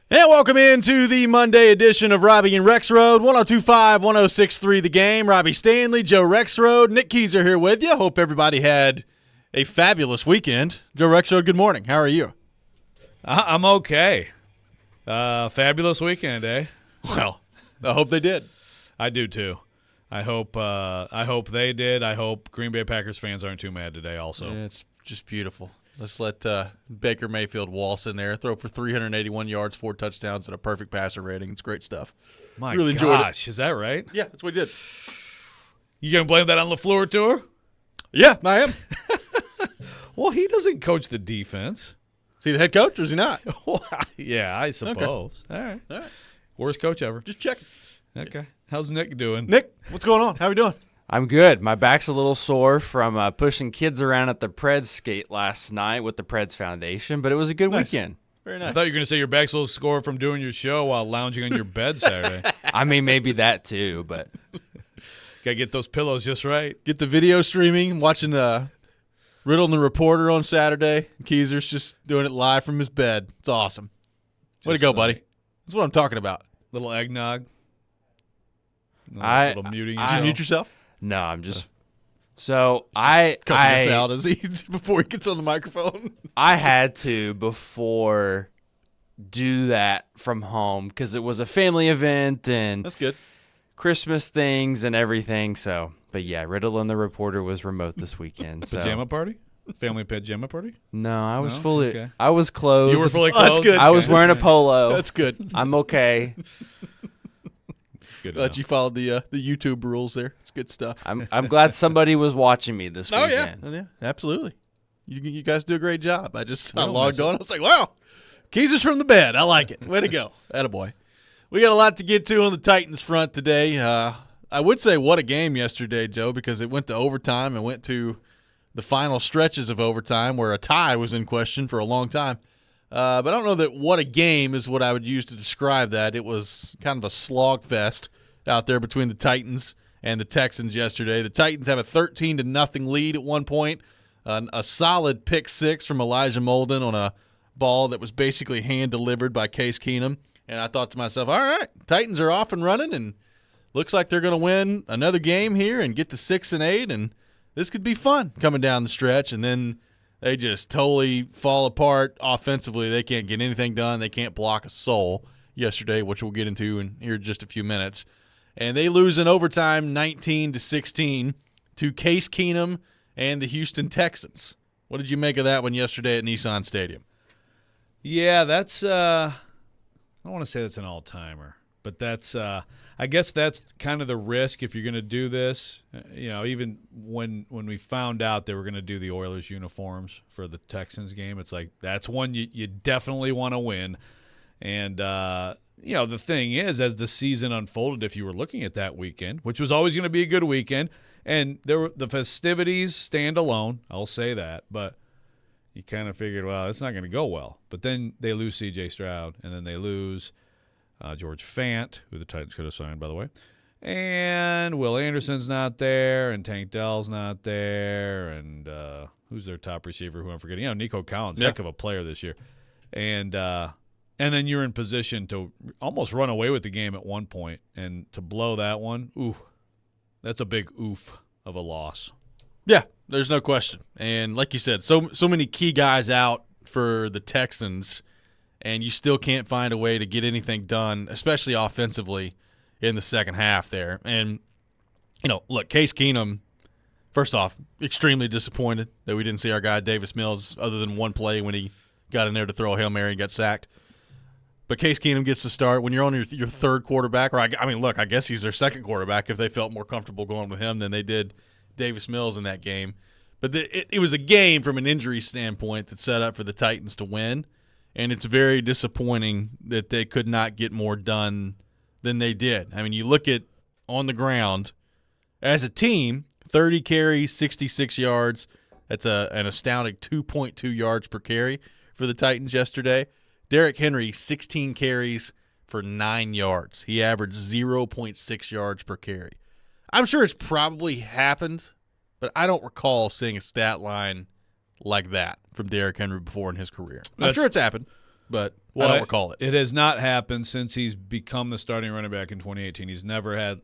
And welcome into the Monday edition of Robbie and Rexroad, 102.5, 106.3 The Game. Robbie Stanley, Joe Rexroad, Nick Keyser here with you. Hope everybody had a fabulous weekend. Joe Rexroad, good morning. How are you? I'm okay. Fabulous weekend, eh? Well, I hope they did. I do too. I hope they did. I hope Green Bay Packers fans aren't too mad today also. Yeah, it's just beautiful. Let's let Baker Mayfield waltz in there, throw for 381 yards, 4 touchdowns, and a perfect passer rating. It's great stuff. My really enjoyed gosh, is that right? Yeah, that's what he did. You going to blame that on LaFleur tour? Yeah, I am. Well, he doesn't coach the defense. Is he the head coach or is he not? Yeah, I suppose. Okay. All right. Worst coach ever. Just checking. Okay. How's Nick doing? Nick, what's going on? How we doing? I'm good. My back's a little sore from pushing kids around at the Preds skate last night with the Preds Foundation, but it was a good weekend. Very nice. I thought you were going to say your back's a little sore from doing your show while lounging on your bed Saturday. I mean, maybe that too, but Got to get those pillows just right. Get the video streaming, watching Riddle and the Reporter on Saturday. Keyser's just doing it live from his bed. It's awesome. Way to go, buddy. That's what I'm talking about. Little eggnog. I- little muting Did yourself. you mute yourself? no, I'm just so I Cussing us out as he before he gets on the microphone. I had to before do that from home because it was a family event and That's good. Christmas things and everything. So, but yeah, Riddle and the Reporter was remote this weekend. So Pajama party? Family pajama party? no, I was No? fully. Okay. I was clothed. You were fully Oh, that's clothed? good. I was Okay. wearing a polo. That's good. I'm okay. Good to Glad know. you followed the YouTube rules there. It's good stuff. I'm glad somebody was watching me this Oh weekend. yeah, absolutely. You guys do a great job. I don't logged miss on. I was like, wow, Keyser's from the bed. I like it. Way to go, attaboy. We got a lot to get to on the Titans front today. I would say what a game yesterday, Joe, because it went to overtime and went to the final stretches of overtime where a tie was in question for a long time. But I don't know that what a game is what I would use to describe that. It was kind of a slog fest out there between the Titans and the Texans yesterday. The Titans have a 13-0 lead at one point. A solid pick six from Elijah Molden on a ball that was basically hand-delivered by Case Keenum. And I thought to myself, all right, Titans are off and running, and looks like they're going to win another game here and get to 6-8, and this could be fun coming down the stretch. And then they just totally fall apart offensively. They can't get anything done. They can't block a soul yesterday, which we'll get into in here in just a few minutes. And they lose in overtime 19-16 to Case Keenum and the Houston Texans. What did you make of that one yesterday at Nissan Stadium? Yeah, that's I don't want to say that's an all-timer, but that's I guess that's kind of the risk if you're going to do this. Even when we found out they were going to do the Oilers uniforms for the Texans game, it's like that's one you definitely want to win. And the thing is, as the season unfolded, if you were looking at that weekend, which was always going to be a good weekend, and the festivities stand alone, I'll say that, but you kind of figured, well, it's not going to go well. But then they lose C.J. Stroud, and then they lose George Fant, who the Titans could have signed, by the way. And Will Anderson's not there, and Tank Dell's not there, and who's their top receiver who I'm forgetting? Nico Collins, heck of a player this year. And then you're in position to almost run away with the game at one point, and to blow that one, that's a big oof of a loss. Yeah, there's no question. And like you said, so many key guys out for the Texans, and you still can't find a way to get anything done, especially offensively in the second half there. And, look, Case Keenum, first off, extremely disappointed that we didn't see our guy Davis Mills other than one play when he got in there to throw a Hail Mary and got sacked. But Case Keenum gets to start when you're on your third quarterback. Or I guess he's their second quarterback if they felt more comfortable going with him than they did Davis Mills in that game. But it was a game from an injury standpoint that's set up for the Titans to win, and it's very disappointing that they could not get more done than they did. I mean, you look at on the ground, as a team, 30 carries, 66 yards. That's an astounding 2.2 yards per carry for the Titans yesterday. Derrick Henry, 16 carries for 9 yards. He averaged 0.6 yards per carry. I'm sure it's probably happened, but I don't recall seeing a stat line like that from Derrick Henry before in his career. I'm sure it's happened. but I don't recall it. It has not happened since he's become the starting running back in 2018. He's never had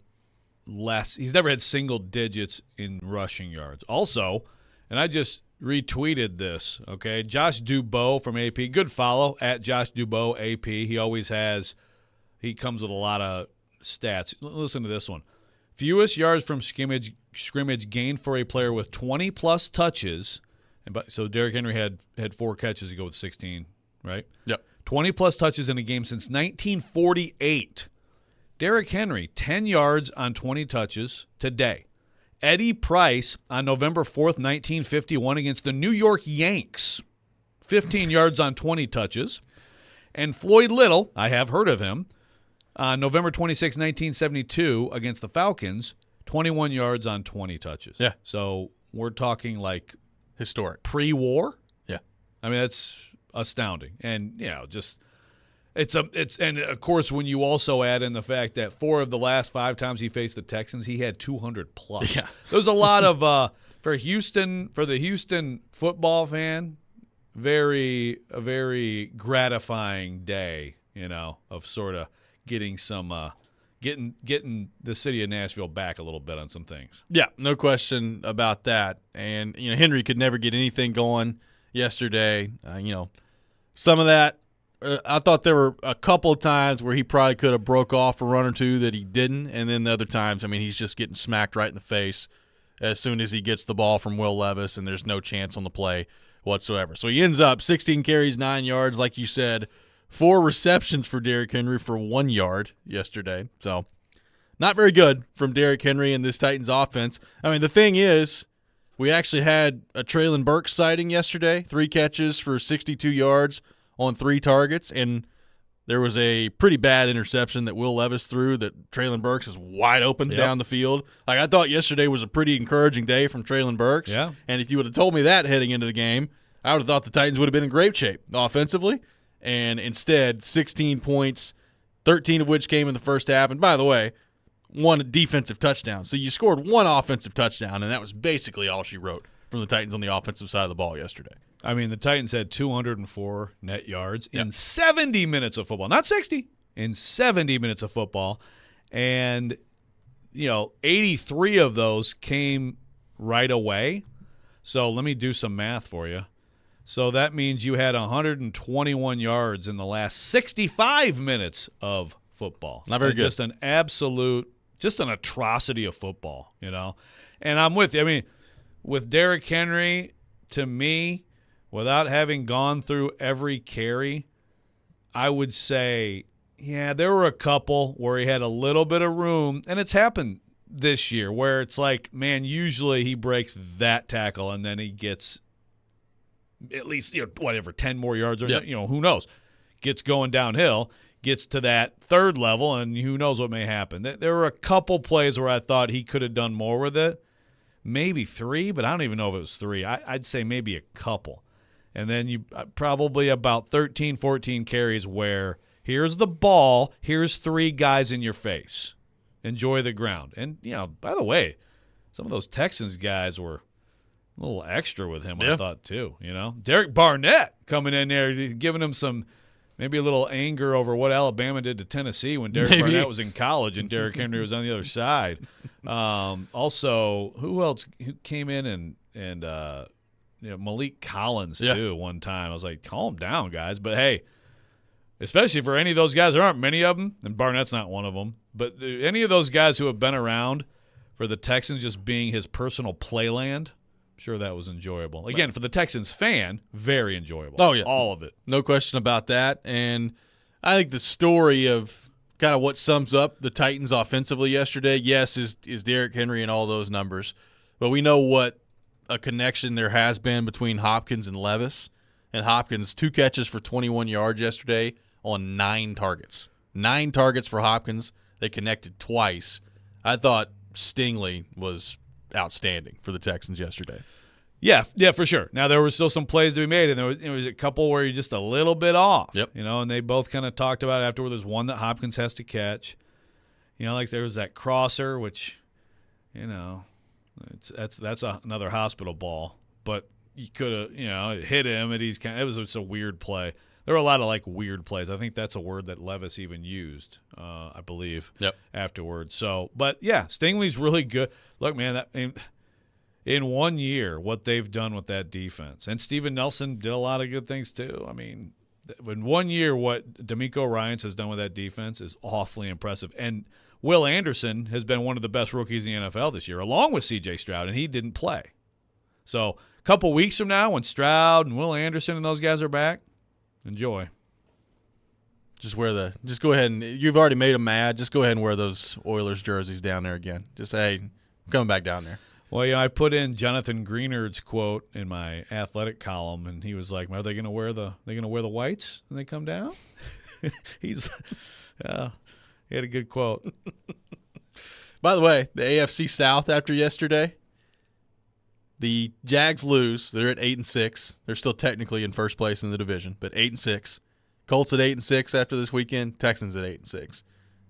single digits in rushing yards. Also, and I just retweeted this, okay? Josh Dubow from AP, good follow at Josh Dubow AP. He comes with a lot of stats. Listen to this one. Fewest yards from scrimmage gained for a player with 20-plus touches. So Derrick Henry had 4 catches to go with 16, right? Yep. 20-plus touches in a game since 1948. Derrick Henry, 10 yards on 20 touches today. Eddie Price on November 4th, 1951 against the New York Yanks, 15 yards on 20 touches. And Floyd Little, I have heard of him, on November 26, 1972 against the Falcons, 21 yards on 20 touches. Yeah. So we're talking like historic. Pre-war? Yeah. I mean, that's astounding. And, just and of course when you also add in the fact that 4 of the last 5 times he faced the Texans, he had 200 plus. Yeah. There's a lot of for the Houston football fan, a very gratifying day, of sort of getting some getting the city of Nashville back a little bit on some things. Yeah, no question about that. And Henry could never get anything going yesterday. Some of that, I thought there were a couple of times where he probably could have broke off a run or two that he didn't, and then the other times, he's just getting smacked right in the face as soon as he gets the ball from Will Levis, and there's no chance on the play whatsoever. So he ends up 16 carries, 9 yards, like you said, 4 receptions for Derrick Henry for 1 yard yesterday. So not very good from Derrick Henry in this Titans offense. The thing is, we actually had a Treylon Burks sighting yesterday, 3 catches for 62 yards on 3 targets, and there was a pretty bad interception that Will Levis threw that Treylon Burks is wide open down the field. I thought yesterday was a pretty encouraging day from Treylon Burks. Yeah. And if you would have told me that heading into the game, I would have thought the Titans would have been in great shape offensively. And instead, 16 points, 13 of which came in the first half. And by the way, 1 defensive touchdown. So you scored 1 offensive touchdown, and that was basically all she wrote from the Titans on the offensive side of the ball yesterday. The Titans had 204 net yards in 70 minutes of football. Not 60, in 70 minutes of football. And, 83 of those came right away. So let me do some math for you. So that means you had 121 yards in the last 65 minutes of football. Not very good. Just an atrocity of football, And I'm with you. With Derrick Henry, to me, without having gone through every carry, I would say, there were a couple where he had a little bit of room, and it's happened this year where it's like, man, usually he breaks that tackle and then he gets at least 10 more yards or who knows, gets going downhill, gets to that third level, and who knows what may happen. There were a couple plays where I thought he could have done more with it, maybe 3, but I don't even know if it was 3. I'd say maybe a couple. And then you probably about 13, 14 carries where here's the ball, here's 3 guys in your face. Enjoy the ground. And, by the way, some of those Texans guys were a little extra with him, I thought, too. Derek Barnett coming in there, giving him maybe a little anger over what Alabama did to Tennessee when Derek Barnett was in college and Derrick Henry was on the other side. Also, who came in and Malik Collins, too, one time. I was like, calm down, guys. But, hey, especially for any of those guys, there aren't many of them, and Barnett's not one of them. But any of those guys who have been around for the Texans just being his personal playland, I'm sure that was enjoyable. Again, for the Texans fan, very enjoyable. Oh, yeah. All of it. No question about that. And I think the story of kind of what sums up the Titans offensively yesterday, yes, is Derrick Henry and all those numbers. But we know what a connection there has been between Hopkins and Levis. And Hopkins, 2 catches for 21 yards yesterday on 9 targets. 9 targets for Hopkins. They connected twice. I thought Stingley was outstanding for the Texans yesterday. Yeah, for sure. Now, there were still some plays to be made, and there was a couple where you're just a little bit off. Yep. And they both kind of talked about it afterward. There's one that Hopkins has to catch. Like there was that crosser, which, that's another hospital ball. But you could have, it hit him, and it was a weird play. there were a lot of like weird plays. I think that's a word that Levis even used, I believe, afterwards. So, but yeah, Stingley's really good. Look, man, in 1 year, what they've done with that defense, and Steven Nelson did a lot of good things too. I mean, in 1 year, what D'Amico Ryans has done with that defense is awfully impressive. And Will Anderson has been one of the best rookies in the NFL this year, along with C.J. Stroud, and he didn't play. So a couple weeks from now, when Stroud and Will Anderson and those guys are back, enjoy. Just go ahead and you've already made them mad. Just go ahead and wear those Oilers jerseys down there again. Just say, I'm coming back down there. Well, I put in Jonathan Greenard's quote in my athletic column, and he was like, "Are they going to wear the whites when they come down?" He had a good quote. By the way, the AFC South after yesterday, the Jags lose. They're at 8-6. They're still technically in first place in the division, but 8-6. Colts at 8-6 after this weekend. Texans at 8-6,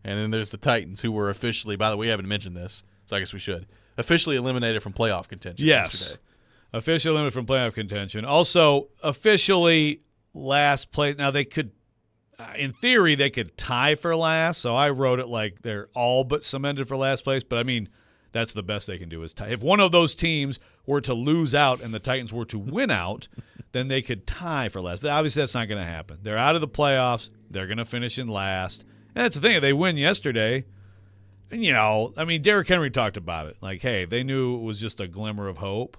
and then there's the Titans, who were officially. By the way, we haven't mentioned this, so I guess we should. Officially eliminated from playoff contention yesterday. Officially eliminated from playoff contention. Also, officially last place. Now, they could, in theory, they could tie for last, so I wrote it like they're all but cemented for last place, but I mean, that's the best they can do is tie. If one of those teams were to lose out and the Titans were to win out, then they could tie for last. But obviously, that's not going to happen. They're out of the playoffs. They're going to finish in last. And that's the thing. If they win yesterday, and, I mean, Derrick Henry talked about it. Like, hey, they knew it was just a glimmer of hope.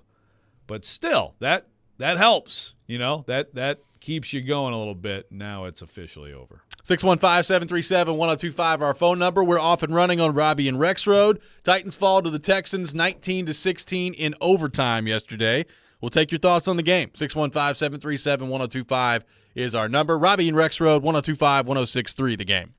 But still, that helps. That keeps you going a little bit. Now it's officially over. 615-737-1025, our phone number. We're off and running on Robbie and Rex Road. Titans fall to the Texans 19-16 in overtime yesterday. We'll take your thoughts on the game. 615-737-1025 is our number. Robbie and Rex Road, 1025-1063, the game.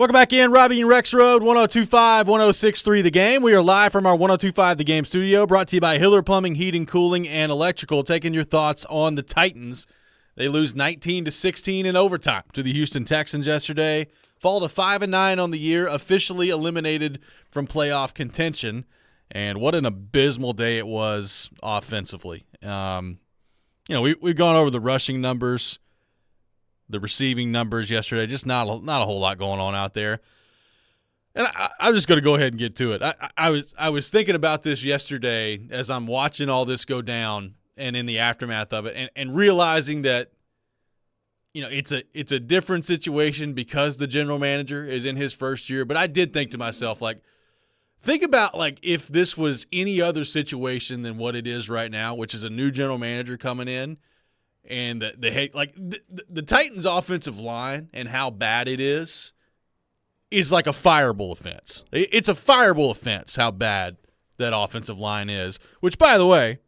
Welcome back in, Robbie and Rex Road, 102.5, 106.3 The Game. We are live from our 102.5 The Game studio, brought to you by Hiller Plumbing, Heating, Cooling, and Electrical. Taking your thoughts on the Titans. They lose 19-16 in overtime to the Houston Texans yesterday. Fall to 5-9 on the year, officially eliminated from playoff contention. And what an abysmal day it was offensively. We've gone over the rushing numbers, the receiving numbers yesterday. Just not a whole lot going on out there. And I'm just going to go ahead and get to it. I was thinking about this yesterday as I'm watching all this go down and in the aftermath of it, and realizing that it's a different situation because the general manager is in his first year. But I did think to myself, think about if this was any other situation than what it is right now, which is a new general manager coming in. And the Titans' offensive line and how bad it is like a fireable offense. It's a fireable offense how bad that offensive line is, which, by the way,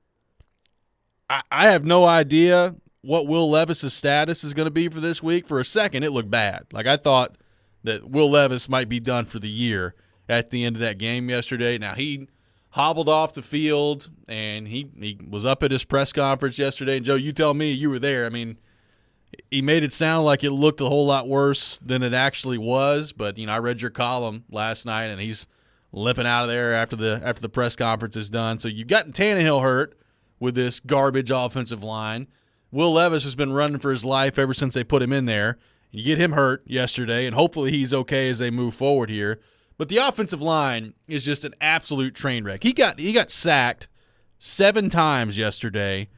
I have no idea what Will Levis's status is going to be for this week. For a second, it looked bad. I thought that Will Levis might be done for the year at the end of that game yesterday. Now, he hobbled off the field, and he was up at his press conference yesterday. And, Joe, you tell me, you were there. I mean, he made it sound like it looked a whole lot worse than it actually was. But, I read your column last night, and he's limping out of there after the press conference is done. So you've gotten Tannehill hurt with this garbage offensive line. Will Levis has been running for his life ever since they put him in there. You get him hurt yesterday, and hopefully he's okay as they move forward here. But the offensive line is just an absolute train wreck. He got sacked 7 times yesterday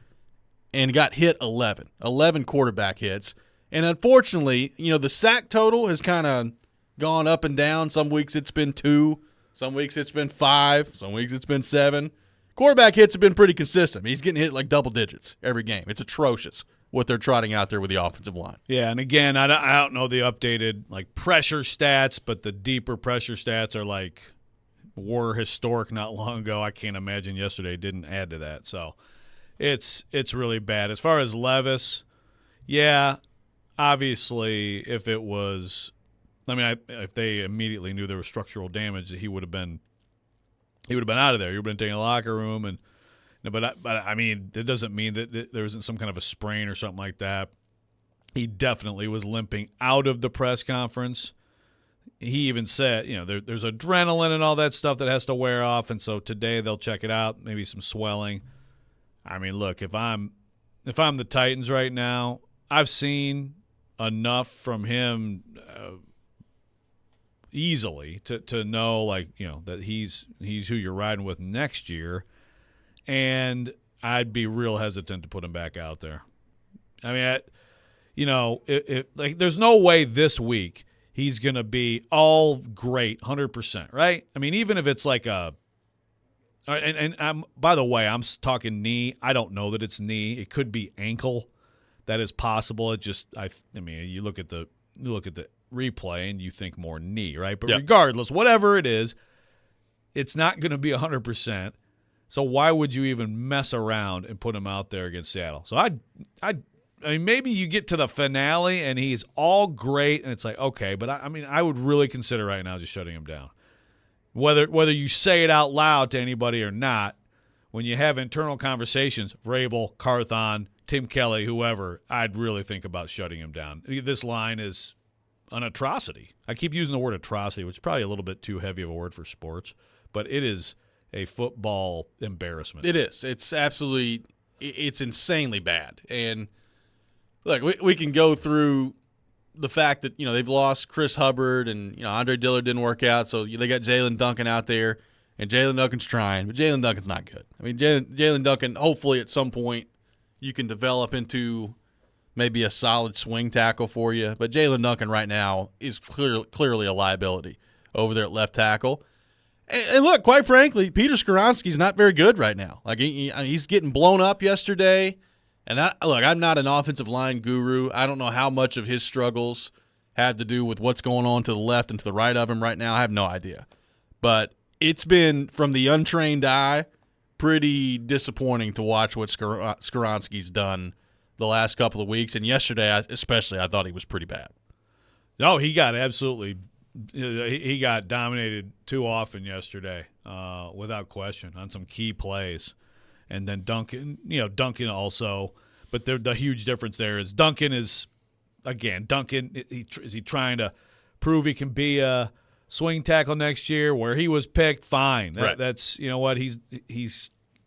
and got hit 11 quarterback hits. And unfortunately, the sack total has kind of gone up and down. Some weeks it's been 2, some weeks it's been 5, some weeks it's been 7. Quarterback hits have been pretty consistent. He's getting hit double digits every game. It's atrocious what they're trotting out there with the offensive line. Yeah, and again, I don't know the updated pressure stats, but the deeper pressure stats are were historic not long ago. I can't imagine yesterday didn't add to that. So it's really bad. As far as Levis, yeah, obviously if it was if they immediately knew there was structural damage, he would have been out of there. He would have been taking the locker room But it doesn't mean that there isn't some kind of a sprain or something like that. He definitely was limping out of the press conference. He even said, there's adrenaline and all that stuff that has to wear off, and so today they'll check it out, maybe some swelling. Look, if I'm the Titans right now, I've seen enough from him easily to know that he's who you're riding with next year. And I'd be real hesitant to put him back out there. There's no way this week he's going to be all great, 100%, right? Even if it's by the way, I'm talking knee. I don't know that it's knee. It could be ankle. That is possible. It just, you look at the replay and you think more knee, right? But Regardless, whatever it is, it's not going to be 100%. So why would you even mess around and put him out there against Seattle? So maybe you get to the finale and he's all great and it's okay, but I would really consider right now just shutting him down. Whether you say it out loud to anybody or not, when you have internal conversations, Vrabel, Carthon, Tim Kelly, whoever, I'd really think about shutting him down. This line is an atrocity. I keep using the word atrocity, which is probably a little bit too heavy of a word for sports, but it is a football embarrassment. It is. It's absolutely – it's insanely bad. And, look, we can go through the fact that, they've lost Chris Hubbard and, Andre Dillard didn't work out, so they got Jalen Duncan out there, and Jalen Duncan's trying, but Jalen Duncan's not good. Jalen Duncan, hopefully at some point you can develop into maybe a solid swing tackle for you, but Jalen Duncan right now is clearly a liability over there at left tackle. And look, quite frankly, Peter Skoronski's not very good right now. He's getting blown up yesterday. And I'm not an offensive line guru. I don't know how much of his struggles have to do with what's going on to the left and to the right of him right now. I have no idea. But it's been, from the untrained eye, pretty disappointing to watch what Skoronski's done the last couple of weeks. And yesterday, especially, I thought he was pretty bad. No, he got absolutely he got dominated too often yesterday, without question, on some key plays. And then Duncan also. But the huge difference there is Duncan is he trying to prove he can be a swing tackle next year where he was picked? Fine. Right. That's, you know what, he's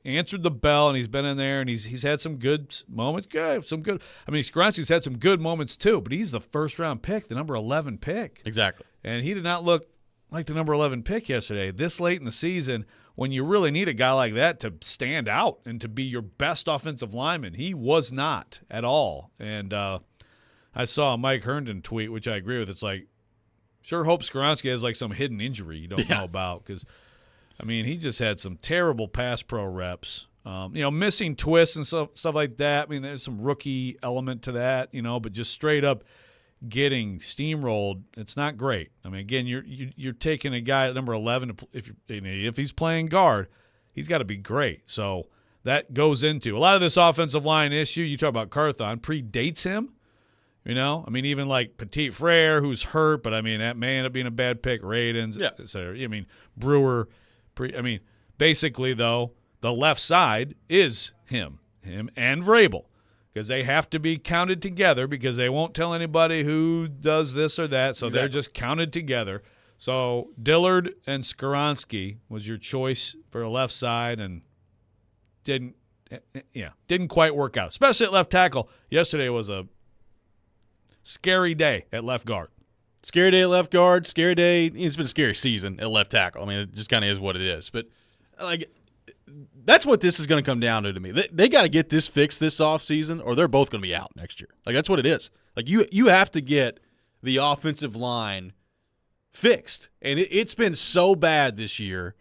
answered the bell, and he's been in there, and he's had some good moments. Skoronski's had some good moments too, but he's the first-round pick, the number 11 pick. Exactly. And he did not look like the number 11 pick yesterday. This late in the season, when you really need a guy like that to stand out and to be your best offensive lineman, he was not at all. And I saw a Mike Herndon tweet, which I agree with. It's like, sure hope Skoronski has like some hidden injury you don't know about, because he just had some terrible pass pro reps. Missing twists and stuff like that. There's some rookie element to that, but just straight up getting steamrolled, it's not great. Again, you're taking a guy at number 11. If he's playing guard, he's got to be great. So that goes into a lot of this offensive line issue. You talk about Carthon predates him. Even like Petit Frere, who's hurt, but that may end up being a bad pick. Radens, et cetera. Brewer. Basically, though, the left side is him and Vrabel, because they have to be counted together, because they won't tell anybody who does this or that, so They're just counted together. So Dillard and Skoronski was your choice for the left side, and didn't quite work out, especially at left tackle. Yesterday was a scary day at left guard. Scary day at left guard, scary day. It's been a scary season at left tackle. It just kind of is what it is. But, that's what this is going to come down to me. They got to get this fixed this offseason, or they're both going to be out next year. That's what it is. You have to get the offensive line fixed. And it's been so bad this year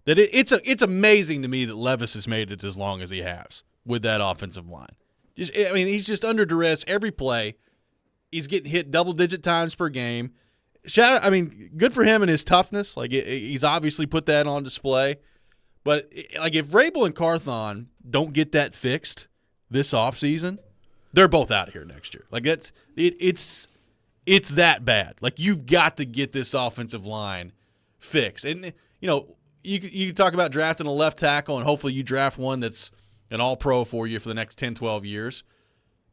that it's amazing to me that Levis has made it as long as he has with that offensive line. He's just under duress every play. He's getting hit double-digit times per game. Good for him and his toughness. He's obviously put that on display. But, if Vrabel and Carthon don't get that fixed this offseason, they're both out of here next year. It's that bad. You've got to get this offensive line fixed. And, you talk about drafting a left tackle, and hopefully you draft one that's an all-pro for you for the next 10, 12 years.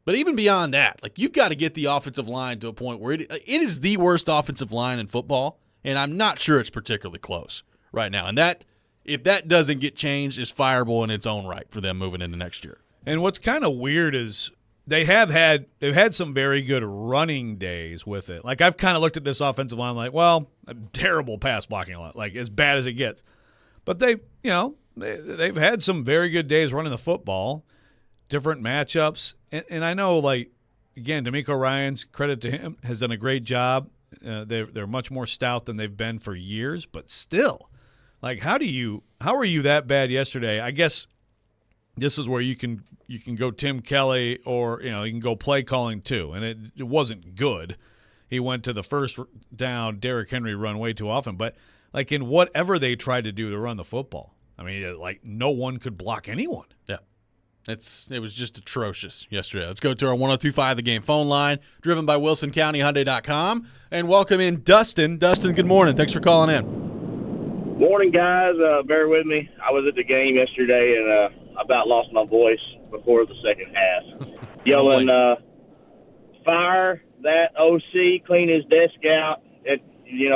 But even beyond that, you've got to get the offensive line to a point where it is the worst offensive line in football, and I'm not sure it's particularly close right now. And that, if that doesn't get changed, is fireable in its own right for them moving into next year. And what's kind of weird is they've had some very good running days with it. I've kind of looked at this offensive line a terrible pass blocking line, as bad as it gets. But they've had some very good days running the football. Different matchups, and I know, again, D'Amico Ryans, credit to him, has done a great job. They're much more stout than they've been for years, but still, how are you that bad yesterday? I guess this is where you can go Tim Kelly, or you can go play calling too, and it wasn't good. He went to the first down Derrick Henry run way too often, but in whatever they tried to do to run the football, no one could block anyone. Yeah. It was just atrocious yesterday. Let's go to our 102.5 The Game phone line, driven by WilsonCountyHyundai.com, and welcome in Dustin. Dustin, good morning. Thanks for calling in. Morning, guys. Bear with me. I was at the game yesterday, and about lost my voice before the second half. Yelling, fire that OC, clean his desk out,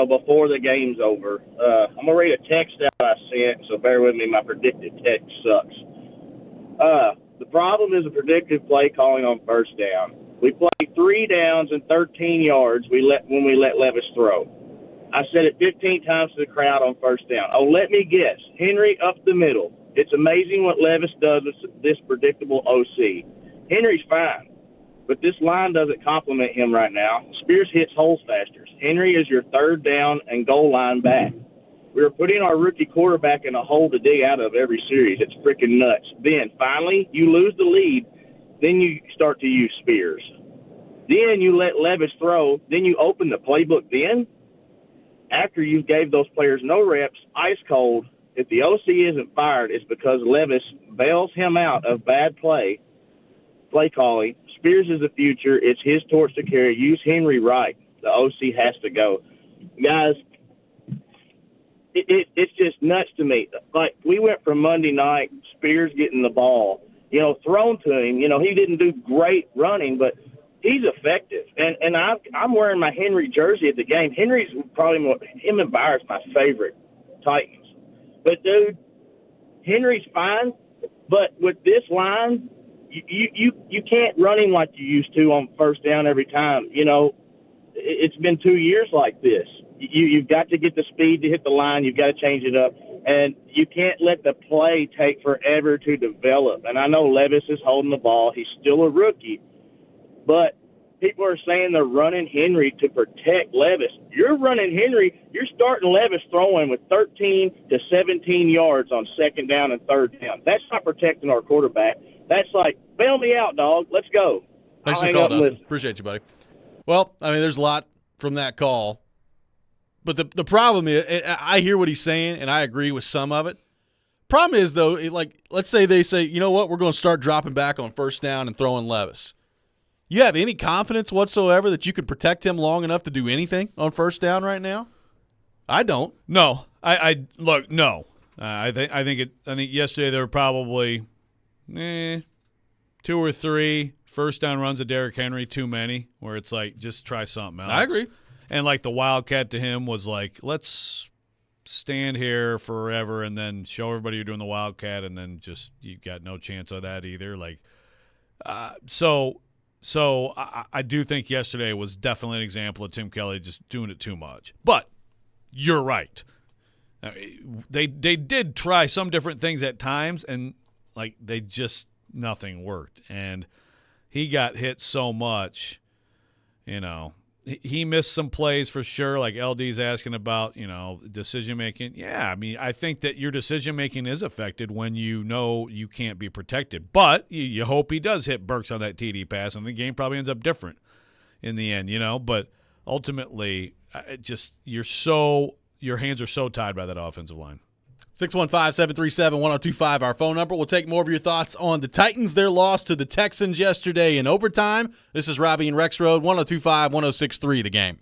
before the game's over. I'm going to read a text that I sent, so bear with me. My predicted text sucks. The problem is a predictive play calling on first down. We played 3 downs and 13 yards when we let Levis throw. I said it 15 times to the crowd on first down. Oh, let me guess. Henry up the middle. It's amazing what Levis does with this predictable OC. Henry's fine, but this line doesn't compliment him right now. Spears hits holes faster. Henry is your third down and goal line back. We were putting our rookie quarterback in a hole to dig out of every series. It's freaking nuts. Then, finally, you lose the lead. Then you start to use Spears. Then you let Levis throw. Then you open the playbook then. After you gave those players no reps, ice cold, if the OC isn't fired, it's because Levis bails him out of bad play calling. Spears is the future. It's his torch to carry. Use Henry right. The OC has to go. guys, it's just nuts to me. Like, we went from Monday night, Spears getting the ball, thrown to him. He didn't do great running, but he's effective. And I'm wearing my Henry jersey at the game. Henry's probably him and Byers my favorite Titans. But, dude, Henry's fine, but with this line, you can't run him like you used to on first down every time. It's been 2 years like this. You've got to get the speed to hit the line. You've got to change it up. And you can't let the play take forever to develop. And I know Levis is holding the ball. He's still a rookie. But people are saying they're running Henry to protect Levis. You're running Henry. You're starting Levis throwing with 13 to 17 yards on second down and third down. That's not protecting our quarterback. That's like, bail me out, dog. Let's go. Thanks for the call, Dustin. Appreciate you, buddy. Well, I mean, there's a lot from that call. But the problem is, I hear what he's saying, and I agree with some of it. Problem is, though, let's say they say, you know what, we're going to start dropping back on first down and throwing Levis. You have any confidence whatsoever that you can protect him long enough to do anything on first down right now? I don't. No, I look. No, I think yesterday there were probably 2 or 3 first down runs of Derrick Henry too many, where it's like, just try something else. I agree. And like the Wildcat to him was like, let's stand here forever and then show everybody you're doing the Wildcat, and then just you got no chance of that either. Like, so I do think yesterday was definitely an example of Tim Kelly just doing it too much. But you're right. They did try some different things at times, and like nothing worked. And he got hit so much, He missed some plays for sure, like LD's asking about, decision-making. Yeah, I mean, I think that your decision-making is affected when you know you can't be protected. But you hope he does hit Burks on that TD pass, and the game probably ends up different in the end, But ultimately, your hands are so tied by that offensive line. 615-737-1025, our phone number. We'll take more of your thoughts on the Titans, their loss to the Texans yesterday in overtime. This is Robbie and Rexroad, 102.5-106.3 The Game.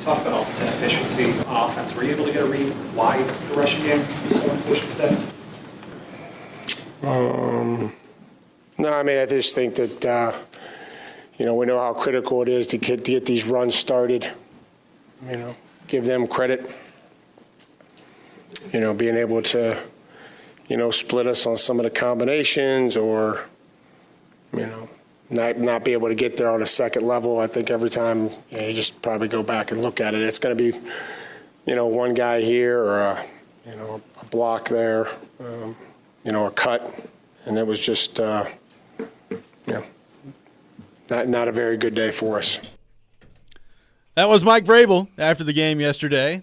talk about all this inefficiency on offense. Were you able to get a read why the rushing game was so inefficient today? No, I mean, I just think that, we know how critical it is to get these runs started. Give them credit. Being able to, split us on some of the combinations or, not be able to get there on a second level. I think every time you just probably go back and look at it, it's going to be, one guy here or a block there, a cut, and it was just, not a very good day for us. That was Mike Vrabel after the game yesterday.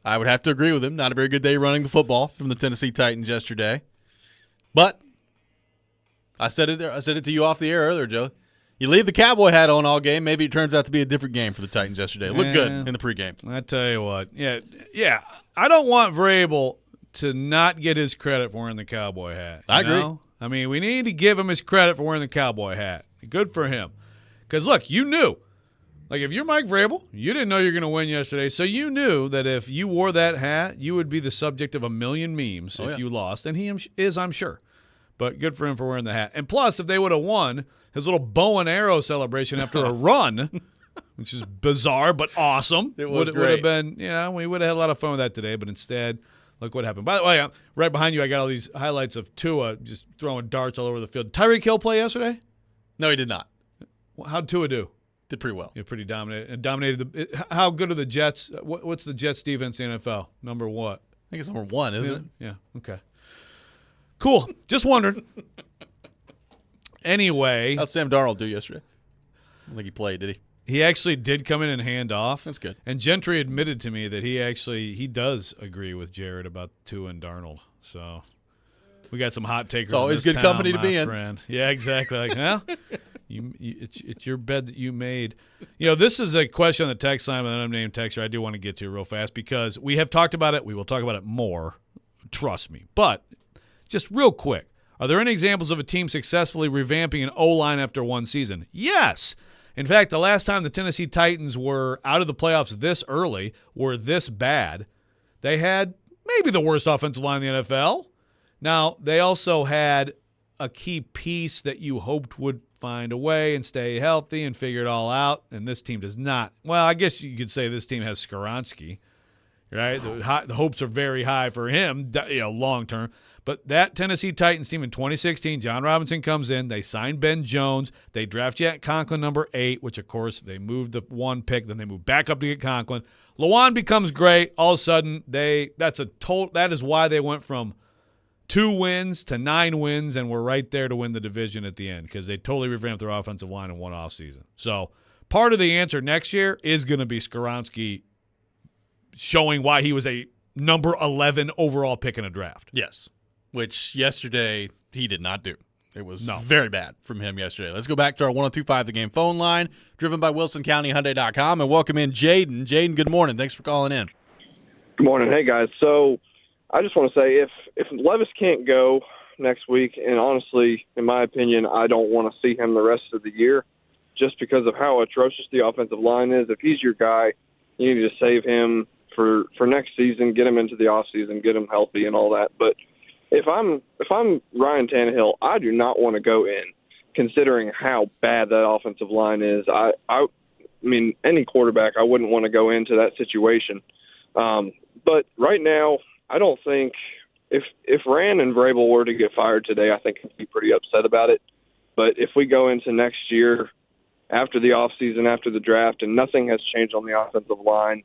I would have to agree with him. Not a very good day running the football from the Tennessee Titans yesterday. But I said it to you off the air earlier, Joe. You leave the cowboy hat on all game, maybe it turns out to be a different game for the Titans yesterday. It looked good in the pregame. I tell you what. Yeah. I don't want Vrabel to not get his credit for wearing the cowboy hat. I agree. I mean, we need to give him his credit for wearing the cowboy hat. Good for him. Because, look, you knew. Like, if you're Mike Vrabel, you didn't know you were going to win yesterday, so you knew that if you wore that hat, you would be the subject of a million memes if you lost, and he is, I'm sure. But good for him for wearing the hat. And plus, if they would have won, his little bow and arrow celebration after a run, which is bizarre but awesome, it would have been, we would have had a lot of fun with that today, but instead, look what happened. By the way, right behind you, I got all these highlights of Tua just throwing darts all over the field. Tyreek Hill play yesterday? No, he did not. How'd Tua do? Did pretty well. Yeah, pretty dominant. Dominated how good are the Jets? What's the Jets defense in the NFL? Number what? I think it's number 1, isn't it? Yeah. Okay. Cool. Just wondering. Anyway. How'd Sam Darnold do yesterday? I don't think he played, did he? He actually did come in and hand off. That's good. And Gentry admitted to me that he does agree with Jared about Tua and Darnold. So we got some hot takers. It's always good company to be in. Yeah, exactly. Like, it's your bed that you made. This is a question on the text line with an unnamed texter I do want to get to real fast because we have talked about it. We will talk about it more. Trust me. But just real quick, are there any examples of a team successfully revamping an O-line after one season? Yes. In fact, the last time the Tennessee Titans were out of the playoffs this early, were this bad, they had maybe the worst offensive line in the NFL. Now, they also had a key piece that you hoped would find a way and stay healthy and figure it all out, and this team does not. Well, I guess you could say this team has Skoronski, right? The hopes are very high for him, long term. But that Tennessee Titans team in 2016, John Robinson comes in. They signed Ben Jones. They draft Jack Conklin, number 8, which, of course, they moved the 1 pick. Then they moved back up to get Conklin. Lawan becomes great. All of a sudden, that is why they went from 2 wins to 9 wins and were right there to win the division at the end because they totally revamped their offensive line in one offseason. So part of the answer next year is going to be Skoronski showing why he was a number 11 overall pick in a draft. Yes. Which yesterday he did not do. It was very bad from him yesterday. Let's go back to our 102.5 The Game phone line, driven by WilsonCountyHyundai.com, and welcome in Jaden. Jaden, good morning. Thanks for calling in. Good morning. Hey, guys. So I just want to say if Levis can't go next week, and honestly, in my opinion, I don't want to see him the rest of the year just because of how atrocious the offensive line is. If he's your guy, you need to save him for next season, get him into the offseason, get him healthy and all that. But if I'm Ryan Tannehill, I do not want to go in, considering how bad that offensive line is. I mean, any quarterback, I wouldn't want to go into that situation. But right now, I don't think if Rand and Vrabel were to get fired today, I think I'd be pretty upset about it. But if we go into next year, after the offseason, after the draft, and nothing has changed on the offensive line,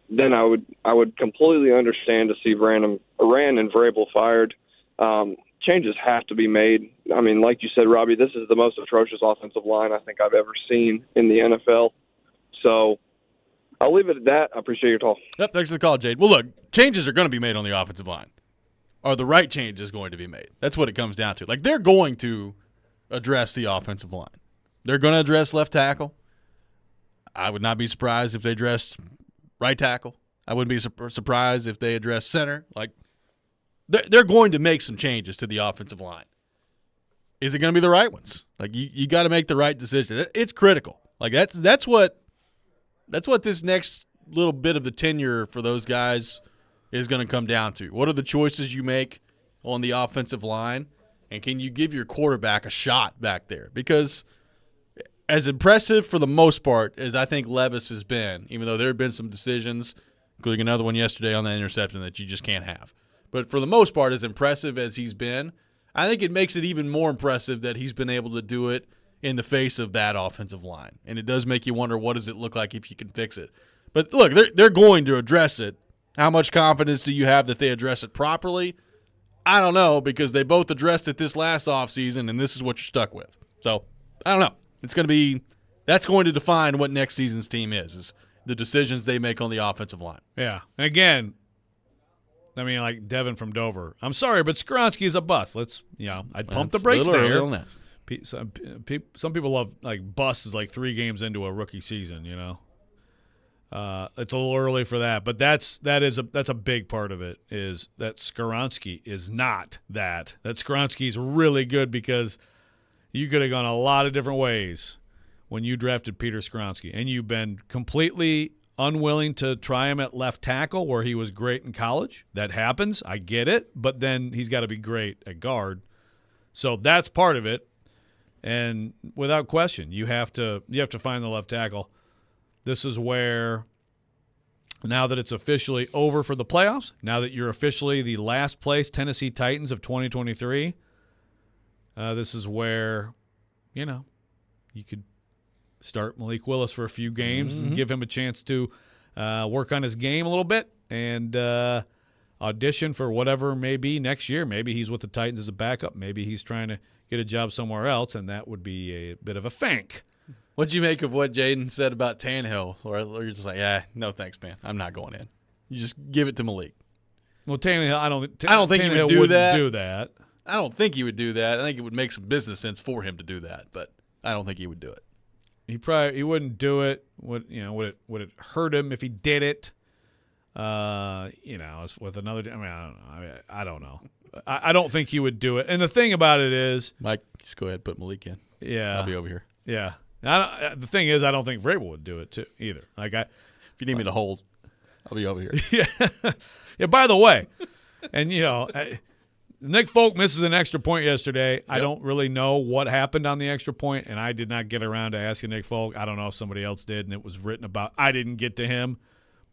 then I would completely understand to see Rand and Vrabel fired. Changes have to be made. I mean, like you said, Robbie, this is the most atrocious offensive line I think I've ever seen in the NFL. So I'll leave it at that. I appreciate your call. Yep, thanks for the call, Jade. Well, look, changes are going to be made on the offensive line. Are the right changes going to be made? That's what it comes down to. Like, they're going to address the offensive line. They're going to address left tackle. I would not be surprised if they addressed right tackle. I wouldn't be surprised if they addressed center. Like, they're going to make some changes to the offensive line. Is it going to be the right ones? Like, you got to make the right decision. It's critical. Like, that's what what this next little bit of the tenure for those guys is going to come down to. What are the choices you make on the offensive line, and can you give your quarterback a shot back there? Because as impressive for the most part as I think Levis has been, even though there have been some decisions, including another one yesterday on that interception that you just can't have. But for the most part, as impressive as he's been, I think it makes it even more impressive that he's been able to do it in the face of that offensive line. And it does make you wonder, what does it look like if you can fix it? But look, they're going to address it. How much confidence do you have that they address it properly? I don't know, because they both addressed it this last offseason, and this is what you're stuck with. So, I don't know. That's going to define what next season's team is the decisions they make on the offensive line. Yeah. And again, I mean, like Devin from Dover. I'm sorry, but Skoronski is a bust. I'd pump the brakes there. Some people love, like, bust is like 3 games into a rookie season, you know. It's a little early for that, but that's a big part of it, is that Skoronski is not that. That Skoronski is really good, because you could have gone a lot of different ways when you drafted Peter Skoronski, and you've been completely unwilling to try him at left tackle where he was great in college. That happens. I get it, but then he's got to be great at guard. So that's part of it. And without question, you have to find the left tackle. This is where, now that it's officially over for the playoffs, now that you're officially the last place Tennessee Titans of 2023, this is where, you could start Malik Willis for a few games and give him a chance to work on his game a little bit and audition for whatever may be next year. Maybe he's with the Titans as a backup. Maybe he's trying to get a job somewhere else, and that would be a bit of a fank. What'd you make of what Jaden said about Tannehill? Or you're just like, no thanks, man. I'm not going in. You just give it to Malik. Well, Tannehill, I don't think he would do that. I don't think he would do that. I think it would make some business sense for him to do that, but I don't think he would do it. He wouldn't do it. Would it hurt him if he did it? With another. I mean, I don't know. I don't think he would do it. And the thing about it is, Mike, just go ahead and put Malik in. Yeah, I'll be over here. Yeah. The thing is, I don't think Vrabel would do it too either. If you need me to hold, I'll be over here. Yeah. Yeah. By the way, and Nick Folk misses an extra point yesterday. Yep. I don't really know what happened on the extra point, and I did not get around to asking Nick Folk. I don't know if somebody else did, and it was written about. I didn't get to him,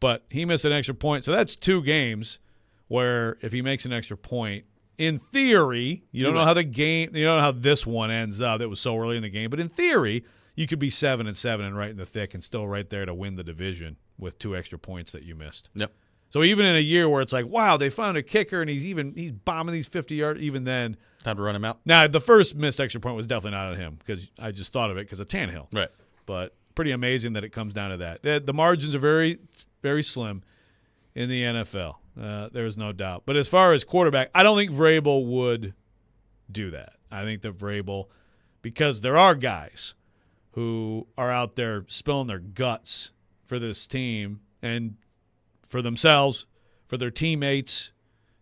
but he missed an extra point. So that's 2 games where if he makes an extra point, in theory, you don't know how this one ends up. It was so early in the game, but in theory, you could be 7-7 and right in the thick and still right there to win the division with 2 extra points that you missed. Yep. So even in a year where it's like, wow, they found a kicker and he's bombing these 50-yard, even then. Time to run him out. Now, the first missed extra point was definitely not on him, because I just thought of it because of Tannehill. Right. But pretty amazing that it comes down to that. The margins are very, very slim in the NFL. There's no doubt. But as far as quarterback, I don't think Vrabel would do that. I think that Vrabel, because there are guys who are out there spilling their guts for this team and for themselves, for their teammates,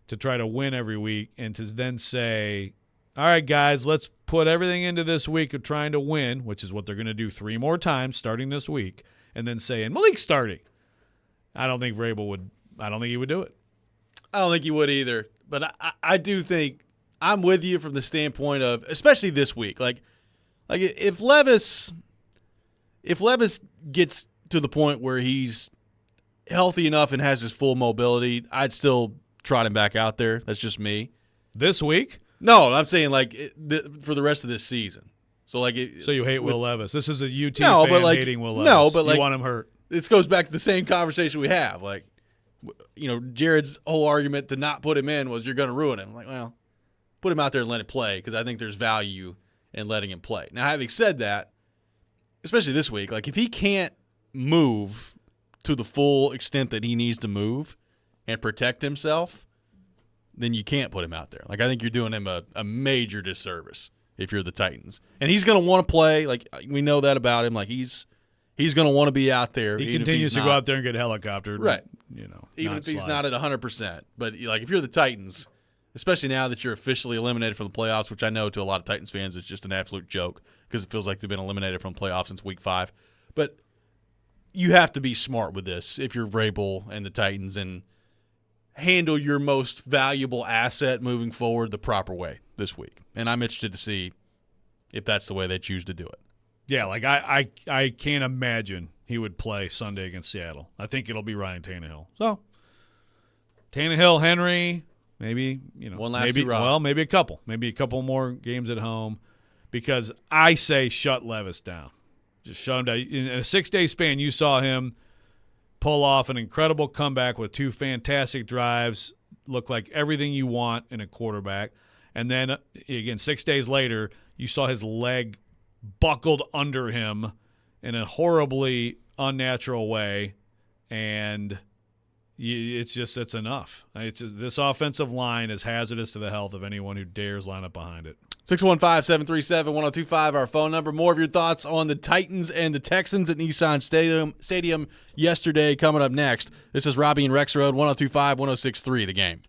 to try to win every week, and to then say, all right, guys, let's put everything into this week of trying to win, which is what they're going to do 3 more times starting this week, and then saying, Malik's starting. I don't think he would do it. I don't think he would either. But I do think I'm with you from the standpoint of, especially this week, like if Levis gets to the point where he's healthy enough and has his full mobility, I'd still trot him back out there. That's just me. This week? No, I'm saying for the rest of this season. So so you hate Will Levis? This is a UT fan hating Will Levis. No, but you want him hurt. This goes back to the same conversation we have. Jared's whole argument to not put him in was you're going to ruin him. Like, well, put him out there and let him play, because I think there's value in letting him play. Now, having said that, especially this week, if he can't move to the full extent that he needs to move and protect himself, then you can't put him out there. I think you're doing him a major disservice if you're the Titans. And he's going to want to play. We know that about him. He's going to want to be out there. He continues to go out there and get helicoptered. Right. Even if he's not at 100%. But if you're the Titans, especially now that you're officially eliminated from the playoffs, which I know to a lot of Titans fans is just an absolute joke, because it feels like they've been eliminated from playoffs since week 5. But you have to be smart with this if you're Vrabel and the Titans and handle your most valuable asset moving forward the proper way this week. And I'm interested to see if that's the way they choose to do it. Yeah, like I can't imagine he would play Sunday against Seattle. I think it'll be Ryan Tannehill. So Tannehill, Henry, maybe One last hurrah. well, maybe a couple more games at home, because I say shut Levis down. Just shut him down. In a 6-day span, you saw him pull off an incredible comeback with 2 fantastic drives, look like everything you want in a quarterback. And then, again, 6 days later, you saw his leg buckled under him in a horribly unnatural way, and it's enough. This offensive line is hazardous to the health of anyone who dares line up behind it. 615-737-1025, our phone number. More of your thoughts on the Titans and the Texans at Nissan Stadium yesterday coming up next. This is Robbie and Rex Road, 102.5, 106.3, The Game.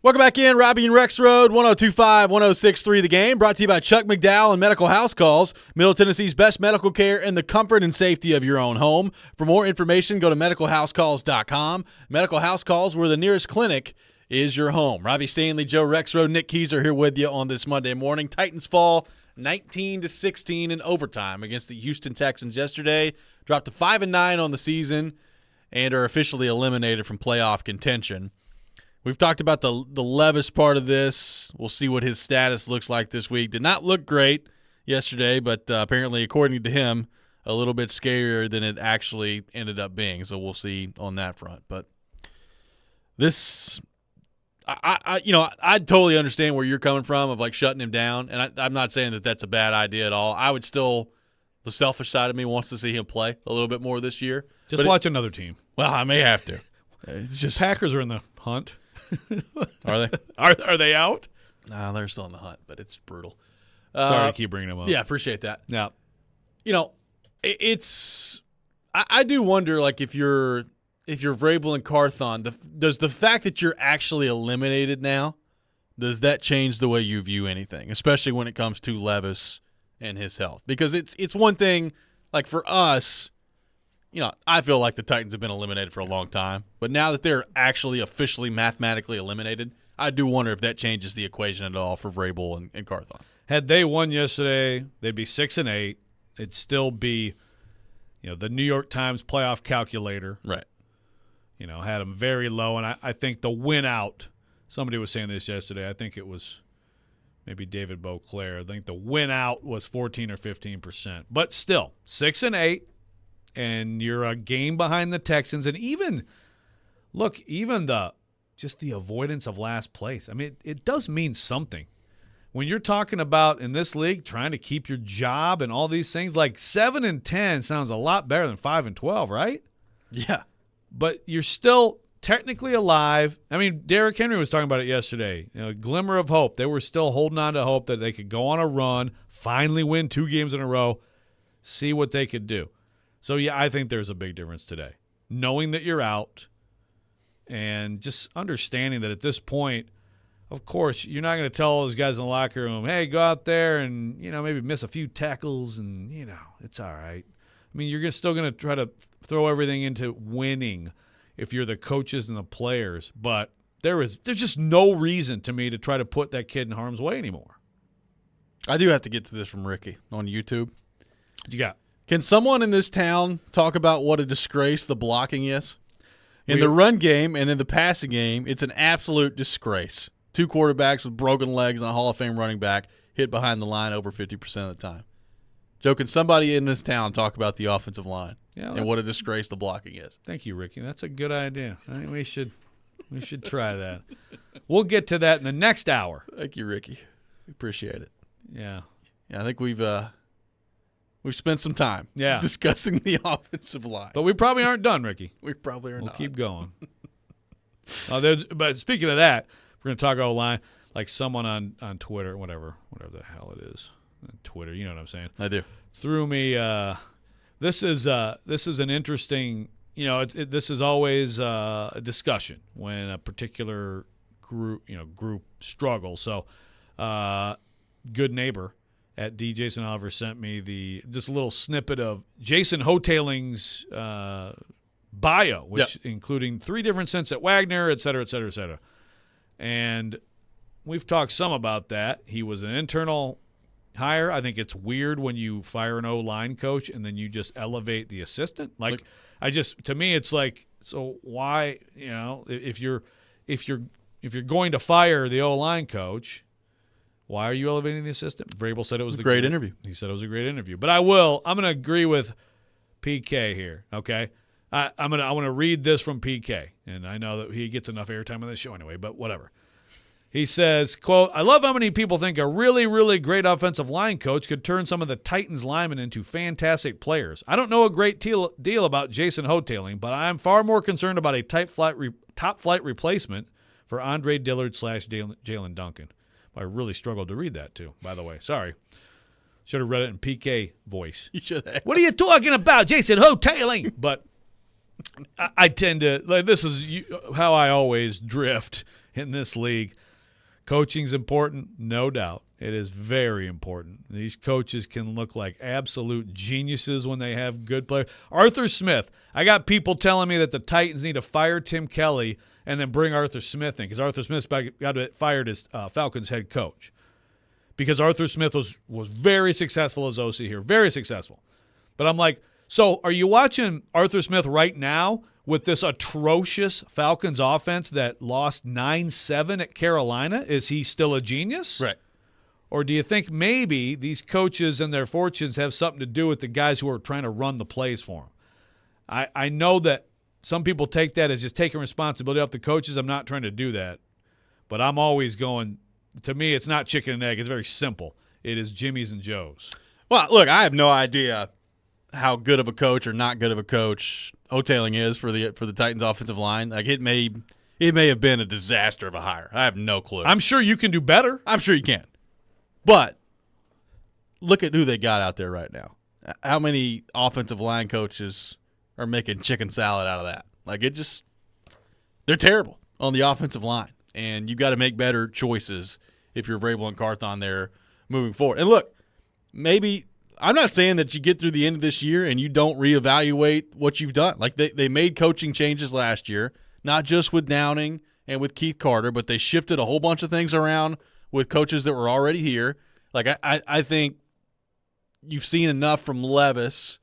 Welcome back in. Robbie and Rex Road, 1025, 1063 The Game. Brought to you by Chuck McDowell and Medical House Calls. Middle Tennessee's best medical care in the comfort and safety of your own home. For more information, go to medicalhousecalls.com. Medical House Calls, where the nearest clinic is your home. Robbie Stanley, Joe Rexroad, Nick Keys are here with you on this Monday morning. Titans fall 19-16 in overtime against the Houston Texans yesterday. Dropped to 5-9 on the season and are officially eliminated from playoff contention. We've talked about the Levis part of this. We'll see what his status looks like this week. Did not look great yesterday, but apparently, according to him, a little bit scarier than it actually ended up being. So we'll see on that front. But this, I totally understand where you're coming from of like shutting him down, and I'm not saying that that's a bad idea at all. I would still, the selfish side of me wants to see him play a little bit more this year. Just watch another team. Well, I may have to. It's just Packers are in the hunt. Are they? Are they out? No, they're still in the hunt, but it's brutal. Sorry to keep bringing them up. Yeah, appreciate that. Yeah. You know, it's I do wonder, like, if you're Vrabel and Carthon, does the fact that you're actually eliminated now, does that change the way you view anything, especially when it comes to Levis and his health? Because it's one thing, like for us, you know, I feel like the Titans have been eliminated for a long time, but now that they're actually officially mathematically eliminated, I do wonder if that changes the equation at all for Vrabel and Carthon. Had they won yesterday, they'd be 6-8. It'd still be, you know, the New York Times playoff calculator. Right. You know, had them very low, and I think the win out, somebody was saying this yesterday, I think it was maybe David Beauclair, I think the win out was 14 or 15%. But still, 6-8. And you're a game behind the Texans. And even the avoidance of last place. I mean, it does mean something. When you're talking about, in this league, trying to keep your job and all these things, like 7-10 sounds a lot better than 5-12, right? Yeah. But you're still technically alive. I mean, Derrick Henry was talking about it yesterday. You know, a glimmer of hope. They were still holding on to hope that they could go on a run, finally win 2 games in a row, see what they could do. So, yeah, I think there's a big difference today. Knowing that you're out and just understanding that at this point, of course, you're not going to tell those guys in the locker room, hey, go out there and, you know, maybe miss a few tackles and, you know, it's all right. I mean, you're still going to try to throw everything into winning if you're the coaches and the players. But there's just no reason to me to try to put that kid in harm's way anymore. I do have to get to this from Ricky on YouTube. What you got? Can someone in this town talk about what a disgrace the blocking is? In the run game and in the passing game, it's an absolute disgrace. 2 quarterbacks with broken legs and a Hall of Fame running back hit behind the line over 50% of the time. Joe, can somebody in this town talk about the offensive line and what a disgrace the blocking is? Thank you, Ricky. That's a good idea. I think we should try that. We'll get to that in the next hour. Thank you, Ricky. We appreciate it. Yeah. Yeah, I think we've spent some time discussing the offensive line. But we probably aren't done, Ricky. We probably are not. We'll keep going. But speaking of that, we're going to talk O-line, like someone on Twitter, whatever the hell it is. Twitter, you know what I'm saying? I do. Threw me this is an interesting, you know, this is always a discussion when a particular group struggles. So Good Neighbor at D. Jason Oliver sent me just a little snippet of Jason Hotailing's bio, which including 3 different stints at Wagner, et cetera, et cetera, et cetera. And we've talked some about that. He was an internal hire. I think it's weird when you fire an O-line coach and then you just elevate the assistant. To me, it's like, so why, you know, if you're going to fire the O-line coach, why are you elevating the assistant? Vrabel said it was a great interview. He said it was a great interview. But I'm going to agree with PK here, okay? I want to read this from PK, and I know that he gets enough airtime on this show anyway, but whatever. He says, quote, I love how many people think a really, really great offensive line coach could turn some of the Titans linemen into fantastic players. I don't know a great deal about Jason Hotailing, but I'm far more concerned about a top-flight replacement for Andre Dillard / Jalen Duncan. I really struggled to read that, too, by the way. Sorry. Should have read it in PK voice. You should have. What are you talking about, Jason Hotailing? But I tend to like this is how I always drift in this league. Coaching's important, no doubt. It is very important. These coaches can look like absolute geniuses when they have good players. Arthur Smith. I got people telling me that the Titans need to fire Tim Kelly and then bring Arthur Smith in because Arthur Smith got fired as Falcons head coach because Arthur Smith was very successful as OC here, very successful. But I'm like, so are you watching Arthur Smith right now with this atrocious Falcons offense that lost 9-7 at Carolina? Is he still a genius? Right. Or do you think maybe these coaches and their fortunes have something to do with the guys who are trying to run the plays for them? I know that some people take that as just taking responsibility off the coaches. I'm not trying to do that. But I'm always going, to me, it's not chicken and egg. It's very simple. It is Jimmy's and Joe's. Well, look, I have no idea how good of a coach or not good of a coach Ohtailing is for the Titans offensive line. Like it may have been a disaster of a hire. I have no clue. I'm sure you can do better. I'm sure you can. But look at who they got out there right now. How many offensive line coaches are making chicken salad out of that? Like they're terrible on the offensive line. And you got to make better choices if you're Vrabel and Carthon there moving forward. And look, maybe I'm not saying that you get through the end of this year and you don't reevaluate what you've done. Like they made coaching changes last year, not just with Downing and with Keith Carter, but they shifted a whole bunch of things around with coaches that were already here. Like I think you've seen enough from Levis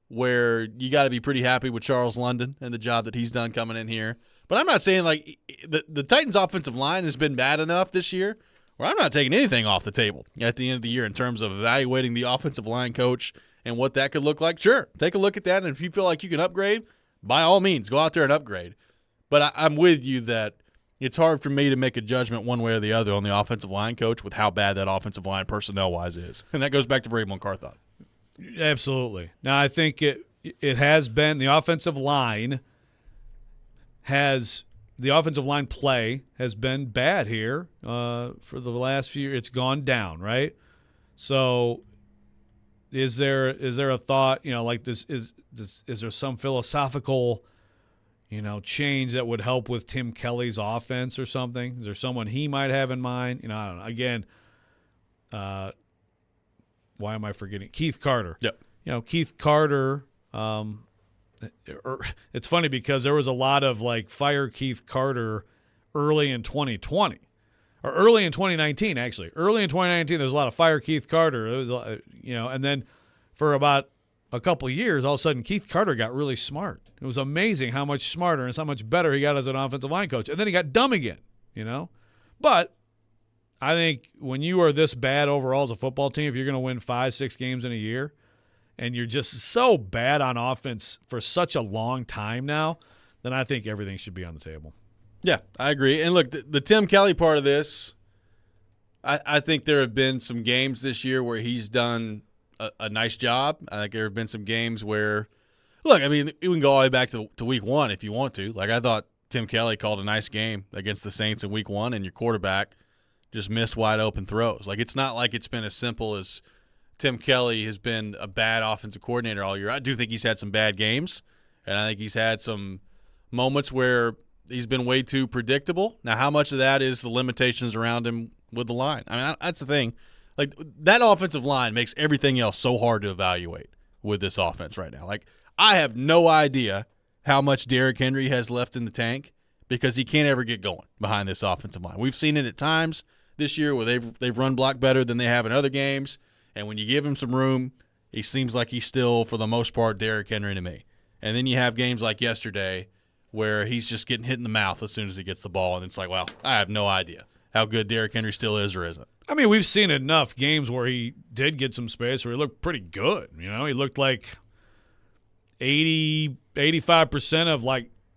where you got to be pretty happy with Charles London and the job that he's done coming in here. But I'm not saying like the Titans offensive line has been bad enough this year where I'm not taking anything off the table at the end of the year in terms of evaluating the offensive line coach and what that could look like. Sure, take a look at that, and if you feel like you can upgrade, by all means, go out there and upgrade. But I'm with you that it's hard for me to make a judgment one way or the other on the offensive line coach with how bad that offensive line personnel-wise is. And that goes back to Vrabel and Carthon. Absolutely. Now, I think it has been the offensive line play has been bad here for the last few years. It's gone down, right? So is there a thought, like this is there some philosophical change that would help with Tim Kelly's offense or something? Is there someone he might have in mind? I don't know. Again, why am I forgetting? Keith Carter. Yep. Keith Carter, it's funny because there was a lot of fire Keith Carter early in 2020 or early in 2019, actually. Early in 2019, there was a lot of fire Keith Carter. It was, and then for about a couple of years, all of a sudden Keith Carter got really smart. It was amazing how much smarter and how much better he got as an offensive line coach. And then he got dumb again, But I think when you are this bad overall as a football team, if you're going to win 5-6 games in a year and you're just so bad on offense for such a long time now, then I think everything should be on the table. Yeah, I agree. And look, the Tim Kelly part of this, I think there have been some games this year where he's done a nice job. I think there have been some games where, look, I mean, we can go all the way back to week one if you want to. Like, I thought Tim Kelly called a nice game against the Saints in week one, and your quarterback just missed wide open throws. Like, it's not like it's been as simple as Tim Kelly has been a bad offensive coordinator all year. I do think he's had some bad games, and I think he's had some moments where he's been way too predictable. Now, how much of that is the limitations around him with the line? I mean, that's the thing. Like, that offensive line makes everything else so hard to evaluate with this offense right now. Like, I have no idea how much Derrick Henry has left in the tank because he can't ever get going behind this offensive line. We've seen it at times this year where they've run block better than they have in other games, and when you give him some room, he seems like he's still, for the most part, Derrick Henry to me. And then you have games like yesterday where he's just getting hit in the mouth as soon as he gets the ball, and it's like, well, I have no idea how good Derrick Henry still is or isn't. I mean, we've seen enough games where he did get some space where he looked pretty good. He looked like 85% of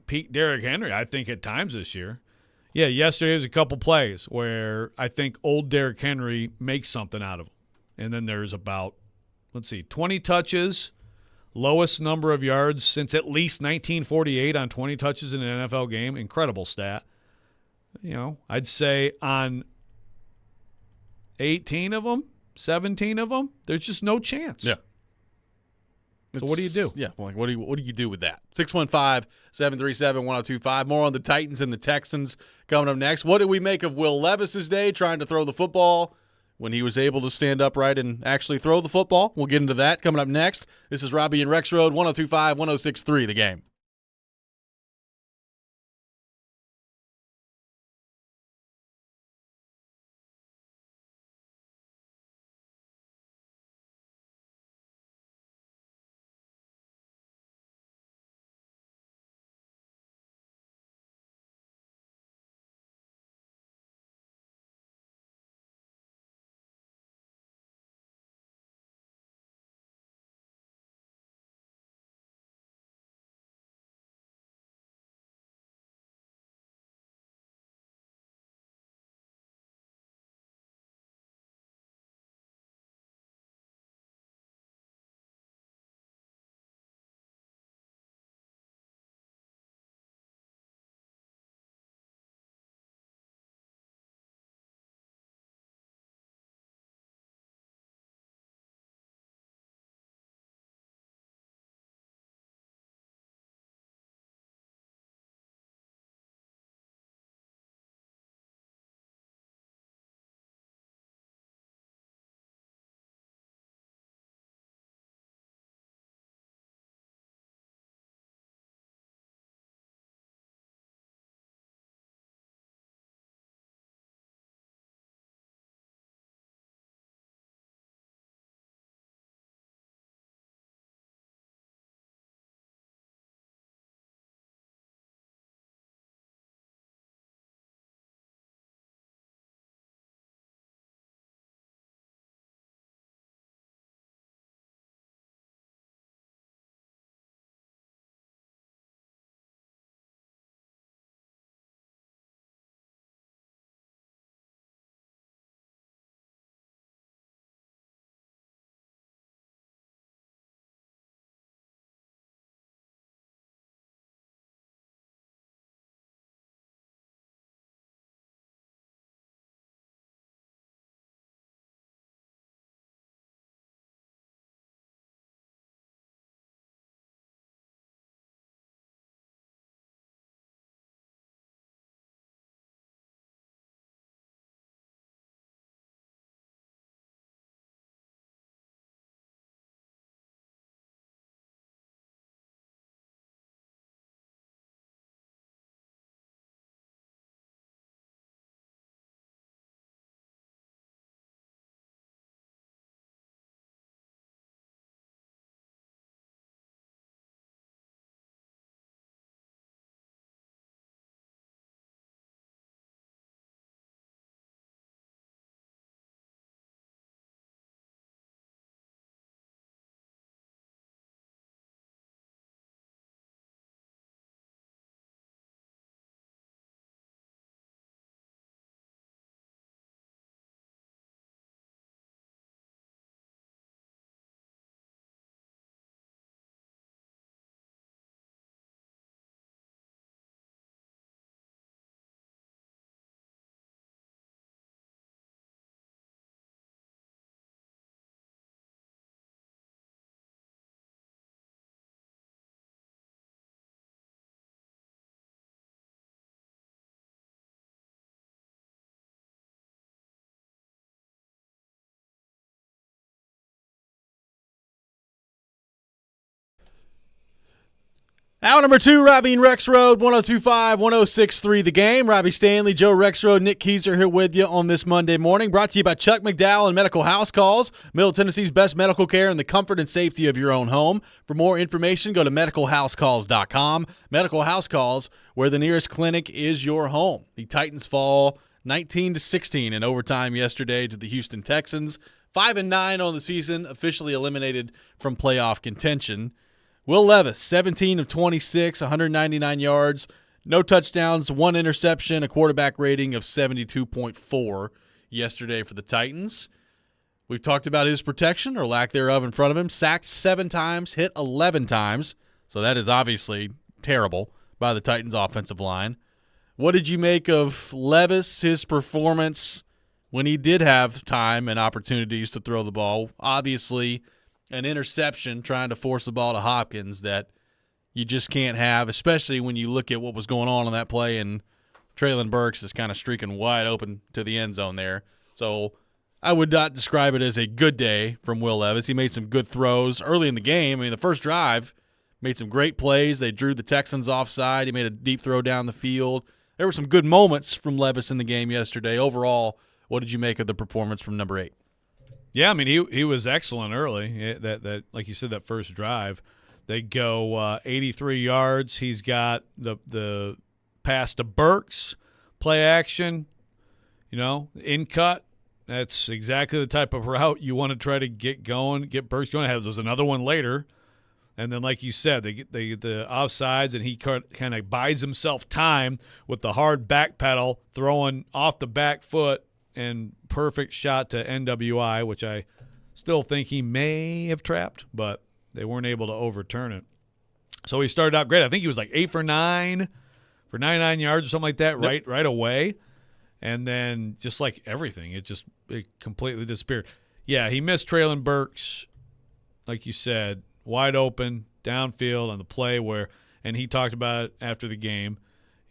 peak Derrick Henry, I think, at times this year. Yeah, yesterday was a couple plays where I think old Derrick Henry makes something out of him. And then there's about, 20 touches, lowest number of yards since at least 1948 on 20 touches in an NFL game. Incredible stat. I'd say on 18 of them, 17 of them, there's just no chance. Yeah. So what do you do? Yeah, like what do you do with that? 615-737-1025. More on the Titans and the Texans coming up next. What do we make of Will Levis's day trying to throw the football when he was able to stand upright and actually throw the football? We'll get into that coming up next. This is Robbie and Rex Road, 102.5, 106.3 The Game. Hour number 2, Robbie and Rex Road, 102.5, 106.3 The Game. Robbie Stanley, Joe Rex Road, Nick Keyser here with you on this Monday morning. Brought to you by Chuck McDowell and Medical House Calls, Middle Tennessee's best medical care in the comfort and safety of your own home. For more information, go to medicalhousecalls.com. Medical House Calls, where the nearest clinic is your home. The Titans fall 19-16 in overtime yesterday to the Houston Texans. 5-9 on the season, officially eliminated from playoff contention. Will Levis, 17 of 26, 199 yards, no touchdowns, 1 interception, a quarterback rating of 72.4 yesterday for the Titans. We've talked about his protection, or lack thereof, in front of him. Sacked 7 times, hit 11 times, so that is obviously terrible by the Titans' offensive line. What did you make of Levis, his performance when he did have time and opportunities to throw the ball? Obviously, an interception trying to force the ball to Hopkins that you just can't have, especially when you look at what was going on that play, and Traylon Burks is kind of streaking wide open to the end zone there. So I would not describe it as a good day from Will Levis. He made some good throws early in the game. I mean, the first drive made some great plays. They drew the Texans offside. He made a deep throw down the field. There were some good moments from Levis in the game yesterday. Overall, what did you make of the performance from number 8? Yeah, I mean, he was excellent early. That like you said, that first drive, they go 83 yards. He's got the pass to Burks, play action, in cut. That's exactly the type of route you want to try to get going, get Burks going. There's another one later. And then, like you said, they get the offsides, and he kind of buys himself time with the hard back pedal, throwing off the back foot, and perfect shot to NWI, which I still think he may have trapped, but they weren't able to overturn it. So he started out great. I think he was like 8 for 9 for 99 yards or something like that. Yep. right away. And then just like everything, it completely disappeared. Yeah, he missed Traylon Burks, like you said, wide open downfield on the play and he talked about it after the game,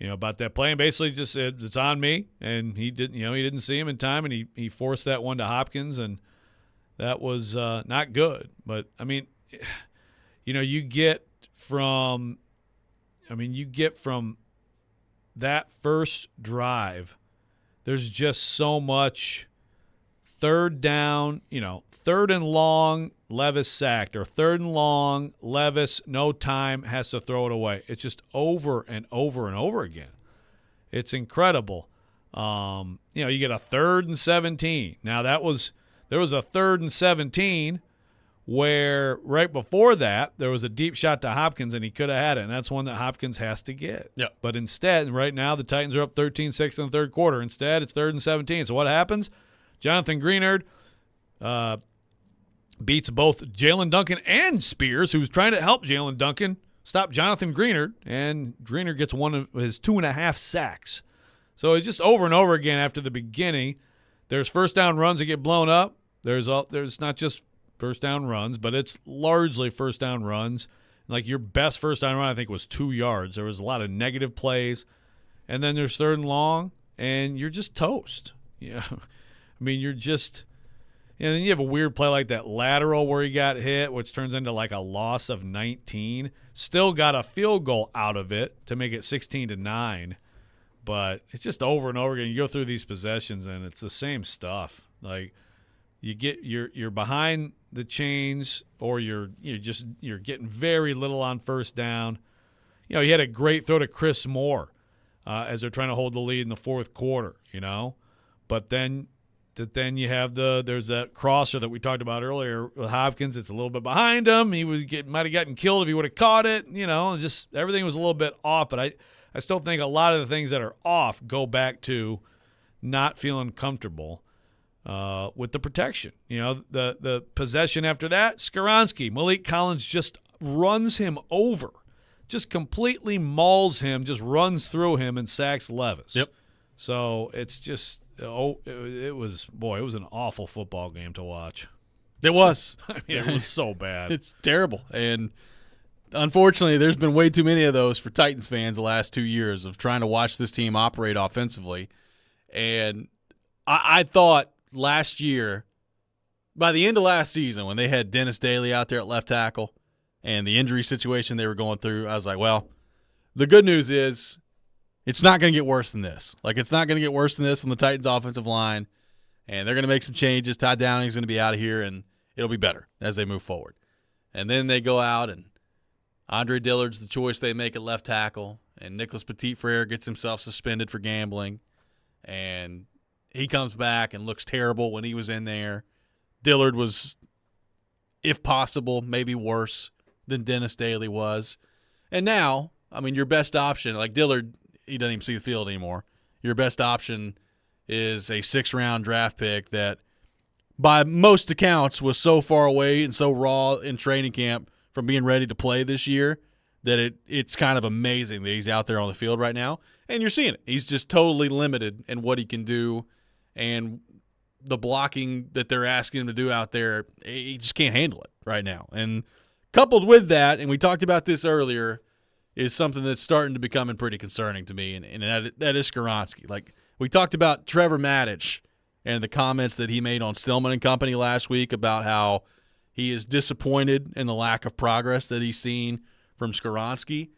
about that play, and basically just said it's on me, and he didn't see him in time, and he forced that one to Hopkins, and that was not good. But I mean, you get from that first drive, there's just so much third down, third and long, Levis sacked, or third and long, Levis, no time, has to throw it away. It's just over and over and over again. It's incredible. You get a 3rd and 17. Now there was a 3rd and 17 where right before that there was a deep shot to Hopkins, and he could have had it, and that's one that Hopkins has to get. Yep. But instead, right now the Titans are up 13-6 in the third quarter. Instead, it's 3rd and 17. So what happens? Jonathan Greenard beats both Jalen Duncan and Spears, who's trying to help Jalen Duncan stop Jonathan Greenard, and Greenard gets one of his 2.5 sacks. So it's just over and over again after the beginning. There's first down runs that get blown up. There's not just first down runs, but it's largely first down runs. Like your best first down run, I think, was 2 yards. There was a lot of negative plays. And then there's 3rd and long, and you're just toast. I mean, you're just – and then you have a weird play like that lateral where he got hit, which turns into like a loss of 19. Still got a field goal out of it to make it 16-9. But it's just over and over again. You go through these possessions, and it's the same stuff. Like you're behind the chains, or you're getting very little on first down. He had a great throw to Chris Moore as they're trying to hold the lead in the fourth quarter. But then you have there's that crosser that we talked about earlier with Hopkins. It's a little bit behind him. He might have gotten killed if he would have caught it. Just everything was a little bit off. But I still think a lot of the things that are off go back to not feeling comfortable with the protection. The possession after that, Skoronski, Malik Collins just runs him over, just completely mauls him, just runs through him and sacks Levis. Yep. So it's just it was an awful football game to watch. It was. I mean, it was so bad. It's terrible. And unfortunately, there's been way too many of those for Titans fans the last 2 years of trying to watch this team operate offensively. And I thought last year, by the end of last season, when they had Dennis Daly out there at left tackle and the injury situation they were going through, I was like, well, the good news is it's not going to get worse than this. Like, it's not going to get worse than this on the Titans' offensive line, and they're going to make some changes. Todd Downing's going to be out of here, and it'll be better as they move forward. And then they go out, and Andre Dillard's the choice they make at left tackle, and Nicholas Petit-Frere gets himself suspended for gambling, and he comes back and looks terrible when he was in there. Dillard was, if possible, maybe worse than Dennis Daly was. And now, I mean, your best option, like Dillard, he doesn't even see the field anymore. Your best option is a 6th-round draft pick that, by most accounts, was so far away and so raw in training camp from being ready to play this year that it's kind of amazing that he's out there on the field right now. And you're seeing it. He's just totally limited in what he can do. And the blocking that they're asking him to do out there, he just can't handle it right now. And coupled with that, and we talked about this earlier, is something that's starting to become pretty concerning to me, and that is Skoronski. Like, we talked about Trevor Maddich and the comments that he made on Stillman and Company last week about how he is disappointed in the lack of progress that he's seen from Skoronski.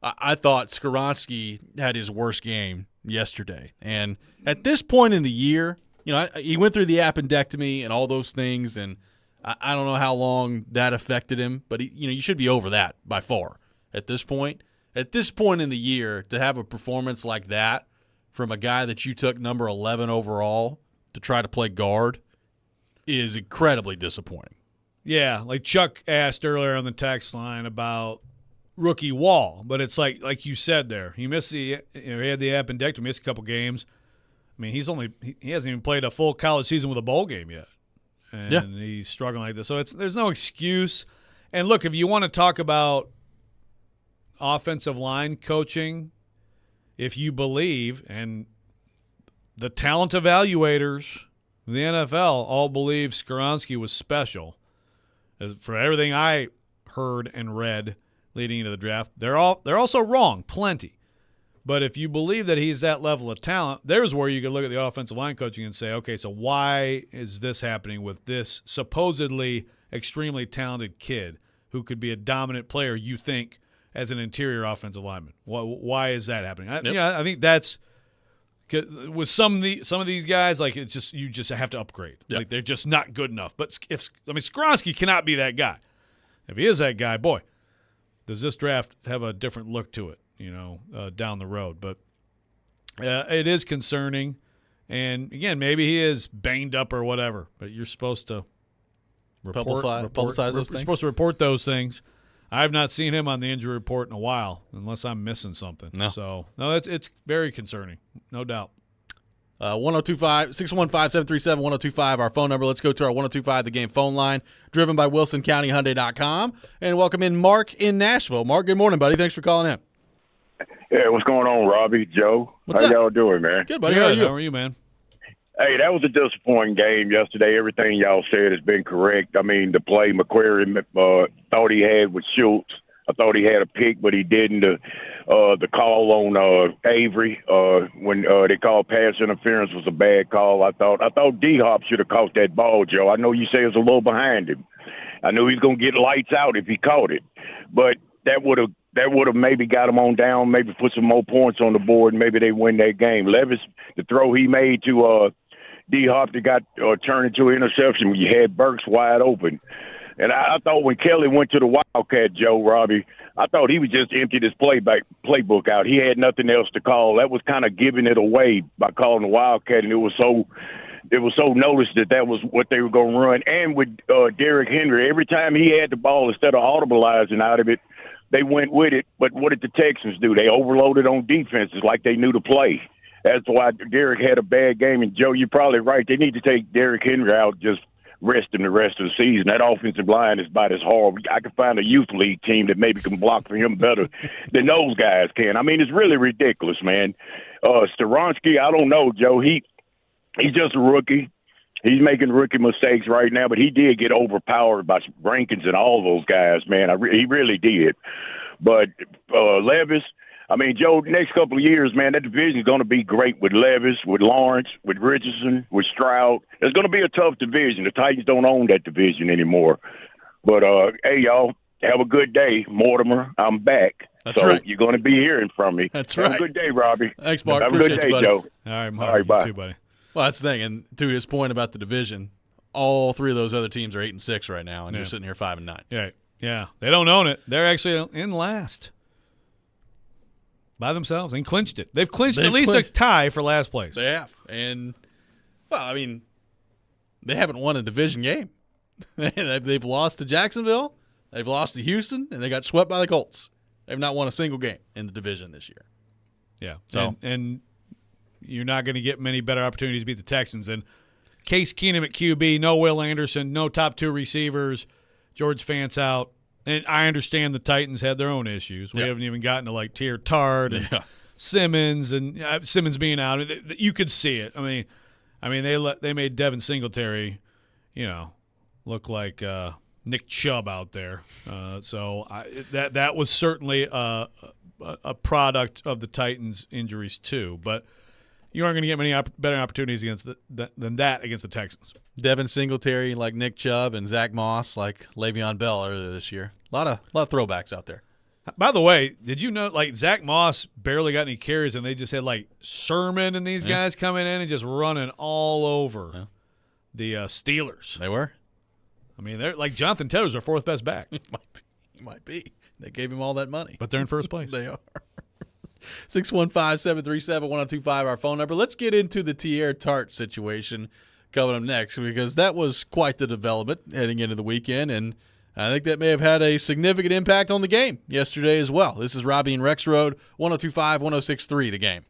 I thought Skoronski had his worst game yesterday. And at this point in the year, he went through the appendectomy and all those things, and I don't know how long that affected him, but you should be over that by far at this point. At this point in the year, to have a performance like that from a guy that you took number 11 overall to try to play guard is incredibly disappointing. Yeah, like Chuck asked earlier on the text line about rookie Wall, but it's like you said there, he missed he had the appendectomy, missed a couple games. I mean, he hasn't even played a full college season with a bowl game yet, and he's struggling like this. So there's no excuse. And look, if you want to talk about offensive line coaching, if you believe, and the talent evaluators, the NFL, all believe Skoronski was special. For everything I heard and read leading into the draft, they're also wrong, plenty. But if you believe that he's that level of talent, there's where you could look at the offensive line coaching and say, okay, so why is this happening with this supposedly extremely talented kid who could be a dominant player, you think, as an interior offensive lineman? Why is that happening? I think that's with some of these guys, like, it's just you just have to upgrade. Yep. Like, they're just not good enough. But Skoronski cannot be that guy. If he is that guy, boy, does this draft have a different look to it, down the road. But it is concerning. And, again, maybe he is banged up or whatever, but you're supposed to publicize those things. You're supposed to report those things. I've not seen him on the injury report in a while, unless I'm missing something. No. So, no, it's very concerning, no doubt. 615-737-1025, our phone number. Let's go to our 1025 The Game phone line, driven by WilsonCountyHyundai.com. And welcome in Mark in Nashville. Mark, good morning, buddy. Thanks for calling in. Yeah, what's going on, Robbie, Joe? What's How up? y'all doing, man? Good, buddy. How are you? Man? Hey, that was a disappointing game yesterday. Everything y'all said has been correct. I mean, the play McQuarrie thought he had with Schultz, I thought he had a pick, but he didn't. The call on Avery when they called pass interference was a bad call. I thought D-Hop should have caught that ball, Joe. I know you say it was a little behind him. I knew he was going to get lights out if he caught it, but that would have maybe got him on down, maybe put some more points on the board, and maybe they win that game. Levis, the throw he made to D-Hop that got turned into an interception when you had Burks wide open. And I thought when Kelly went to the Wildcat, Joe, Robbie, I thought he was just emptied his playbook out. He had nothing else to call. That was kind of giving it away by calling the Wildcat, and it was so noticed that was what they were going to run. And with Derrick Henry, every time he had the ball, instead of audibilizing out of it, they went with it. But what did the Texans do? They overloaded on defenses like they knew to play. That's why Derrick had a bad game. And, Joe, you're probably right. They need to take Derrick Henry out, just rest him the rest of the season. That offensive line is about as hard. I can find a youth league team that maybe can block for him better than those guys can. I mean, it's really ridiculous, man. Skoronski, I don't know, Joe. He's just a rookie. He's making rookie mistakes right now, but he did get overpowered by Rankins and all those guys, man. He really did. But Levis, I mean, Joe, next couple of years, man, that division is going to be great with Levis, with Lawrence, with Richardson, with Stroud. It's going to be a tough division. The Titans don't own that division anymore. But, hey, y'all, have a good day. Mortimer, I'm back. That's so right. You're going to be hearing from me. That's have right. a good day, Robbie. Thanks, Mark. Have a Appreciate good day, you, buddy. Joe. All right, Mark. All right, bye. You too, buddy. Well, that's the thing. And to his point about the division, all three of those other teams are 8-6 right now, and you're sitting here 5-9. Yeah. They don't own it. They're actually in last by themselves and clinched it. They've clinched at least a tie for last place. They have. And, well, I mean, they haven't won a division game. They've lost to Jacksonville, they've lost to Houston, and they got swept by the Colts. They've not won a single game in the division this year. Yeah. So, and you're not going to get many better opportunities to beat the Texans. And Case Keenum at QB, no Will Anderson, no top two receivers, George Fant's out. And I understand the Titans had their own issues. We haven't even gotten to, like, Tier Tard and Simmons, and Simmons being out. You could see it. I mean, I mean, they made Devin Singletary, look like Nick Chubb out there. So that was certainly a product of the Titans' injuries too. But you aren't going to get many better opportunities than that against the Texans. Devin Singletary like Nick Chubb and Zach Moss like Le'Veon Bell earlier this year. A lot of throwbacks out there. By the way, did you know Zach Moss barely got any carries and they just had Sherman and these guys coming in and just running all over the Steelers? They were. I mean, they're Jonathan Taylor's their fourth best back. He might be. They gave him all that money. But they're in first place. They are. 615-737-1025, our phone number. Let's get into the Teair Tart situation coming up next, because that was quite the development heading into the weekend, and I think that may have had a significant impact on the game yesterday as well. This is Robbie and Rex Road, 102.5, 106.3, The Game.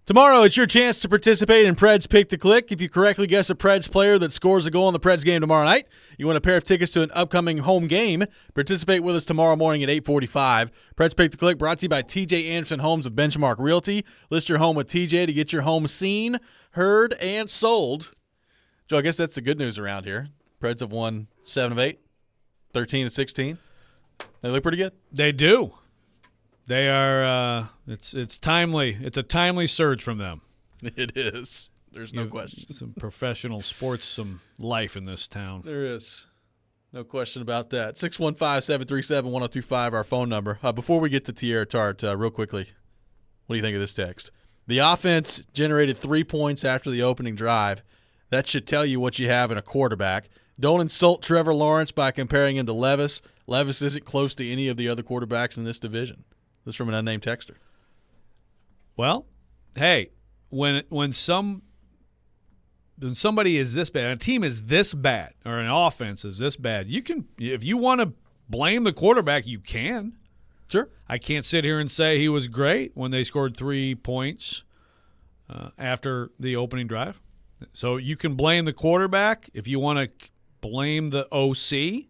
Tomorrow, it's your chance to participate in Preds Pick to Click. If you correctly guess a Preds player that scores a goal in the Preds game tomorrow night, you win a pair of tickets to an upcoming home game. Participate with us tomorrow morning at 8:45. Preds Pick to Click brought to you by TJ Anderson Homes of Benchmark Realty. List your home with TJ to get your home seen, heard, and sold. Joe, I guess that's the good news around here. Preds have won 7 of 8, 13 of 16. They look pretty good. They do. They are. It's timely. It's a timely surge from them. It is. There's no question. Some professional sports, some life in this town. There is. No question about that. 615-737-1025, our phone number. Before we get to Tierra Tart, real quickly, what do you think of this text? The offense generated 3 points after the opening drive. That should tell you what you have in a quarterback. Don't insult Trevor Lawrence by comparing him to Levis. Levis isn't close to any of the other quarterbacks in this division. This is from an unnamed texter. Well, hey, when somebody is this bad, a team is this bad, or an offense is this bad, you can, if you want to blame the quarterback, you can. Sure. I can't sit here and say he was great when they scored 3 points after the opening drive. So you can blame the quarterback. If you want to blame the OC, you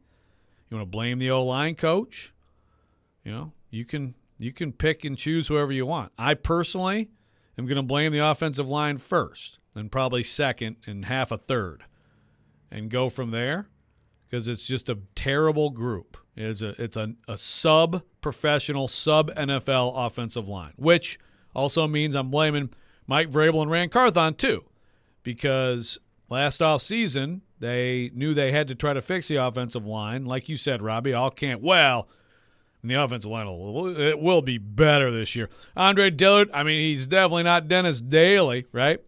want to blame the O-line coach, you can pick and choose whoever you want. I personally am going to blame the offensive line first, and probably second and half a third, and go from there, because it's just a terrible group. It's a sub-professional, sub-NFL offensive line, which also means I'm blaming Mike Vrabel and Rand Carthon too, because last offseason they knew they had to try to fix the offensive line. Like you said, Robbie, and the offensive line it will be better this year. Andre Dillard, he's definitely not Dennis Daly, right?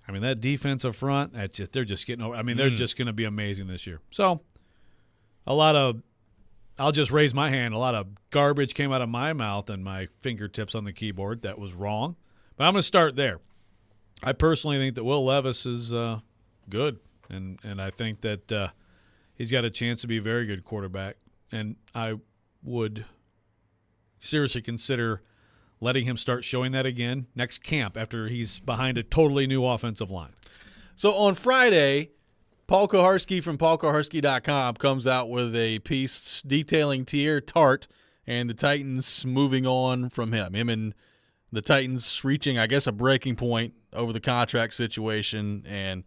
That defensive front, they're just getting over. They're just going to be amazing this year. So, I'll just raise my hand. A lot of garbage came out of my mouth and my fingertips on the keyboard. That was wrong. But I'm going to start there. I personally think that Will Levis is good, and I think that he's got a chance to be a very good quarterback. And I would seriously consider letting him start showing that again next camp after he's behind a totally new offensive line. So on Friday, Paul Koharski from paulkoharski.com comes out with a piece detailing Tierra Tart and the Titans moving on from him. Him and the Titans reaching, I guess, a breaking point over the contract situation, and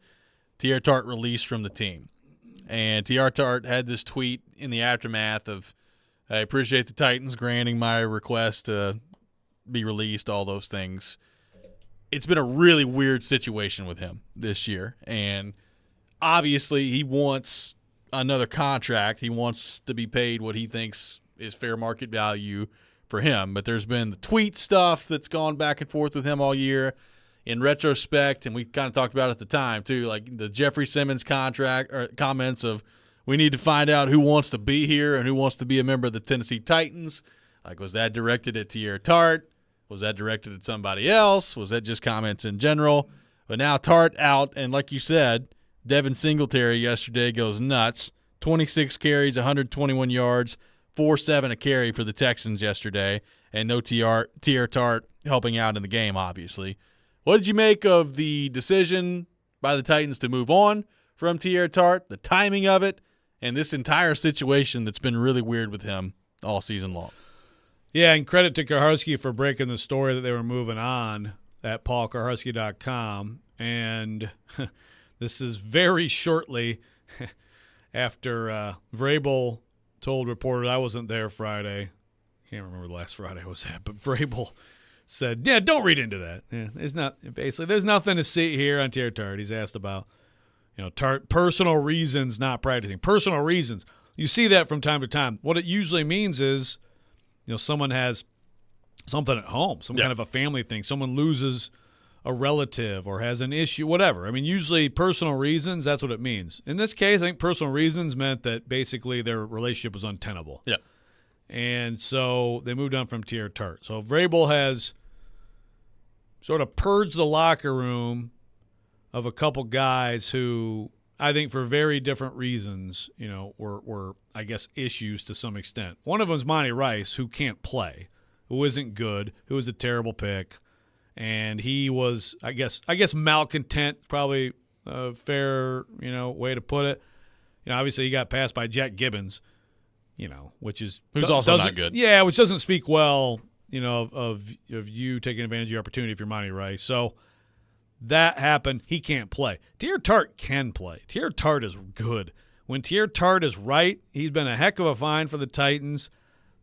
Tierra Tart released from the team. And Tierra Tart had this tweet in the aftermath of, I appreciate the Titans granting my request to be released, all those things. It's been a really weird situation with him this year, and obviously he wants another contract. He wants to be paid what he thinks is fair market value for him, but there's been the tweet stuff that's gone back and forth with him all year. In retrospect, and we kind of talked about it at the time too, like the Jeffrey Simmons contract or comments of, we need to find out who wants to be here and who wants to be a member of the Tennessee Titans. Like, was that directed at Tierra Tart? Was that directed at somebody else? Was that just comments in general? But now Tart out, and like you said, Devin Singletary yesterday goes nuts. 26 carries, 121 yards, 4.7 a carry for the Texans yesterday, and no Tierra Tart helping out in the game, obviously. What did you make of the decision by the Titans to move on from Tierra Tart, the timing of it, and this entire situation that's been really weird with him all season long? Yeah, and credit to Koharski for breaking the story that they were moving on at paulkoharski.com. And this is very shortly after Vrabel told reporters, I wasn't there Friday. Can't remember the last Friday I was at, but Vrabel said, yeah, don't read into that. Yeah, there's nothing to see here on Tierra Tart. He's asked about, Tart, personal reasons not practicing. Personal reasons. You see that from time to time. What it usually means is, someone has something at home, some kind of a family thing. Someone loses a relative or has an issue, whatever. Usually personal reasons, that's what it means. In this case, I think personal reasons meant that basically their relationship was untenable. Yeah. And so they moved on from Tierra Tart. So Vrabel has sort of purged the locker room of a couple guys who I think for very different reasons, were I guess, issues to some extent. One of them is Monty Rice, who can't play, who isn't good, who was a terrible pick, and he was, I guess malcontent, probably a fair, way to put it. Obviously he got passed by Jack Gibbons, which is who's also not good. Yeah, which doesn't speak well, of you taking advantage of your opportunity if you're Monty Rice. So that happened. He can't play. Teair Tart can play. Teair Tart is good. When Teair Tart is right, he's been a heck of a find for the Titans,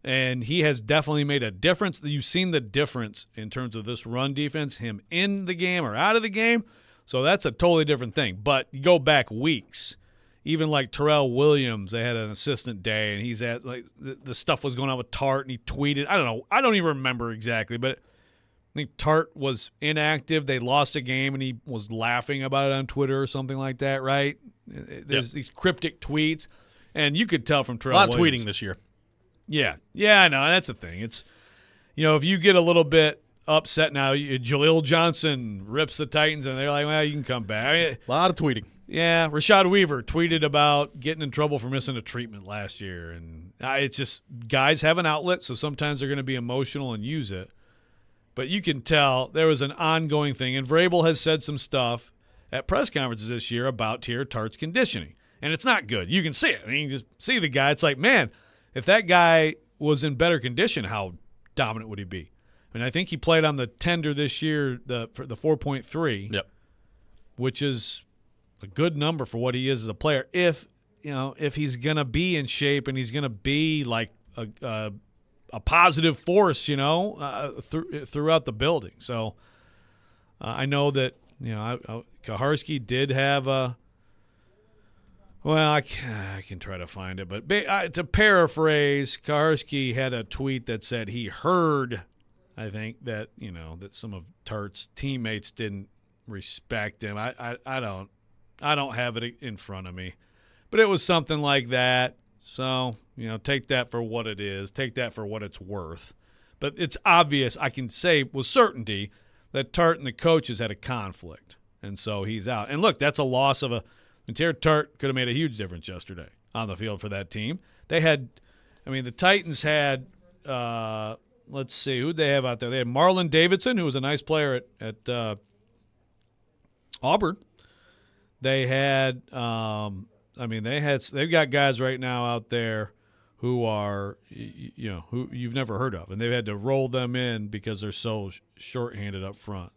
and he has definitely made a difference. You've seen the difference in terms of this run defense, him in the game or out of the game. So that's a totally different thing. But you go back weeks, even like Terrell Williams, they had an assistant day, and he's at the stuff was going on with Tart, and he tweeted. I don't know. I don't even remember exactly, but I think Tart was inactive. They lost a game, and he was laughing about it on Twitter or something like that, right? There's these cryptic tweets, and you could tell from Terrell A lot of Williams. tweeting this year. Yeah, I know. That's the thing. It's, if you get a little bit upset now, Jaleel Johnson rips the Titans, and they're like, well, you can come back. A lot of tweeting. Yeah, Rashad Weaver tweeted about getting in trouble for missing a treatment last year. And it's just guys have an outlet, so sometimes they're going to be emotional and use it. But you can tell there was an ongoing thing. And Vrabel has said some stuff at press conferences this year about Teair Tart's conditioning. And it's not good. You can see it. I mean, you just see the guy. It's like, man, if that guy was in better condition, how dominant would he be? I mean, I think he played on the tender this year, for the 4.3, Yep. which is a good number for what he is as a player. If he's gonna be in shape and he's gonna be like a positive force, throughout the building. So I know that Kuharsky did have a. Well, I can try to find it, but to paraphrase, Kuharsky had a tweet that said he heard, I think, that that some of Tart's teammates didn't respect him. I don't have it in front of me, but it was something like that. So take that for what it is. Take that for what it's worth. But it's obvious. I can say with certainty that Tart and the coaches had a conflict, and so he's out. And look, that's a loss of a. Teair Tart could have made a huge difference yesterday on the field for that team. They had, the Titans had, let's see, who'd they have out there? They had Marlon Davidson, who was a nice player at Auburn. They had, they've got guys right now out there who are, who you've never heard of, and they've had to roll them in because they're so shorthanded up front.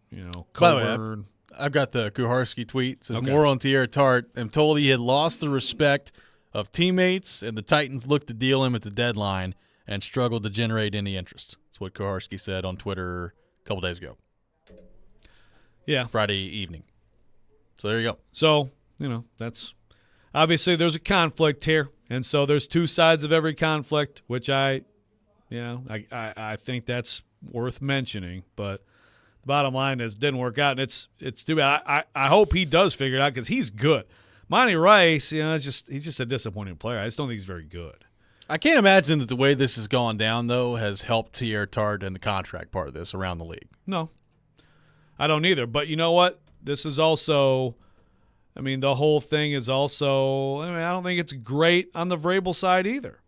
Coburn. I've got the Kuharsky tweet. It says, Okay. more on Teair Tart. I'm told he had lost the respect of teammates, and the Titans looked to deal him at the deadline and struggled to generate any interest. That's what Kuharsky said on Twitter a couple days ago. Yeah. Friday evening. So there you go. So, that's obviously there's a conflict here. And so there's two sides of every conflict, which I think that's worth mentioning. But the bottom line is it didn't work out, and it's too bad. I hope he does figure it out because he's good. Monty Rice, he's just a disappointing player. I just don't think he's very good. I can't imagine that the way this has gone down, though, has helped Teair Tart and the contract part of this around the league. No, I don't either. But you know what? This is also, the whole thing is also, I don't think it's great on the Vrabel side either.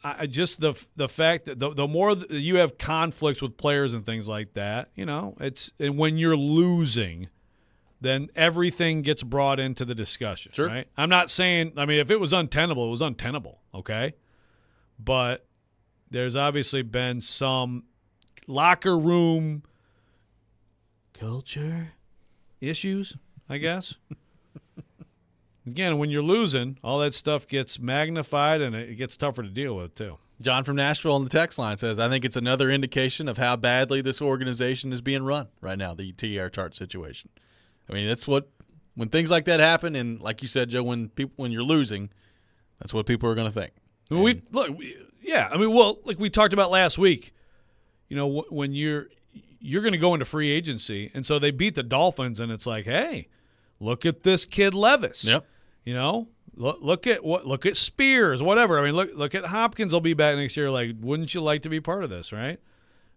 I just the fact that the more you have conflicts with players and things like that, and when you're losing, then everything gets brought into the discussion. Sure. Right? I'm not saying, if it was untenable, it was untenable, okay? But there's obviously been some locker room culture issues, I guess. Again, when you're losing, all that stuff gets magnified and it gets tougher to deal with, too. John from Nashville on the text line says, I think it's another indication of how badly this organization is being run right now, the Teair Tart situation. That's what – when things like that happen, and like you said, Joe, when you're losing, that's what people are going to think. Like we talked about last week, when you're going to go into free agency, and so they beat the Dolphins, and it's like, hey, look at this kid Levis. Yep. Look at Spears, whatever. Look at Hopkins will be back next year. Like, wouldn't you like to be part of this, right?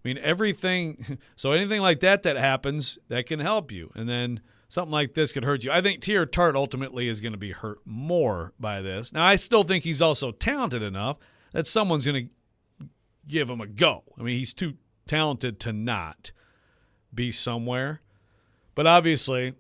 Everything. So anything like that happens, that can help you. And then something like this could hurt you. I think Teair Tart ultimately is going to be hurt more by this. Now, I still think he's also talented enough that someone's going to give him a go. He's too talented to not be somewhere. But obviously,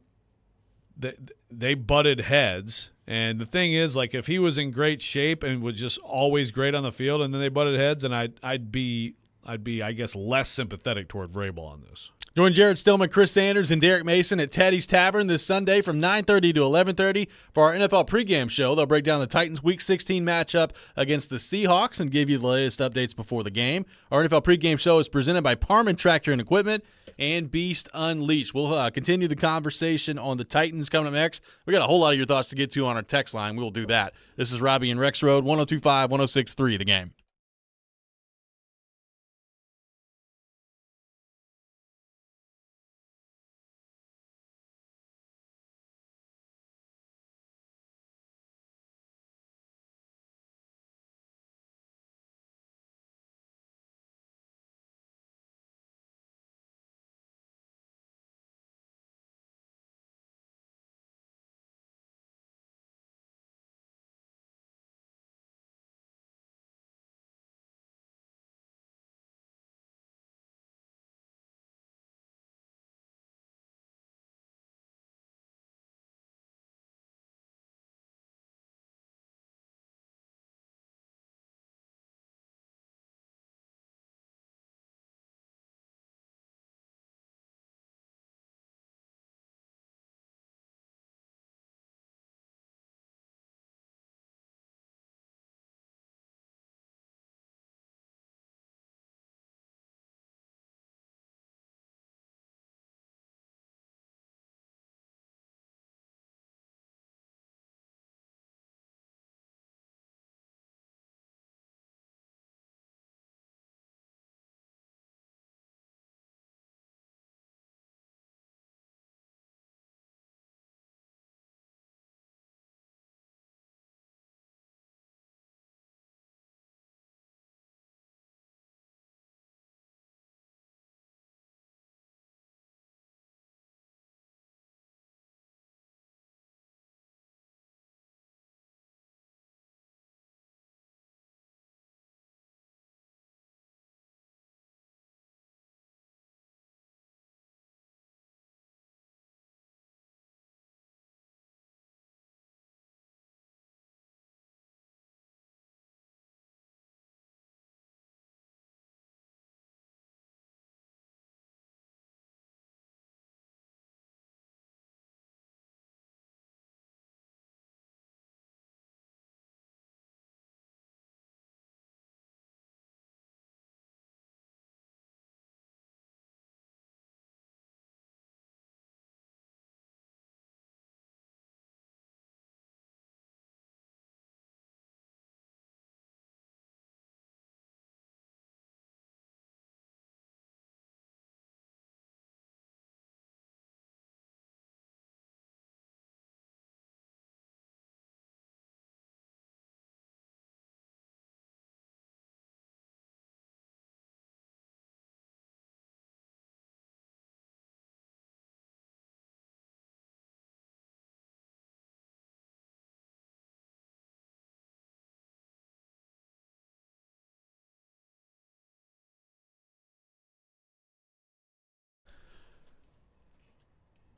they butted heads. And the thing is, like, if he was in great shape and was just always great on the field, and then they butted heads, and I'd be, I guess, less sympathetic toward Vrabel on this. Join Jared Stillman, Chris Sanders, and Derek Mason at Teddy's Tavern this Sunday from 9:30 to 11:30 for our NFL pregame show. They'll break down the Titans' Week 16 matchup against the Seahawks and give you the latest updates before the game. Our NFL pregame show is presented by Parman Tractor and Equipment and Beast Unleashed. We'll continue the conversation on the Titans coming up next. We got a whole lot of your thoughts to get to on our text line. We'll do that. This is Robbie and Rex Road, 102.5, 106.3, The Game.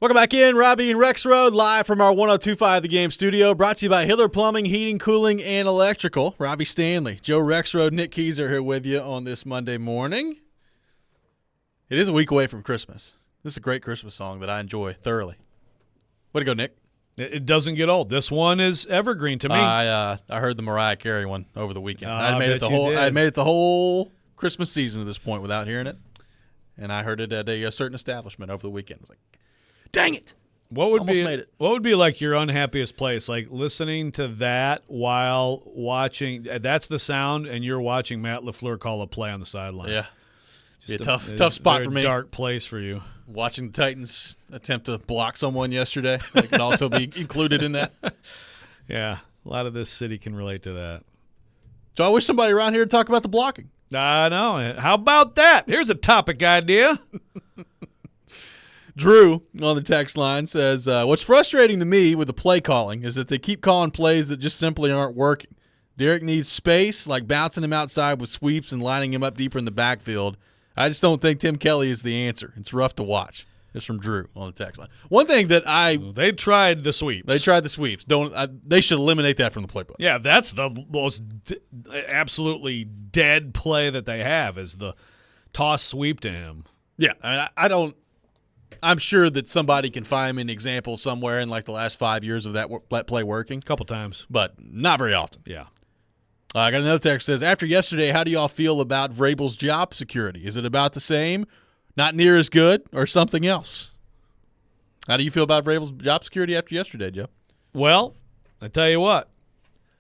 Welcome back in. Robbie and Rex Road, live from our 102.5 The Game studio, brought to you by Hiller Plumbing, Heating, Cooling, and Electrical. Robbie Stanley, Joe Rexrode, Nick Keys are here with you on this Monday morning. It is a week away from Christmas. This is a great Christmas song that I enjoy thoroughly. Way to go, Nick. It doesn't get old. This one is evergreen to me. I heard the Mariah Carey one over the weekend. I I made it the whole Christmas season at this point without hearing it, and I heard it at a certain establishment over the weekend. I was like, dang it! What would Almost made it. What would be like your unhappiest place? Like listening to that while watching. That's the sound, and you're watching Matt LaFleur call a play on the sideline. Yeah, be a tough spot for me. Dark place for you. Watching the Titans attempt to block someone yesterday, that could also be included in that. Yeah, a lot of this city can relate to that. So I wish somebody around here to talk about the blocking. I know. How about that? Here's a topic idea. Drew on the text line says, what's frustrating to me with the play calling is that they keep calling plays that just simply aren't working. Derek needs space, like bouncing him outside with sweeps and lining him up deeper in the backfield. I just don't think Tim Kelly is the answer. It's rough to watch. It's from Drew on the text line. One thing that They tried the sweeps. they tried the sweeps. They should eliminate that from the playbook. Yeah, that's the most absolutely dead play that they have is the toss sweep to him. Yeah, I mean, I don't. I'm sure that somebody can find me an example somewhere in like the last 5 years of that play working, A couple times. but not very often. Yeah. I got another text that says, after yesterday, how do y'all feel about Vrabel's job security? Is it about the same, not near as good, or something else? How do you feel about Vrabel's job security after yesterday, Joe? Well, I tell you what,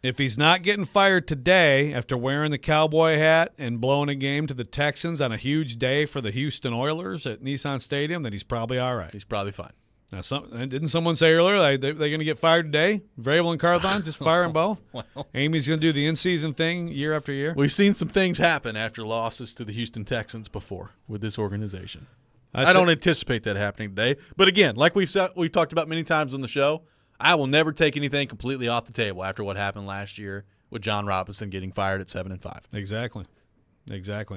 if he's not getting fired today after wearing the cowboy hat and blowing a game to the Texans on a huge day for the Houston Oilers at Nissan Stadium, then he's probably all right. He's probably fine. Now, didn't someone say earlier they're going to get fired today? Vrabel and Carthon just fire them both? Well, Amy's going to do the in-season thing year after year? we've seen some things happen after losses to the Houston Texans before with this organization. I don't anticipate that happening today. But again, like we've talked about many times on the show, I will never take anything completely off the table after what happened last year with John Robinson getting fired at 7-5. Exactly.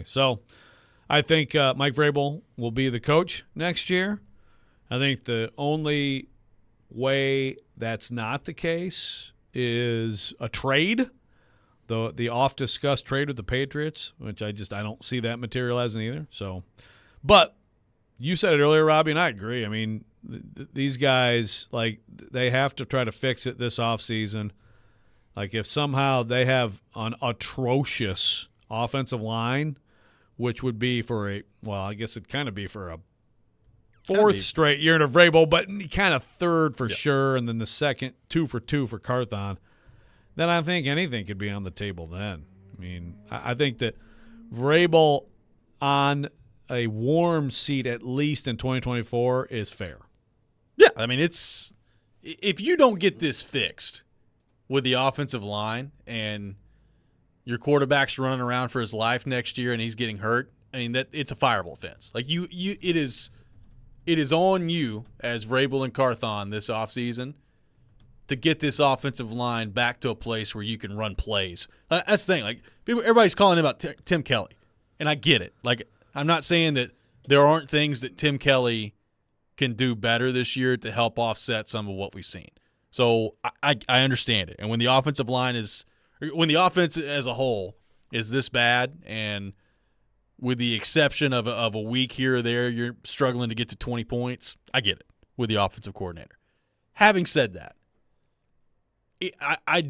So I think Mike Vrabel will be the coach next year. I think the only way that's not the case is a trade, the oft-discussed trade with the Patriots, which I don't see that materializing either. So, but you said it earlier, Robbie, and I agree. I mean, these guys, like, they have to try to fix it this offseason. Like, if somehow they have an atrocious offensive line, which would be I guess it'd kind of be for a fourth straight year in a Vrabel, but kind of third for sure, and then the second 2 for 2 for Carthon, then I think anything could be on the table then. I mean, I think that Vrabel on a warm seat at least in 2024 is fair. Yeah, I mean, if you don't get this fixed with the offensive line and your quarterback's running around for his life next year and he's getting hurt, I mean, it's a fireable offense. Like it is on you as Vrabel and Carthon this offseason to get this offensive line back to a place where you can run plays. That's the thing. Like, everybody's calling about Tim Kelly, and I get it. Like, I'm not saying that there aren't things that Tim Kelly can do better this year to help offset some of what we've seen. So I understand it. And when the offensive line when the offense as a whole is this bad, and with the exception of a week here or there, you're struggling to get to 20 points, I get it with the offensive coordinator. Having said that, I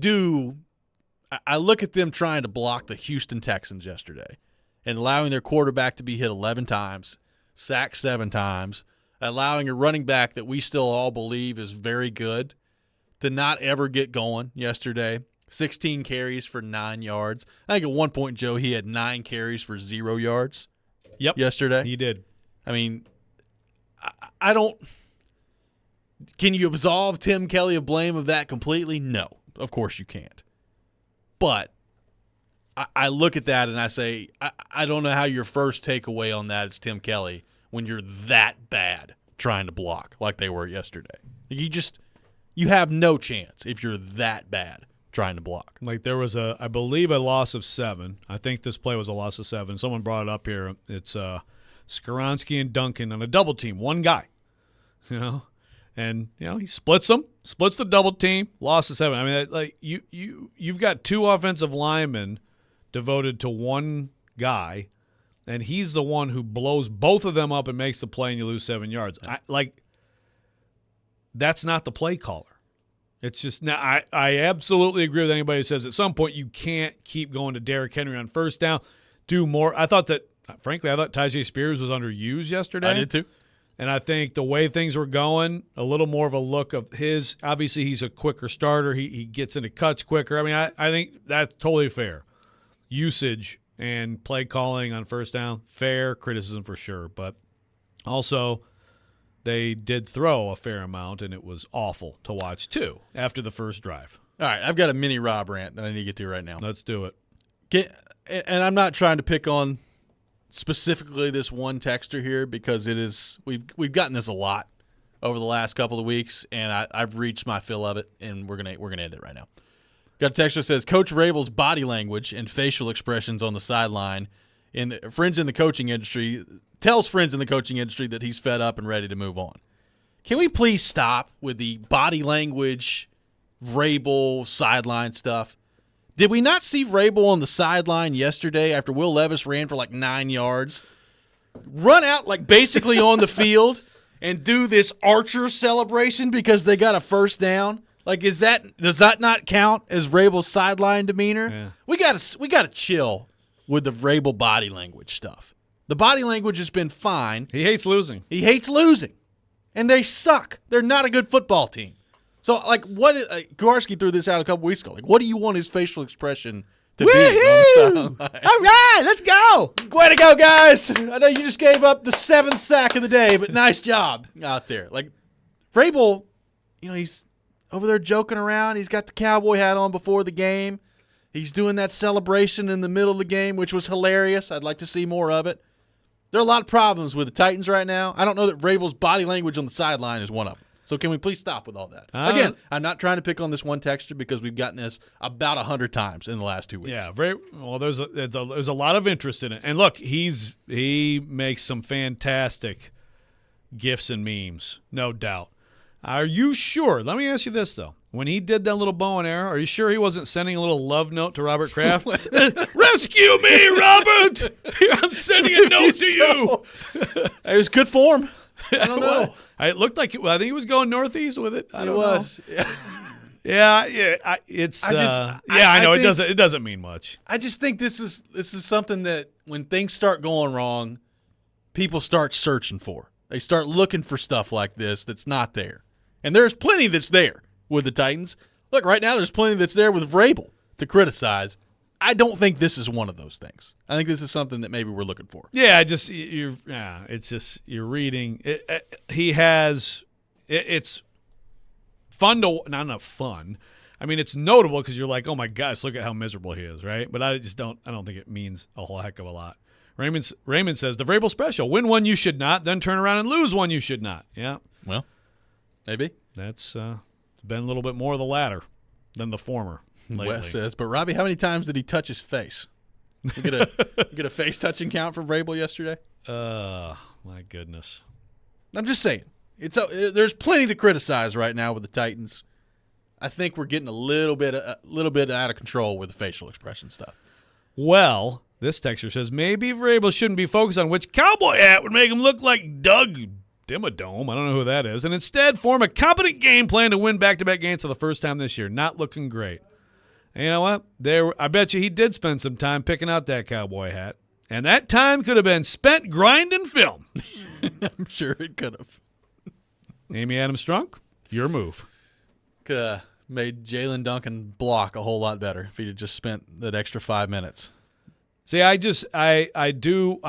look at them trying to block the Houston Texans yesterday and allowing their quarterback to be hit 11 times, sacked 7 times, allowing a running back that we still all believe is very good to not ever get going yesterday. 16 carries for 9 yards. I think at one point, Joe, he had 9 carries for 0 yards. Yep. Yesterday. He did. I mean, I don't – can you absolve Tim Kelly of blame of that completely? No, of course you can't. But I look at that and I say, I don't know how your first takeaway on that is Tim Kelly when you're that bad trying to block like they were yesterday. You have no chance if you're that bad trying to block. Like, there was I believe a loss of 7. I think this play was a loss of 7. Someone brought it up here. It's Skoronski and Duncan on a double team, one guy, and he splits the double team, loss of 7. I mean, like you've got 2 offensive linemen devoted to one guy, and he's the one who blows both of them up and makes the play, and you lose 7 yards. That's not the play caller. It's just now. I absolutely agree with anybody who says at some point you can't keep going to Derrick Henry on first down. Do more. I thought Tyjae Spears was underused yesterday. I did too. And I think the way things were going, a little more of a look of his. Obviously, he's a quicker starter. He gets into cuts quicker. I mean, I think that's totally fair. Usage and play calling on first down, fair criticism for sure. But also, they did throw a fair amount, and it was awful to watch, too, after the first drive. All right, I've got a mini Rob rant that I need to get to right now. Let's do it. And I'm not trying to pick on specifically this one texter here because we've gotten this a lot over the last couple of weeks, and I've reached my fill of it, and we're gonna end it right now. Got a texter that says, Coach Vrabel's body language and facial expressions on the sideline friends in the coaching industry, tells friends in the coaching industry that he's fed up and ready to move on. Can we please stop with the body language, Vrabel sideline stuff? Did we not see Vrabel on the sideline yesterday after Will Levis ran for like 9 yards, run out like basically on the field and do this Archer celebration because they got a first down? Like, does that not count as Vrabel's sideline demeanor? Yeah. We gotta chill with the Vrabel body language stuff. The body language has been fine. He hates losing. He hates losing, and they suck. They're not a good football team. So, like, Kowarski threw this out a couple weeks ago. Like, what do you want his facial expression to be? All right, let's go. Way to go, guys! I know you just gave up the 7th sack of the day, but nice job out there. Like, Vrabel, he's over there joking around. He's got the cowboy hat on before the game. He's doing that celebration in the middle of the game, which was hilarious. I'd like to see more of it. There are a lot of problems with the Titans right now. I don't know that Vrabel's body language on the sideline is one of them. So can we please stop with all that? Again, I'm not trying to pick on this one texter because we've gotten this about 100 times in the last 2 weeks. Yeah, well, there's a lot of interest in it. And look, he makes some fantastic GIFs and memes, no doubt. Are you sure? Let me ask you this, though. When he did that little bow and arrow, are you sure he wasn't sending a little love note to Robert Kraft? Rescue me, Robert! I'm sending a note to you. It was good form. I don't know. It looked like I think he was going northeast with it. I don't know. Yeah. I know it doesn't mean much. I just think this is something that when things start going wrong, people start searching for. They start looking for stuff like this that's not there. And there's plenty that's there with the Titans. Look, right now there's plenty that's there with Vrabel to criticize. I don't think this is one of those things. I think this is something that maybe we're looking for. Yeah, it's just you're reading. It's fun to not fun. I mean, it's notable because you're like, oh my gosh, look at how miserable he is, right? But I don't think it means a whole heck of a lot. Raymond says the Vrabel special: win one you should not, then turn around and lose one you should not. Yeah, well, maybe that's it's been a little bit more of the latter than the former. Lately. Wes says, but Robbie, how many times did he touch his face? You get a face touching count from Vrabel yesterday? My goodness. I'm just saying. There's plenty to criticize right now with the Titans. I think we're getting a little bit out of control with the facial expression stuff. Well, this texter says maybe Vrabel shouldn't be focused on which cowboy hat would make him look like Doug Dimmadome. I don't know who that is. And instead form a competent game plan to win back-to-back games for the first time this year. Not looking great. And you know what? I bet you he did spend some time picking out that cowboy hat. And that time could have been spent grinding film. I'm sure it could have. Amy Adams Strunk, your move. Could have made Jalen Duncan block a whole lot better if he'd just spent that extra 5 minutes. See, I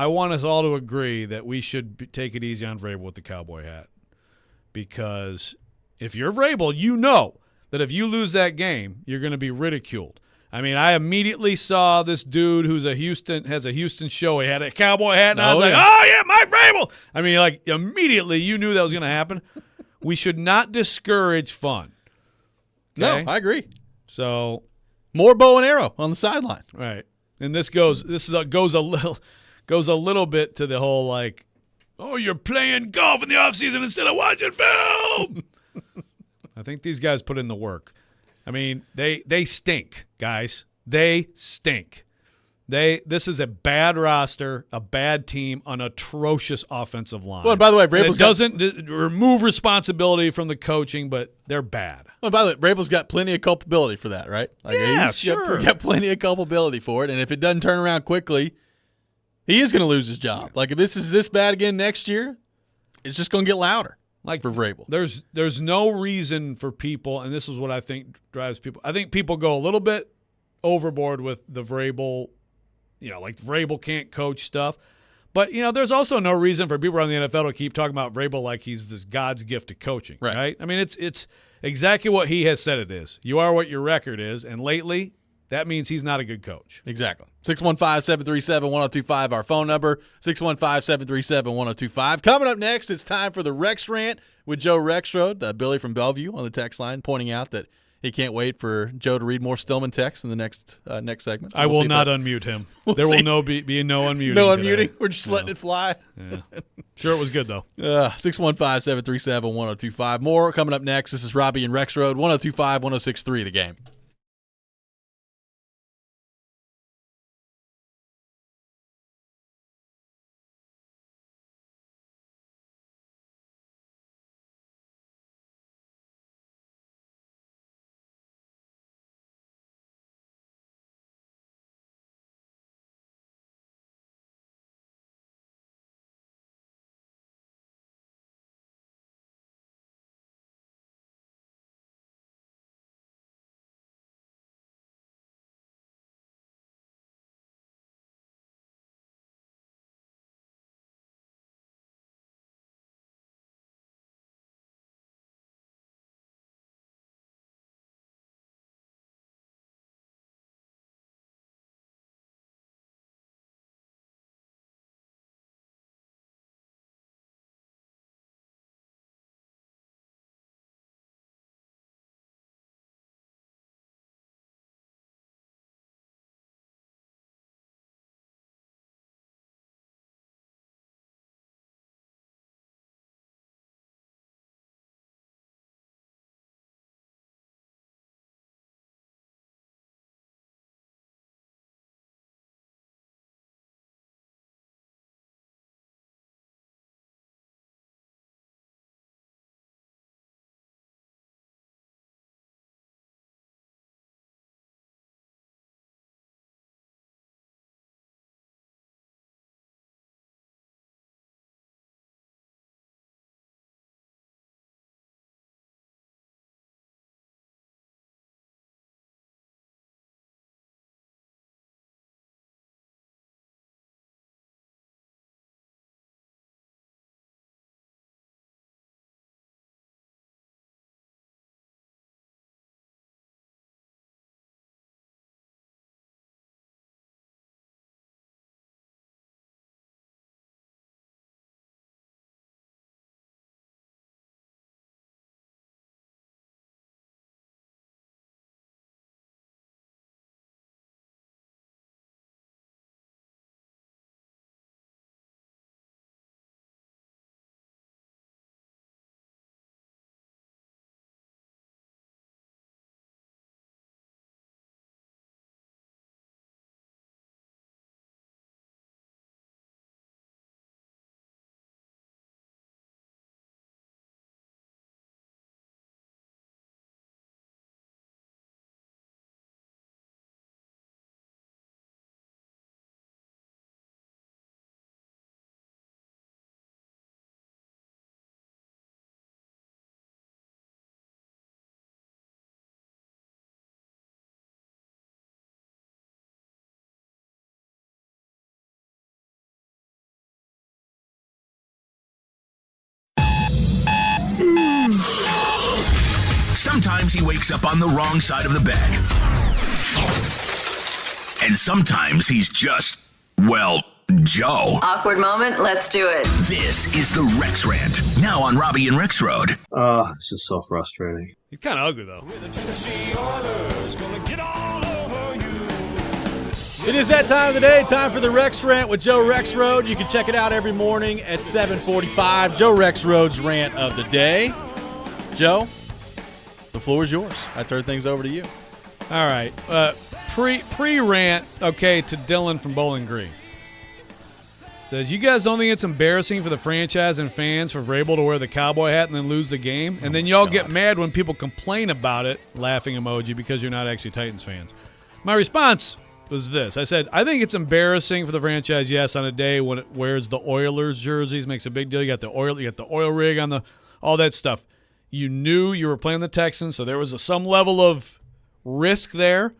want us all to agree that we should take it easy on Vrabel with the cowboy hat. Because if you're Vrabel, you know that if you lose that game, you're going to be ridiculed. I mean, I immediately saw this dude who's has a Houston show. He had a cowboy hat, and I was like, oh, yeah, Mike Vrabel. I mean, like, immediately you knew that was going to happen. We should not discourage fun. Okay? No, I agree. So more bow and arrow on the sideline. Right. And this goes a little bit to the whole, like, oh, you're playing golf in the offseason instead of watching film. I think these guys put in the work. I mean, they stink, guys. They stink. This is a bad roster, a bad team, an atrocious offensive line. Well, and by the way, Vrabel doesn't remove responsibility from the coaching, but they're bad. Well, by the way, Vrabel's got plenty of culpability for that, right? Like, yeah, he's sure. got plenty of culpability for it, and if it doesn't turn around quickly, he is going to lose his job. Like, if this is this bad again next year, it's just going to get louder. Like for Vrabel, there's no reason for people, and this is what I think drives people. I think people go a little bit overboard with the Vrabel, like Vrabel can't coach stuff. But there's also no reason for people around the NFL to keep talking about Vrabel like he's this God's gift to coaching, right? I mean, it's exactly what he has said it is. You are what your record is, and lately that means he's not a good coach. Exactly. 615-737-1025, our phone number, 615-737-1025. Coming up next, it's time for the Rex Rant with Joe Rexrode, Billy from Bellevue on the text line, pointing out that he can't wait for Joe to read more Stillman text in the next segment. So I we'll will see if not that- unmute him. We'll There see. will be no unmuting. No today. unmuting. We're just letting it fly. Yeah. Sure, it was good though. 615-737-1025. More coming up next. This is Robbie and Rex Road, 102.5, 106.3 The Game. Sometimes he wakes up on the wrong side of the bed. And sometimes he's just, well, Joe. Awkward moment, let's do it. This is the Rex Rant, now on Robbie and Rex Road. Oh, this is so frustrating. He's kind of ugly though. It is that time of the day, time for the Rex Rant with Joe Rexrode. You can check it out every morning at 7:45. Joe Rexrode's rant of the day. Joe, the floor is yours. I turn things over to you. All right. Pre-rant, okay, to Dylan from Bowling Green. Says, you guys don't think it's embarrassing for the franchise and fans for Vrabel to wear the cowboy hat and then lose the game? And then y'all get mad when people complain about it, laughing emoji, because you're not actually Titans fans. My response was this. I said, I think it's embarrassing for the franchise, yes, on a day when it wears the Oilers jerseys, makes a big deal. You got the oil rig on all that stuff. You knew you were playing the Texans, so there was some level of risk there.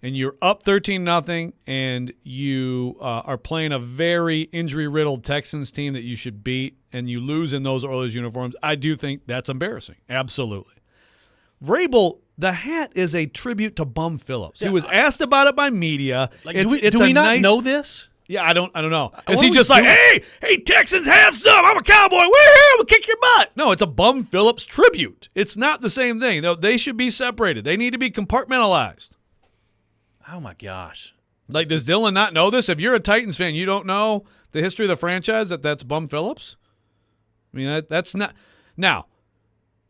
And you're up 13-0, and you are playing a very injury-riddled Texans team that you should beat, and you lose in those Oilers uniforms. I do think that's embarrassing. Absolutely. Vrabel, the hat is a tribute to Bum Phillips. He was asked about it by media. Do we not know this? Yeah, I don't know. What Is he are we just like, doing? hey, Texans, have some. I'm a Cowboy. Woo-hoo, I'm going to kick your butt. No, it's a Bum Phillips tribute. It's not the same thing. No, they should be separated. They need to be compartmentalized. Oh, my gosh. Like, does Dylan not know this? If you're a Titans fan, you don't know the history of the franchise that's Bum Phillips? I mean, that's not – now,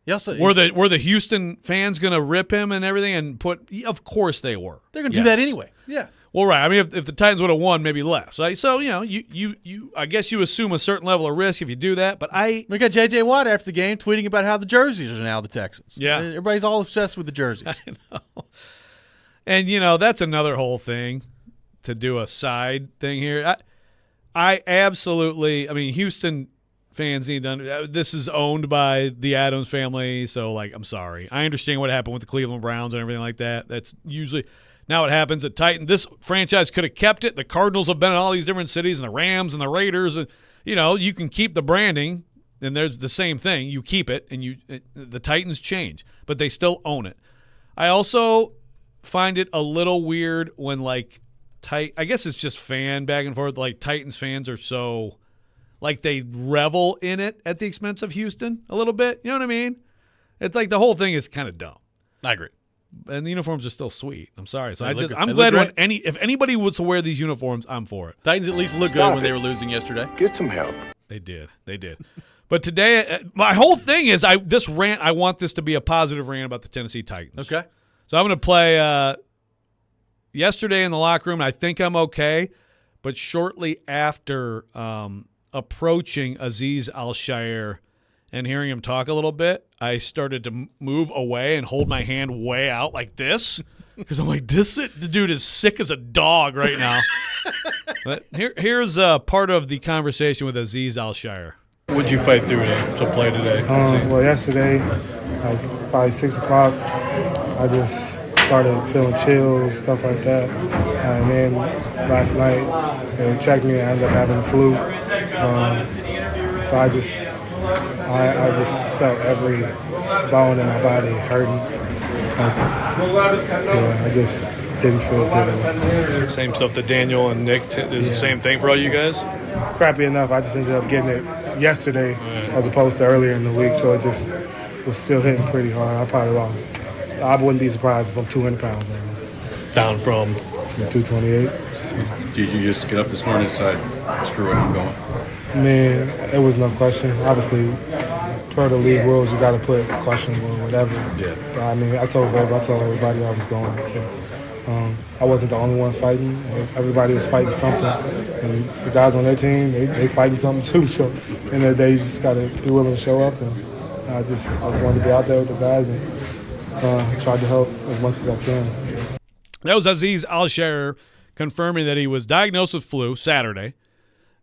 were the Houston fans going to rip him and everything and put – of course they were. They're going to do that anyway. Yeah. Well, right. I mean, if the Titans would have won, maybe less. Right? So, you I guess you assume a certain level of risk if you do that. But we got J.J. Watt after the game tweeting about how the jerseys are now the Texans. Yeah. Everybody's all obsessed with the jerseys. I know. And, that's another whole thing to do a side thing here. I absolutely – I mean, Houston fans need to – this is owned by the Adams family, so, like, I'm sorry. I understand what happened with the Cleveland Browns and everything like that. That's usually – now it happens at Titan. This franchise could have kept it. The Cardinals have been in all these different cities, and the Rams and the Raiders. And, you can keep the branding, and there's the same thing. You keep it, and the Titans change, but they still own it. I also find it a little weird when, like, I guess it's just fan back and forth. Like, Titans fans are so, like, they revel in it at the expense of Houston a little bit. You know what I mean? It's like the whole thing is kind of dumb. I agree. And the uniforms are still sweet. I'm sorry. So I'm glad if anybody was to wear these uniforms, I'm for it. Titans at least look good when they were losing yesterday. Get some help. They did. But today, my whole thing is I want this to be a positive rant about the Tennessee Titans. Okay. So I'm going to play yesterday in the locker room. I think I'm okay. But shortly after approaching Azeez Al-Shaair and hearing him talk a little bit, I started to move away and hold my hand way out like this because I'm like, the dude is sick as a dog right now. But here's part of the conversation with Azeez Al-Shaair. What'd you fight through to play today? Well, yesterday, like probably 6 o'clock, I just started feeling chills, stuff like that. And then last night, they checked me and I ended up having the flu. So I just felt every bone in my body hurting. I just didn't feel good. Same stuff that Daniel and Nick is the same thing for all you guys? Crappy enough, I just ended up getting it yesterday as opposed to earlier in the week, so it just was still hitting pretty hard. I wouldn't be surprised if I'm 200 pounds right now. Down from? 228. Did you just get up this morning and decide, screw it, I'm going? Man, it was no question. Obviously, per the league rules, you got to put questionable or whatever. Yeah. But, I mean, I told everybody I was going. So I wasn't the only one fighting. Everybody was fighting something. And the guys on their team, they fighting something too. So in the day, you just got to be willing to show up. And I just wanted to be out there with the guys and tried to help as much as I can. That was Azeez Al-Shaair confirming that he was diagnosed with flu Saturday.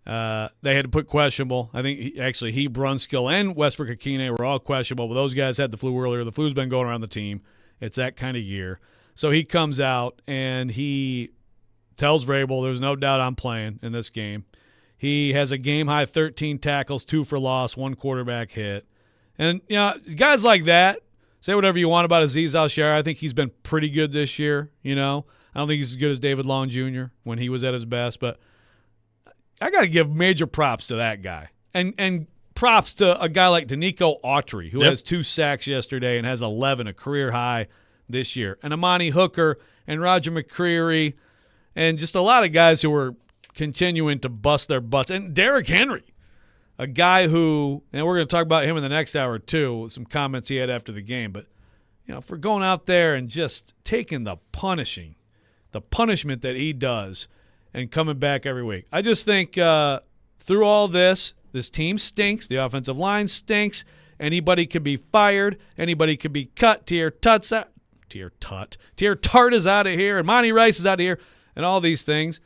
They had to put questionable. I think he, Brunskill, and Westbrook-Akine were all questionable, but those guys had the flu earlier. The flu's been going around the team. It's that kind of year. So he comes out and he tells Vrabel, there's no doubt I'm playing in this game. He has a game-high 13 tackles, 2 for loss, 1 quarterback hit. And, guys like that, say whatever you want about Azeez Al-Shaair. I think he's been pretty good this year, I don't think he's as good as David Long Jr. when he was at his best, but I got to give major props to that guy. And props to a guy like Danico Autry, who has 2 sacks yesterday and has 11, a career high this year. And Amani Hooker and Roger McCreary and just a lot of guys who are continuing to bust their butts. And Derrick Henry, a guy who, and we're going to talk about him in the next hour too, some comments he had after the game. But, for going out there and just taking the punishment that he does and coming back every week. I just think through all this team stinks. The offensive line stinks. Anybody could be fired. Anybody could be cut. Tear Tart is out of here, and Monty Rice is out of here, and all these things.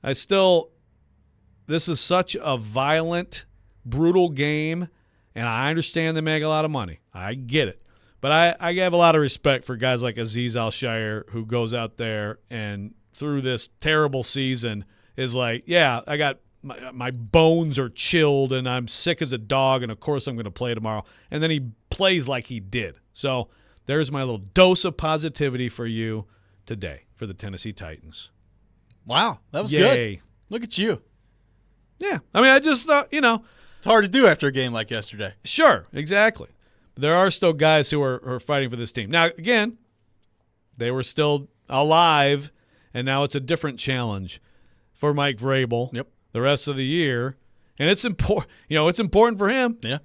This is such a violent, brutal game, and I understand they make a lot of money. I get it. But I have a lot of respect for guys like Azeez Al-Shaair who goes out there and through this terrible season is like, yeah, I got my bones are chilled and I'm sick as a dog, and of course I'm going to play tomorrow. And then he plays like he did. So there's my little dose of positivity for you today for the Tennessee Titans. Wow, that was good. Look at you. Yeah. I mean, I just thought, It's hard to do after a game like yesterday. Sure, exactly. There are still guys who are fighting for this team. Now, again, they were still alive, and now it's a different challenge for Mike Vrabel the rest of the year. And it's important, it's important for him. Yeah.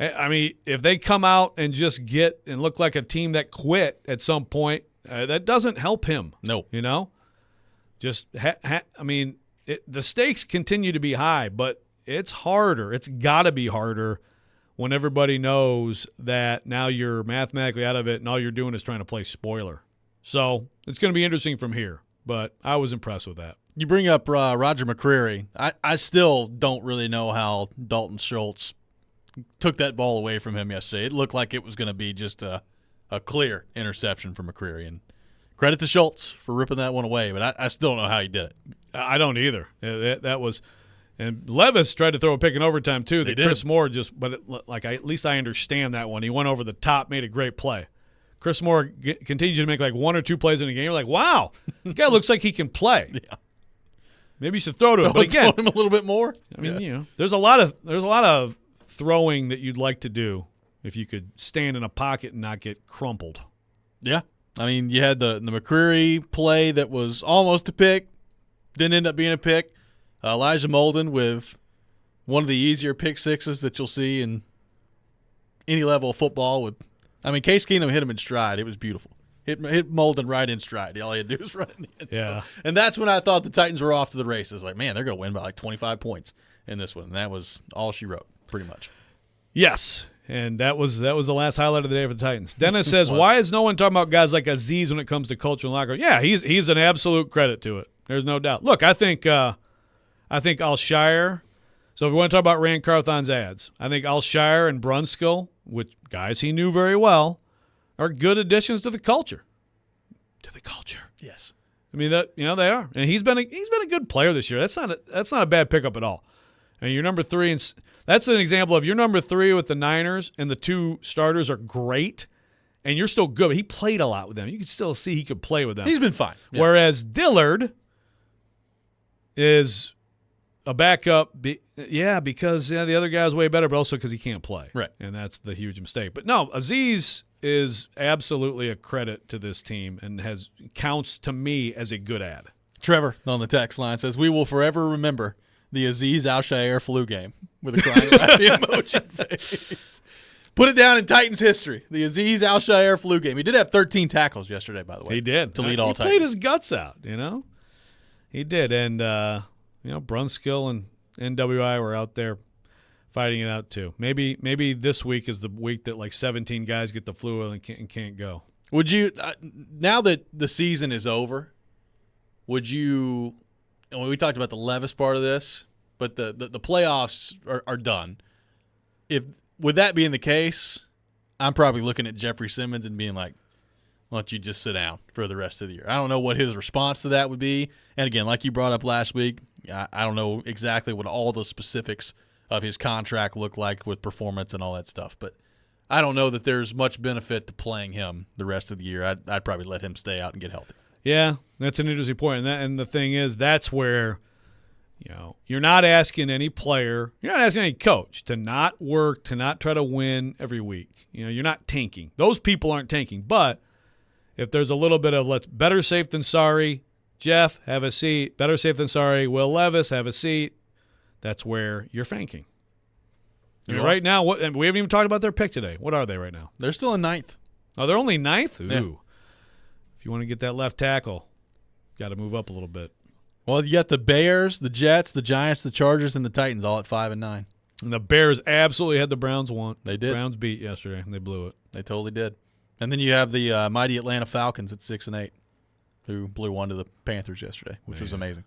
I mean, if they come out and just get and look like a team that quit at some point, that doesn't help him. No. Just, the stakes continue to be high, but it's harder. It's got to be harder when everybody knows that now you're mathematically out of it and all you're doing is trying to play spoiler. So it's going to be interesting from here, but I was impressed with that. You bring up Roger McCreary. I still don't really know how Dalton Schultz took that ball away from him yesterday. It looked like it was going to be just a clear interception from McCreary. And credit to Schultz for ripping that one away, but I still don't know how he did it. I don't either. That was – and Levis tried to throw a pick in overtime too. That Chris Moore just – but at least I understand that one. He went over the top, made a great play. Chris Moore continues to make like one or two plays in a game. You're like, wow, the guy looks like he can play. Yeah. Maybe you should throw to him. But again, throw him a little bit more. I mean, there's a lot of throwing that you'd like to do if you could stand in a pocket and not get crumpled. Yeah. I mean, you had the McCreary play that was almost a pick, didn't end up being a pick. Elijah Molden with one of the easier pick sixes that you'll see in any level of football. Case Keenum hit him in stride. It was beautiful. Hit Molden right in stride. All he had to do was run in. Yeah. And that's when I thought the Titans were off to the races. Like, man, they're going to win by like 25 points in this one. And that was all she wrote, pretty much. Yes. And that was the last highlight of the day for the Titans. Dennis says, why is no one talking about guys like Azeez when it comes to culture and locker room? Yeah, he's an absolute credit to it. There's no doubt. Look, I think Alshire. So if we want to talk about Rand Carthon's ads, I think Alshire and Brunskill, which guys he knew very well, are good additions to the culture. Yes. I mean that they are, and he's been a good player this year. That's not a bad pickup at all. And you're number 3, and that's an example of you're number 3 with the Niners, and the 2 starters are great, and you're still good. But he played a lot with them. You can still see he could play with them. He's been fine. Yeah. Whereas Dillard is a backup, because the other guy's way better, but also because he can't play. Right. And that's the huge mistake. But no, Azeez is absolutely a credit to this team and counts to me as a good ad. Trevor on the text line says, we will forever remember the Azeez Al-Shaair flu game with a crying laughing emoji face. Put it down in Titans history. The Azeez Al-Shaair flu game. He did have 13 tackles yesterday, by the way. He did. To lead all Titans. He played his guts out, He did. And, Brunskill and NWI were out there fighting it out too. Maybe this week is the week that like 17 guys get the flu and can't go. Would you now that the season is over? Would you? We talked about the Levis part of this, but the playoffs are done. With that being the case, I'm probably looking at Jeffrey Simmons and being like, why don't you just sit down for the rest of the year? I don't know what his response to that would be. And again, like you brought up last week, I don't know exactly what all the specifics of his contract look like with performance and all that stuff. But I don't know that there's much benefit to playing him the rest of the year. I'd probably let him stay out and get healthy. Yeah, that's an interesting point. And the thing is, that's where you're not asking any player, you're not asking any coach to not work, to not try to win every week. You're not tanking. Those people aren't tanking. But if there's a little bit of better safe than sorry, Jeff, have a seat. Better safe than sorry. Will Levis, have a seat. That's where you're thanking. Right now, we haven't even talked about their pick today. What are they right now? They're still in 9th. Oh, they're only 9th? Ooh. Yeah. If you want to get that left tackle, got to move up a little bit. Well, you got the Bears, the Jets, the Giants, the Chargers, and the Titans all at 5 and 9. And the Bears absolutely had the Browns want. They did. Browns beat yesterday, and they blew it. They totally did. And then you have the mighty Atlanta Falcons at 6 and 8, who blew one to the Panthers yesterday, which was amazing.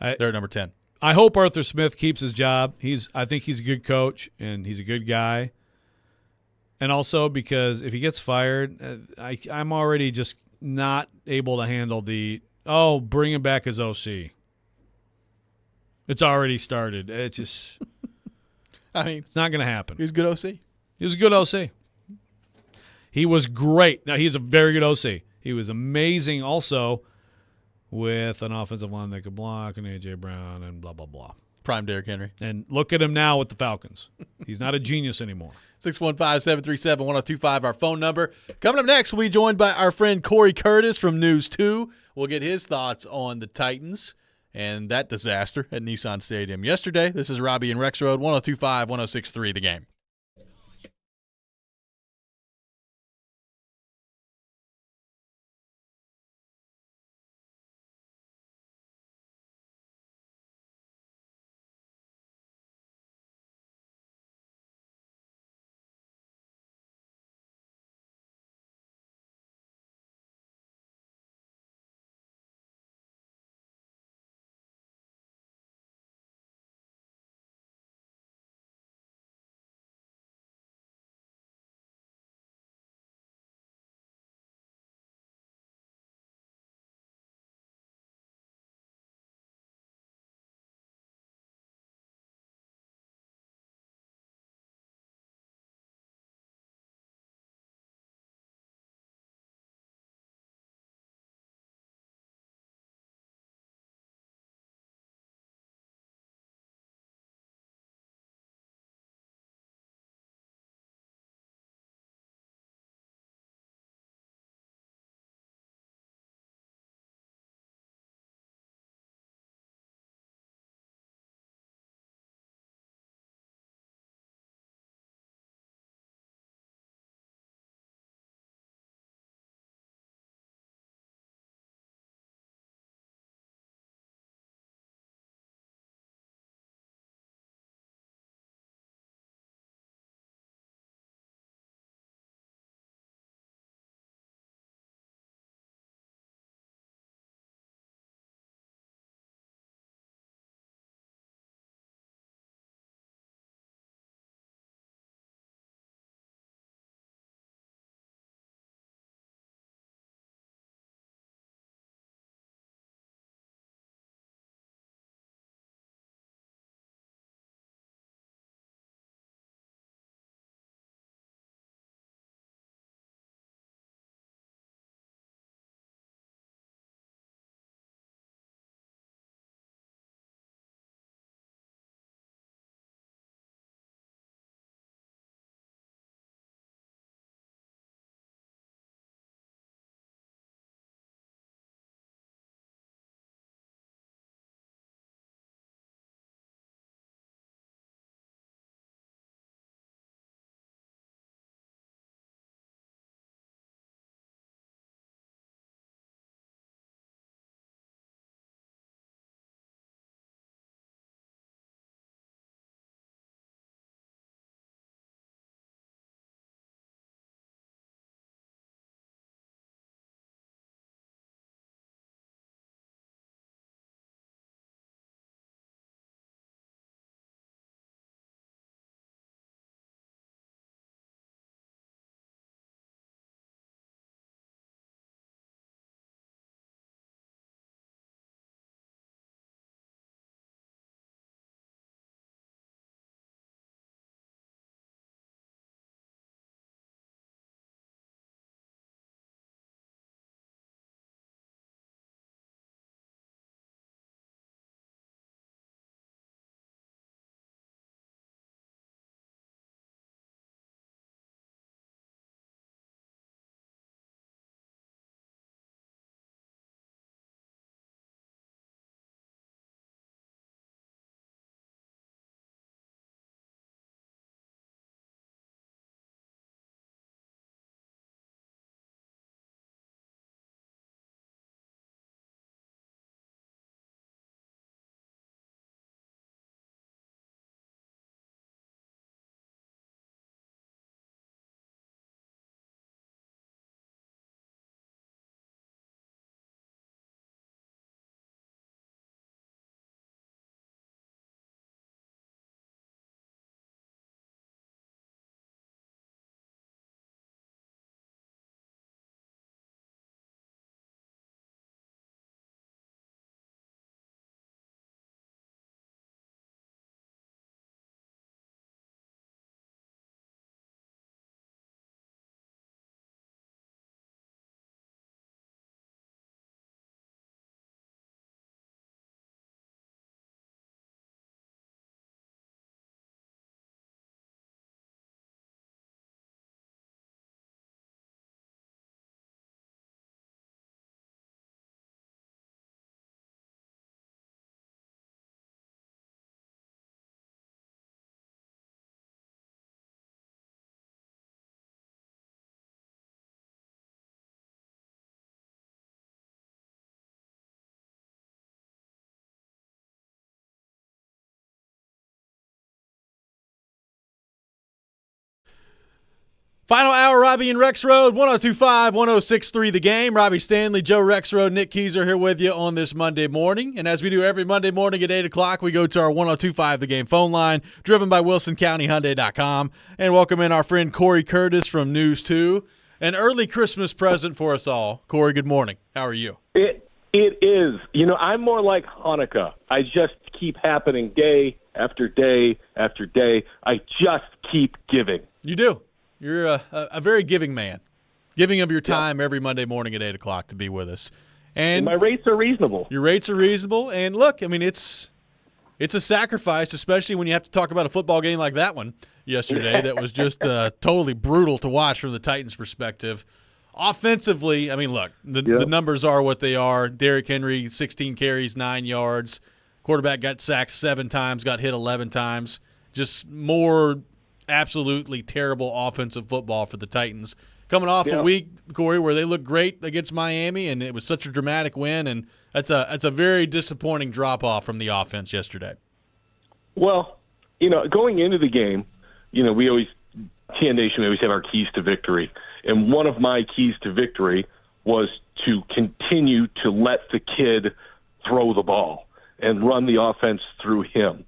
They're at number 10. I hope Arthur Smith keeps his job. I think he's a good coach, and he's a good guy. And also because if he gets fired, I'm already just not able to handle bring him back as OC. It's already started. It just it's not going to happen. He was a good OC. He was a good OC. He was great. Now, he's a very good OC. He was amazing also with an offensive line that could block and A.J. Brown and blah, blah, blah. Prime Derrick Henry. And look at him now with the Falcons. He's not a genius anymore. 615-737-1025, our phone number. Coming up next, we'll be joined by our friend Corey Curtis from News 2. We'll get his thoughts on the Titans and that disaster at Nissan Stadium yesterday. This is Robbie and Rex Road, 102.5, 106.3 The Game. Final hour, Robbie and Rexroad, 102.5, 106.3 The Game. Robbie Stanley, Joe Rexroad, Nick Keyser here with you on this Monday morning. And as we do every Monday morning at 8 o'clock, we go to our 102.5 The Game phone line, driven by WilsonCountyHyundai.com. And welcome in our friend Corey Curtis from News 2. An early Christmas present for us all. Corey, good morning. How are you? It is. You know, I'm more like Hanukkah. I just keep happening day after day after day. I just keep giving. You do. You're a very giving man, giving of your time every Monday morning at 8 o'clock to be with us. And my rates are reasonable. Your rates are reasonable. And look, I mean, it's a sacrifice, especially when you have to talk about a football game like that one yesterday that was just totally brutal to watch from the Titans' perspective. Offensively, I mean, look, the numbers are what they are. Derrick Henry, 16 carries, 9 yards. Quarterback got sacked 7 times, got hit 11 times. Just more absolutely terrible offensive football for the Titans. Coming off a week, Corey, where they looked great against Miami, and it was such a dramatic win, and that's a very disappointing drop-off from the offense yesterday. Well, you know, going into the game, you know, we always have our keys to victory. And one of my keys to victory was to continue to let the kid throw the ball and run the offense through him.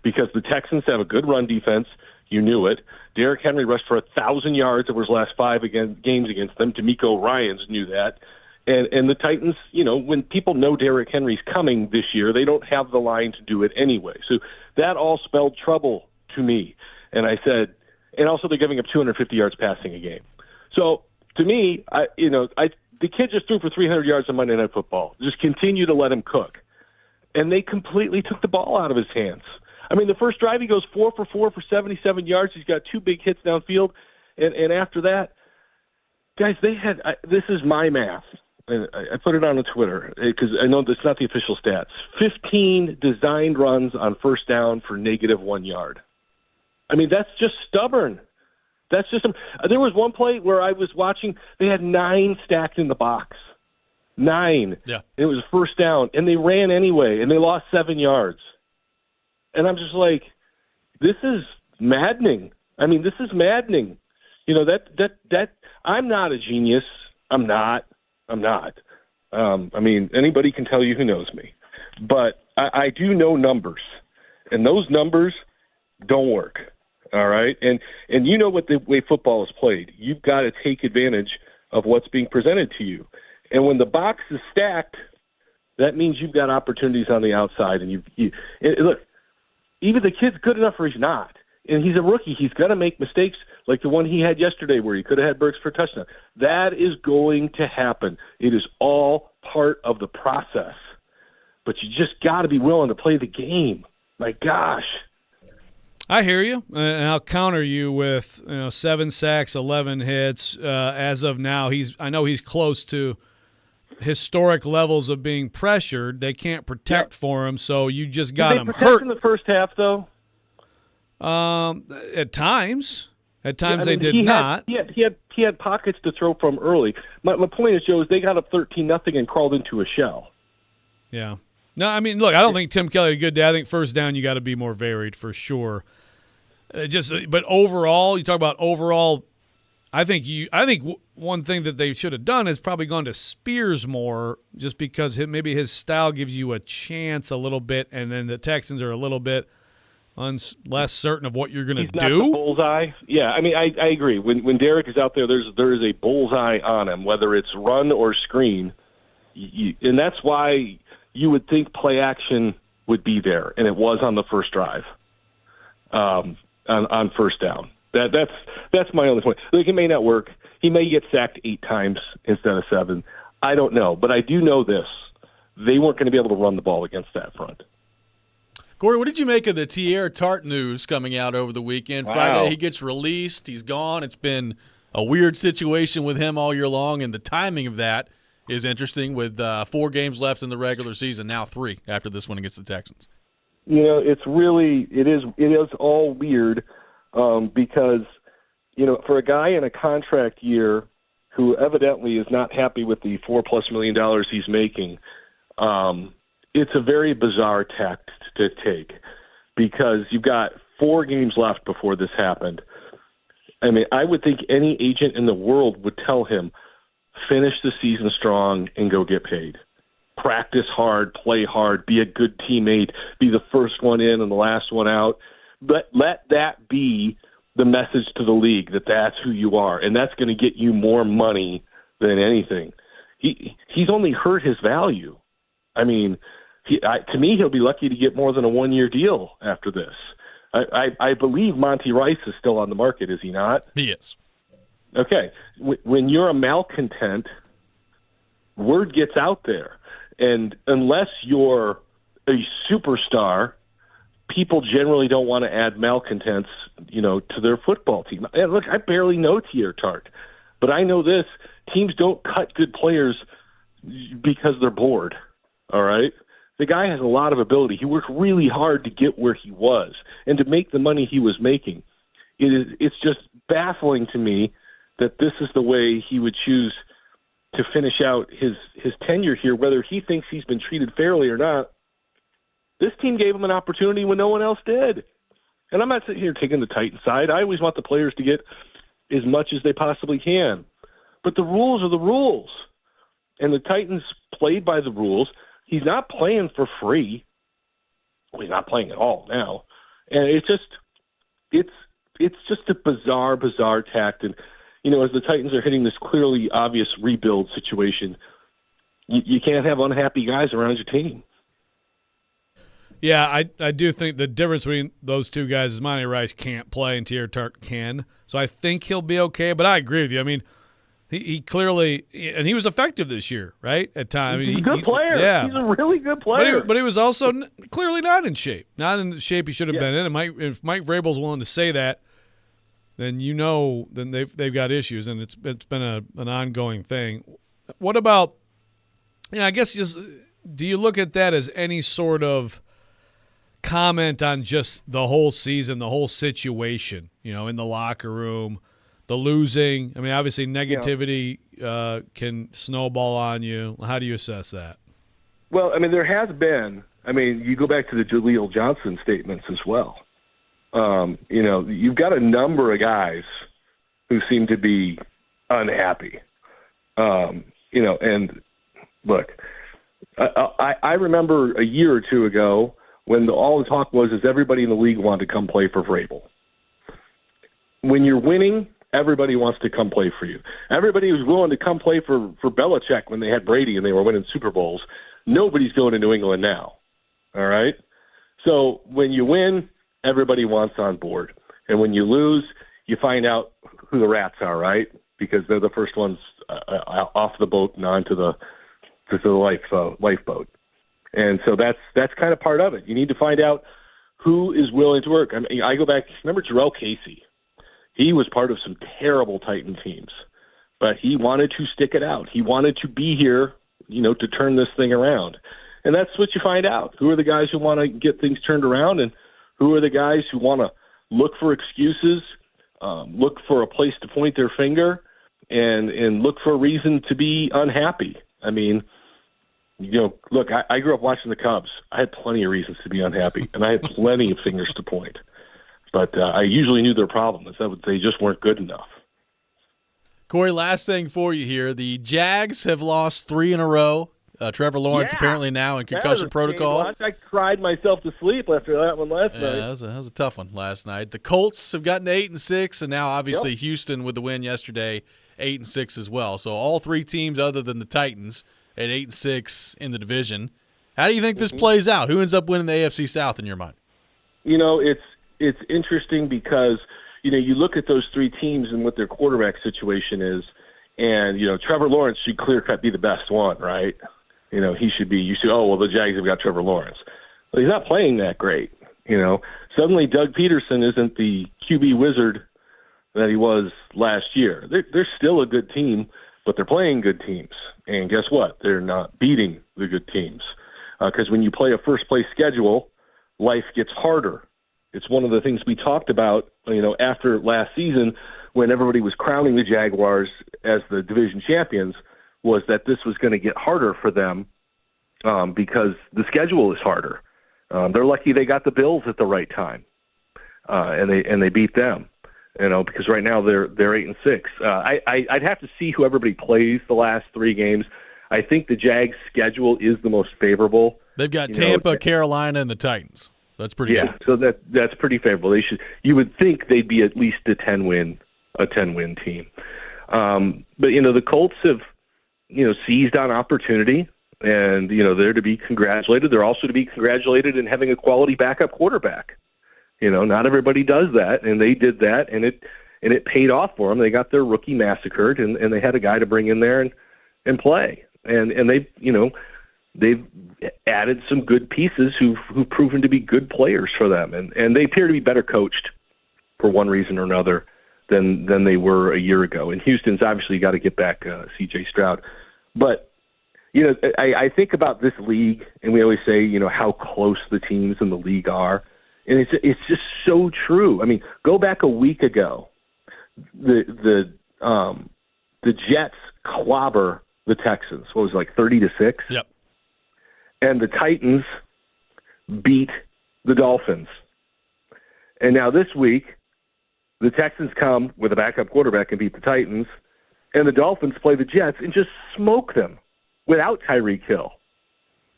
Because the Texans have a good run defense. You knew it. Derrick Henry rushed for 1,000 yards over his last 5 games against them. D'Amico Ryans knew that. And the Titans, you know, when people know Derrick Henry's coming this year, they don't have the line to do it anyway. So that all spelled trouble to me. And I said, and also they're giving up 250 yards passing a game. So to me, the kid just threw for 300 yards on Monday Night Football. Just continue to let him cook. And they completely took the ball out of his hands. I mean, the first drive, he goes 4 for 4 for 77 yards. He's got 2 big hits downfield. And after that, guys, this is my math. And I put it on Twitter because I know that's not the official stats. 15 designed runs on first down for -1 yard. I mean, that's just stubborn. That's just there was one play where I was watching. They had 9 stacked in the box. 9. Yeah. It was first down, and they ran anyway, and they lost 7 yards. And I'm just like, this is maddening. I mean, this is maddening. You know, that I'm not a genius. I'm not. I mean, anybody can tell you who knows me. But I do know numbers, and those numbers don't work. All right? And you know what the way football is played. You've got to take advantage of what's being presented to you. And when the box is stacked, that means you've got opportunities on the outside. And look, even the kid's good enough or he's not. And he's a rookie. He's going to make mistakes like the one he had yesterday where he could have had Burks for a touchdown. That is going to happen. It is all part of the process. But you just got to be willing to play the game. My gosh. I hear you, and I'll counter you with 7 sacks, 11 hits. As of now, I know he's close to historic levels of being pressured. They can't protect for him, so you just got him hurt in the first half, though. At times they did not. He had pockets to throw from early. My point is, Joe, is they got up 13-0 and crawled into a shell. Yeah. No, I mean, look, I don't think Tim Kelly had a good day. I think first down you got to be more varied for sure. But overall, you talk about overall. I think one thing that they should have done is probably gone to Spears more, just because maybe his style gives you a chance a little bit, and then the Texans are a little bit less certain of what you're going to do. Not the bullseye. Yeah, I mean, I agree. When Derrick is out there, there is a bullseye on him, whether it's run or screen, and that's why you would think play action would be there, and it was on the first drive, on first down. That's my only point. Like, it may not work. He may get sacked 8 times instead of 7. I don't know, but I do know this: they weren't going to be able to run the ball against that front. Corey, what did you make of the Teair Tart news coming out over the weekend? Wow. Friday, he gets released. He's gone. It's been a weird situation with him all year long, and the timing of that is interesting with 4 games left in the regular season, now 3 after this one against the Texans. You know, it is all weird because, you know, for a guy in a contract year who evidently is not happy with the $4+ million he's making, it's a very bizarre tact to take because you've got 4 games left before this happened. I mean, I would think any agent in the world would tell him, finish the season strong and go get paid. Practice hard, play hard, be a good teammate, be the first one in and the last one out. But let that be the message to the league that that's who you are, and that's going to get you more money than anything. He's only hurt his value. I mean, to me, he'll be lucky to get more than a one-year deal after this. I believe Monty Rice is still on the market, is he not? He is. Okay. When you're a malcontent, word gets out there. And unless you're a superstar, people generally don't want to add malcontents, to their football team. And look, I barely know Teair Tart, but I know this. Teams don't cut good players because they're bored, all right? The guy has a lot of ability. He worked really hard to get where he was and to make the money he was making. It's just baffling to me that this is the way he would choose to finish out his tenure here, whether he thinks he's been treated fairly or not. This team gave him an opportunity when no one else did. And I'm not sitting here taking the Titans side. I always want the players to get as much as they possibly can. But the rules are the rules. And the Titans played by the rules. He's not playing for free. Well, he's not playing at all now. And it's just a bizarre tact. And, as the Titans are hitting this clearly obvious rebuild situation, you can't have unhappy guys around your team. Yeah, I do think the difference between those two guys is Monty Rice can't play and Teair Tart can. So I think he'll be okay. But I agree with you. I mean, he clearly – and he was effective this year, right, at times. He's a good player. Yeah. He's a really good player. But he was also clearly not in shape. Not in the shape he should have been in. And if Mike Vrabel's willing to say that, then then they've got issues, and it's been an ongoing thing. What about I guess just do you look at that as any sort of comment on just the whole season, the whole situation, in the locker room, the losing? I mean, obviously negativity can snowball on you. How do you assess that? Well, I mean, there has been. I mean, you go back to the Jaleel Johnson statements as well. You've got a number of guys who seem to be unhappy. And look, I remember a year or two ago when all the talk was everybody in the league wanted to come play for Vrabel. When you're winning, everybody wants to come play for you. Everybody was willing to come play for Belichick when they had Brady and they were winning Super Bowls. Nobody's going to New England now. All right? So when you win, everybody wants on board. And when you lose, you find out who the rats are, right? Because they're the first ones off the boat and onto the lifeboat. And so that's kind of part of it. You need to find out who is willing to work. I mean, I go back, remember Jarrell Casey? He was part of some terrible Titan teams, but he wanted to stick it out. He wanted to be here, to turn this thing around. And that's what you find out. Who are the guys who want to get things turned around, and who are the guys who want to look for excuses, look for a place to point their finger, and look for a reason to be unhappy. I mean, look, I grew up watching the Cubs. I had plenty of reasons to be unhappy, and I had plenty of fingers to point. But I usually knew their problem is that they just weren't good enough. Corey, last thing for you here. The Jags have lost 3 in a row. Trevor Lawrence apparently now in concussion protocol. I cried myself to sleep after that one last night. That was a tough one last night. The Colts have gotten to 8-6, and now obviously Houston with the win yesterday, 8-6 as well. So all 3 teams other than the Titans at 8-6 in the division. How do you think this plays out? Who ends up winning the AFC South in your mind? It's interesting because you look at those 3 teams and what their quarterback situation is, and Trevor Lawrence should clear-cut be the best one, right? He should be. The Jags have got Trevor Lawrence. Well, he's not playing that great. Suddenly Doug Peterson isn't the QB wizard that he was last year. They're still a good team, but they're playing good teams. And guess what? They're not beating the good teams. Because when you play a first-place schedule, life gets harder. It's one of the things we talked about, after last season when everybody was crowning the Jaguars as the division champions, was that this was going to get harder for them because the schedule is harder. They're lucky they got the Bills at the right time, and they beat them. because right now they're 8-6. I'd have to see who everybody plays the last 3 games. I think the Jags' schedule is the most favorable. They've got Tampa, Carolina, and the Titans. That's pretty good. Yeah, so that's pretty favorable. You would think they'd be at least a 10-win team. But the Colts have seized on opportunity, and they're to be congratulated. They're also to be congratulated in having a quality backup quarterback. Not everybody does that, and they did that, and it paid off for them. They got their rookie massacred, and they had a guy to bring in there and play. And they've added some good pieces who've proven to be good players for them, and they appear to be better coached for one reason or another than they were a year ago. And Houston's obviously got to get back C.J. Stroud, but I think about this league, and we always say how close the teams in the league are, and it's just so true. I mean, go back a week ago, the Jets clobber the Texans. What was it, like 30-6? Yep. And the Titans beat the Dolphins. And now this week, the Texans come with a backup quarterback and beat the Titans, and the Dolphins play the Jets and just smoke them without Tyreek Hill.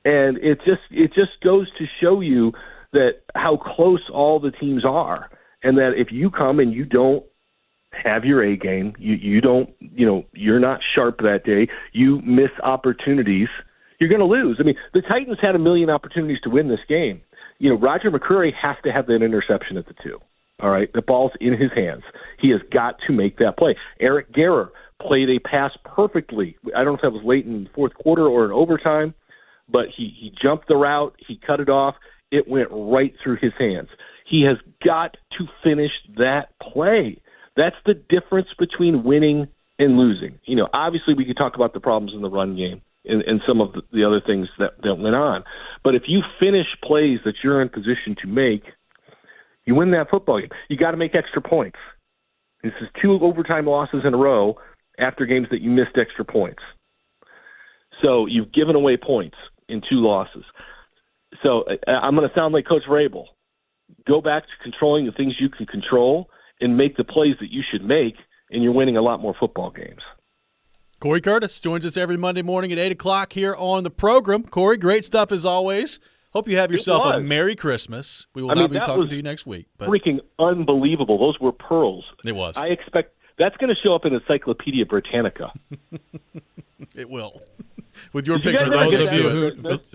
And it just goes to show you that how close all the teams are, and that if you come and you don't have your A game, you don't, you're not sharp that day, you miss opportunities, you're going to lose. I mean, the Titans had a million opportunities to win this game. Roger McCreary has to have that interception at the 2. All right, the ball's in his hands. He has got to make that play. Eric Garror played a pass perfectly. I don't know if that was late in the fourth quarter or in overtime, but he jumped the route, he cut it off, it went right through his hands. He has got to finish that play. That's the difference between winning and losing. Obviously we could talk about the problems in the run game and some of the other things that went on. But if you finish plays that you're in position to make, you win that football game. You got to make extra points. This is 2 overtime losses in a row after games that you missed extra points. So you've given away points in 2 losses. So I'm going to sound like Coach Vrabel. Go back to controlling the things you can control and make the plays that you should make, and you're winning a lot more football games. Corey Curtis joins us every Monday morning at 8 o'clock here on the program. Corey, great stuff as always. Hope you have yourself a Merry Christmas. We will not be talking to you next week. But freaking unbelievable. Those were pearls. It was. I expect that's going to show up in Encyclopedia Britannica. It will. With your picture.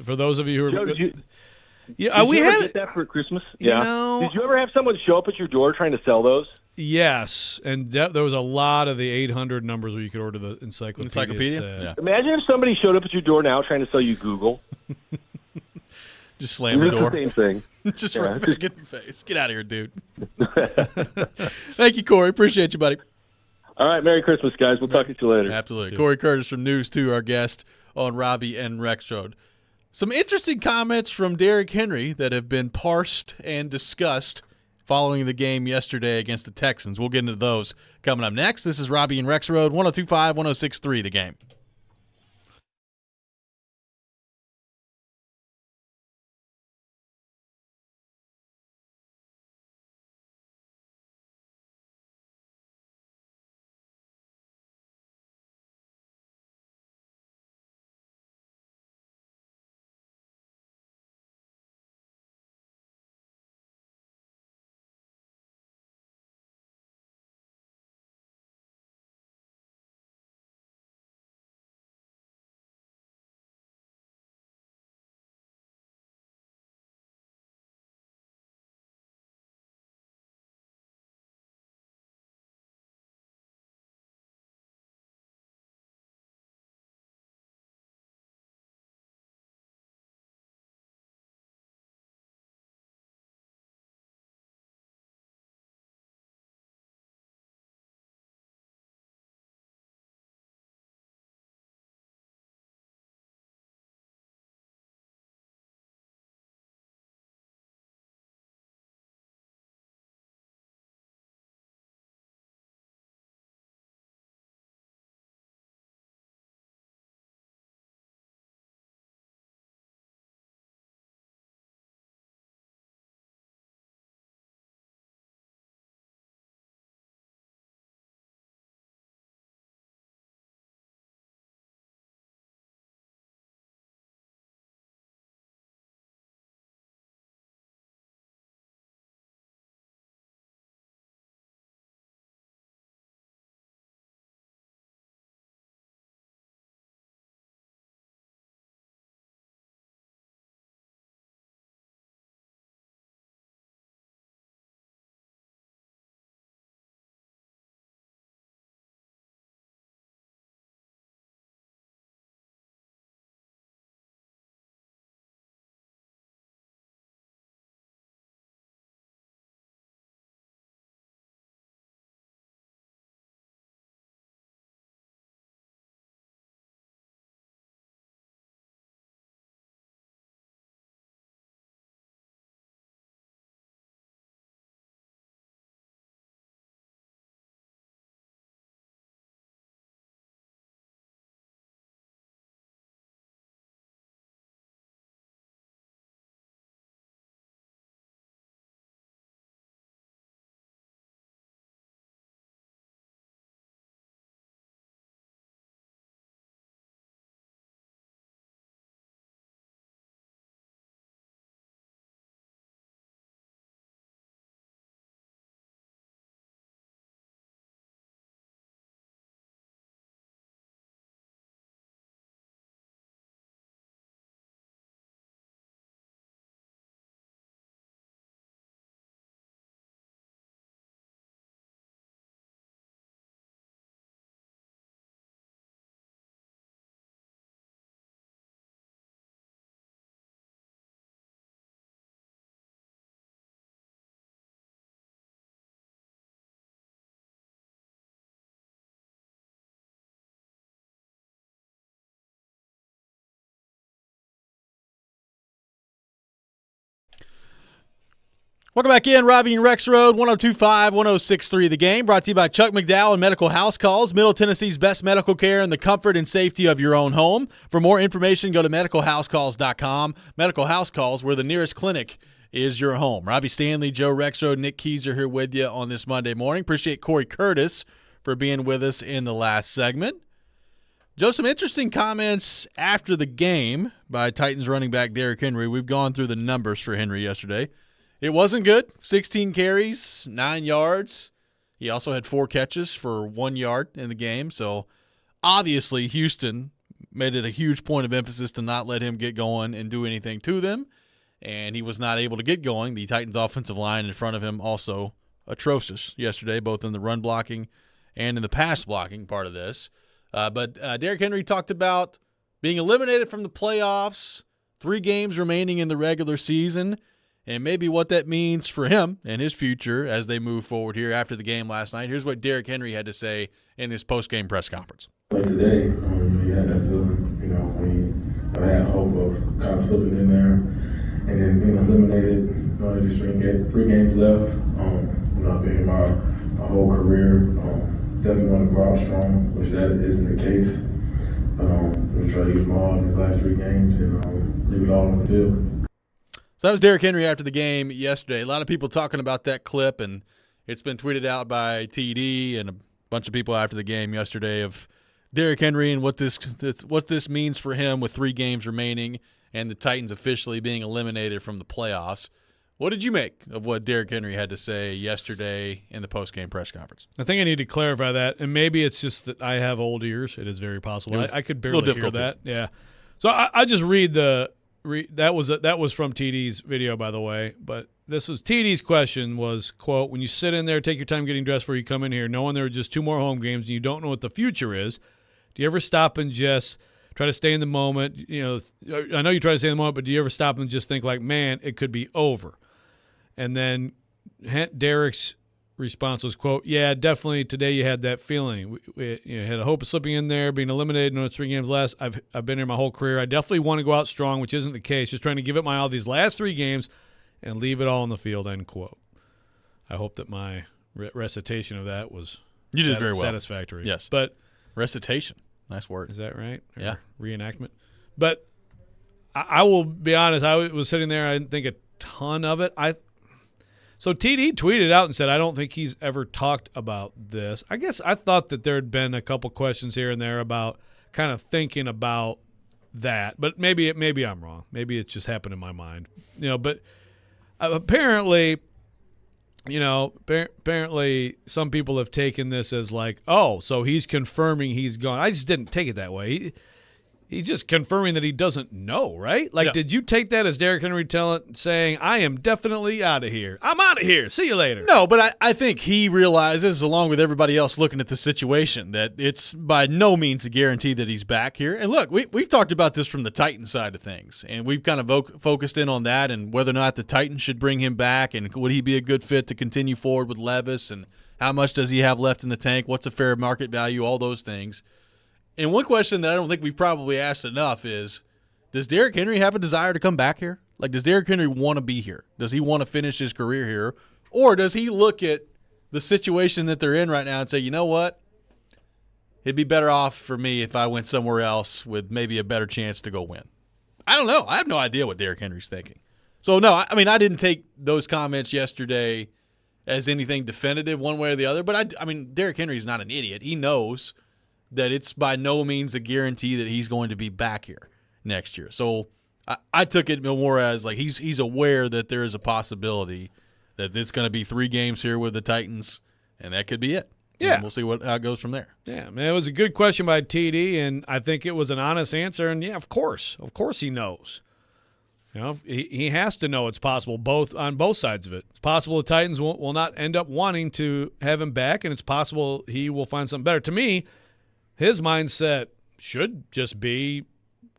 For those of you who are... Did we get that for Christmas? Yeah. Did you ever have someone show up at your door trying to sell those? Yes, and there was a lot of the 800 numbers where you could order the encyclopedia. Yeah. Imagine if somebody showed up at your door now trying to sell you Google. Just slam the door. The same thing. Just right back in the face. Get out of here, dude. Thank you, Corey. Appreciate you, buddy. All right. Merry Christmas, guys. We'll talk to you later. Absolutely. Corey Curtis from News 2, our guest on Robbie and Rexroad. Some interesting comments from Derrick Henry that have been parsed and discussed following the game yesterday against the Texans. We'll get into those coming up next. This is Robbie and Rexroad, 102.5, 106.3, The Game. Welcome back in. Robbie and Rex Road, 102.5, 106.3 The Game. Brought to you by Chuck McDowell and Medical House Calls, Middle Tennessee's best medical care in the comfort and safety of your own home. For more information, go to medicalhousecalls.com. Medical House Calls, where the nearest clinic is your home. Robbie Stanley, Joe Rexroad, Nick Keys are here with you on this Monday morning. Appreciate Corey Curtis for being with us in the last segment. Joe, some interesting comments after the game by Titans running back Derrick Henry. We've gone through the numbers for Henry yesterday. It wasn't good. 16 carries, 9 yards. He also had 4 catches for 1 yard in the game. So obviously Houston made it a huge point of emphasis to not let him get going and do anything to them. And he was not able to get going. The Titans offensive line in front of him also atrocious yesterday, both in the run blocking and in the pass blocking part of this. But Derrick Henry talked about being eliminated from the playoffs, 3 games remaining in the regular season, and maybe what that means for him and his future as they move forward here after the game last night. Here's what Derrick Henry had to say in his post-game press conference. Like today, you had that feeling, when you had hope of kind of slipping in there and then being eliminated. Just 3 games left. I've been here my whole career. Definitely want to go out strong, which that isn't the case. We'll try to use them all in the last 3 games and leave it all on the field. So that was Derrick Henry after the game yesterday. A lot of people talking about that clip, and it's been tweeted out by TD and a bunch of people after the game yesterday of Derrick Henry and what this means for him with 3 games remaining and the Titans officially being eliminated from the playoffs. What did you make of what Derrick Henry had to say yesterday in the post-game press conference? I think I need to clarify that, and maybe it's just that I have old ears. It is very possible. I could barely hear that. Yeah. So I just read that was from TD's video, by the way. But this was TD's question was, quote, when you sit in there, take your time getting dressed before you come in here, knowing there are just 2 more home games and you don't know what the future is, do you ever stop and just try to stay in the moment? I know you try to stay in the moment, but do you ever stop and just think like, man, it could be over? And then Derrick's response was, quote, yeah, definitely today you had that feeling. We had a hope of slipping in there, being eliminated, no, it's 3 games less. I've been here my whole career. I definitely want to go out strong, which isn't the case. Just trying to give it my all these last 3 games and leave it all on the field, end quote. I hope that my recitation of that was you did very well. Satisfactory. Yes. But recitation, nice word. Is that right? Or yeah. Reenactment. But I will be honest, I was sitting there, I didn't think a ton of it. So TD tweeted out and said, I don't think he's ever talked about this. I guess I thought that there had been a couple questions here and there about kind of thinking about that. But maybe I'm wrong. Maybe it just happened in my mind. But apparently some people have taken this as like, oh, so he's confirming he's gone. I just didn't take it that way. He's just confirming that he doesn't know, right? Like, Did you take that as Derrick Henry saying, I am definitely out of here. I'm out of here. See you later. No, but I think he realizes, along with everybody else looking at the situation, that it's by no means a guarantee that he's back here. And look, we've talked about this from the Titans side of things, and we've kind of focused in on that and whether or not the Titans should bring him back and would he be a good fit to continue forward with Levis and how much does he have left in the tank, what's a fair market value, all those things. And one question that I don't think we've probably asked enough is, does Derrick Henry have a desire to come back here? Like, does Derrick Henry want to be here? Does he want to finish his career here? Or does he look at the situation that they're in right now and say, you know what? It'd be better off for me if I went somewhere else with maybe a better chance to go win. I don't know. I have no idea what Derrick Henry's thinking. So, no, I mean, I didn't take those comments yesterday as anything definitive one way or the other. But, I mean, Derrick Henry's not an idiot. He knows that it's by no means a guarantee that he's going to be back here next year. So I took it more as like he's aware that there is a possibility that it's going to be 3 games here with the Titans, and that could be it. Yeah. And we'll see how it goes from there. Yeah, man, it was a good question by TD, and I think it was an honest answer. And, yeah, of course he knows. He has to know it's possible on both sides of it. It's possible the Titans will not end up wanting to have him back, and it's possible he will find something better. To me, his mindset should just be,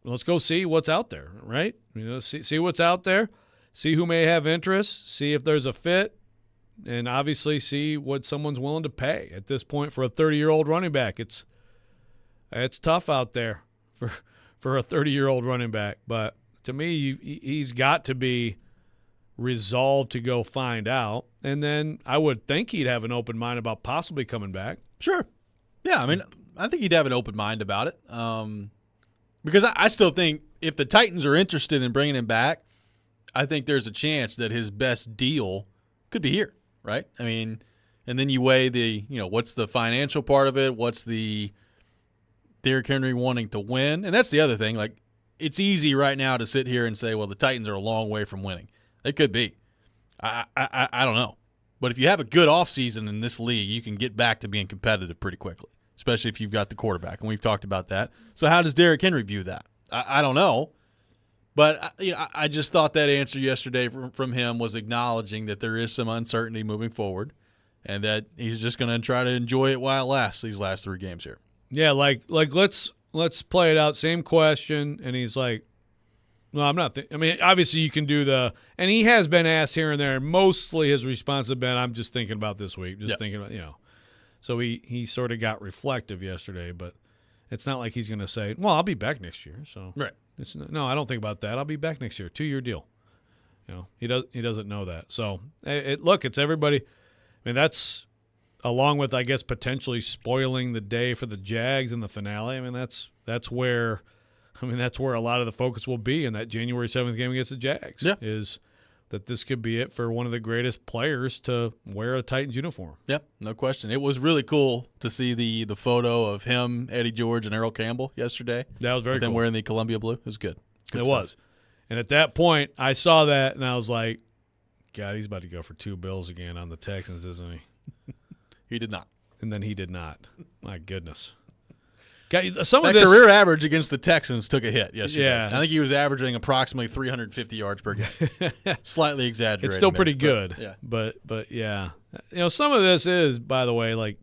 let's go see what's out there, right? See what's out there, see who may have interest, see if there's a fit, and obviously see what someone's willing to pay. At this point, for a 30-year-old running back, it's tough out there for a 30-year-old running back. But to me, he's got to be resolve to go find out. And then I would think he'd have an open mind about possibly coming back. Sure. Yeah, I mean, I think he'd have an open mind about it. Because I still think if the Titans are interested in bringing him back, I think there's a chance that his best deal could be here, right? I mean, and then you weigh what's the financial part of it, what's the Derrick Henry wanting to win, and that's the other thing. Like, it's easy right now to sit here and say, well, the Titans are a long way from winning. They could be. I don't know. But if you have a good offseason in this league, you can get back to being competitive pretty quickly, especially if you've got the quarterback, and we've talked about that. So how does Derrick Henry view that? I don't know. But I just thought that answer yesterday from him was acknowledging that there is some uncertainty moving forward and that he's just going to try to enjoy it while it lasts these last 3 games here. Yeah, like let's play it out. Same question, and he's like, "No, I'm not." I mean, obviously you can do and he has been asked here and there. And mostly his response has been, "I'm just thinking about this week, thinking about So he sort of got reflective yesterday, but it's not like he's going to say, "Well, I'll be back next year." So right. No, I don't think about that. I'll be back next year. 2-year deal. He doesn't know that. So look, it's everybody. I mean, that's along with, I guess, potentially spoiling the day for the Jags in the finale. I mean, that's where a lot of the focus will be in that January 7th game against the Jags. Yeah. Is that this could be it for one of the greatest players to wear a Titans uniform. Yep, no question. It was really cool to see the photo of him, Eddie George, and Earl Campbell yesterday. That was very cool. Them wearing the Columbia blue. It was good. It was. And at that point, I saw that, and I was like, God, he's about to go for 2 bills again on the Texans, isn't he? He did not. And then he did not. My goodness. Some that of this career average against the Texans took a hit yesterday. Yeah, I think he was averaging approximately 350 yards per game. Slightly exaggerated. It's still pretty good. Yeah. But yeah. Some of this is, by the way, like,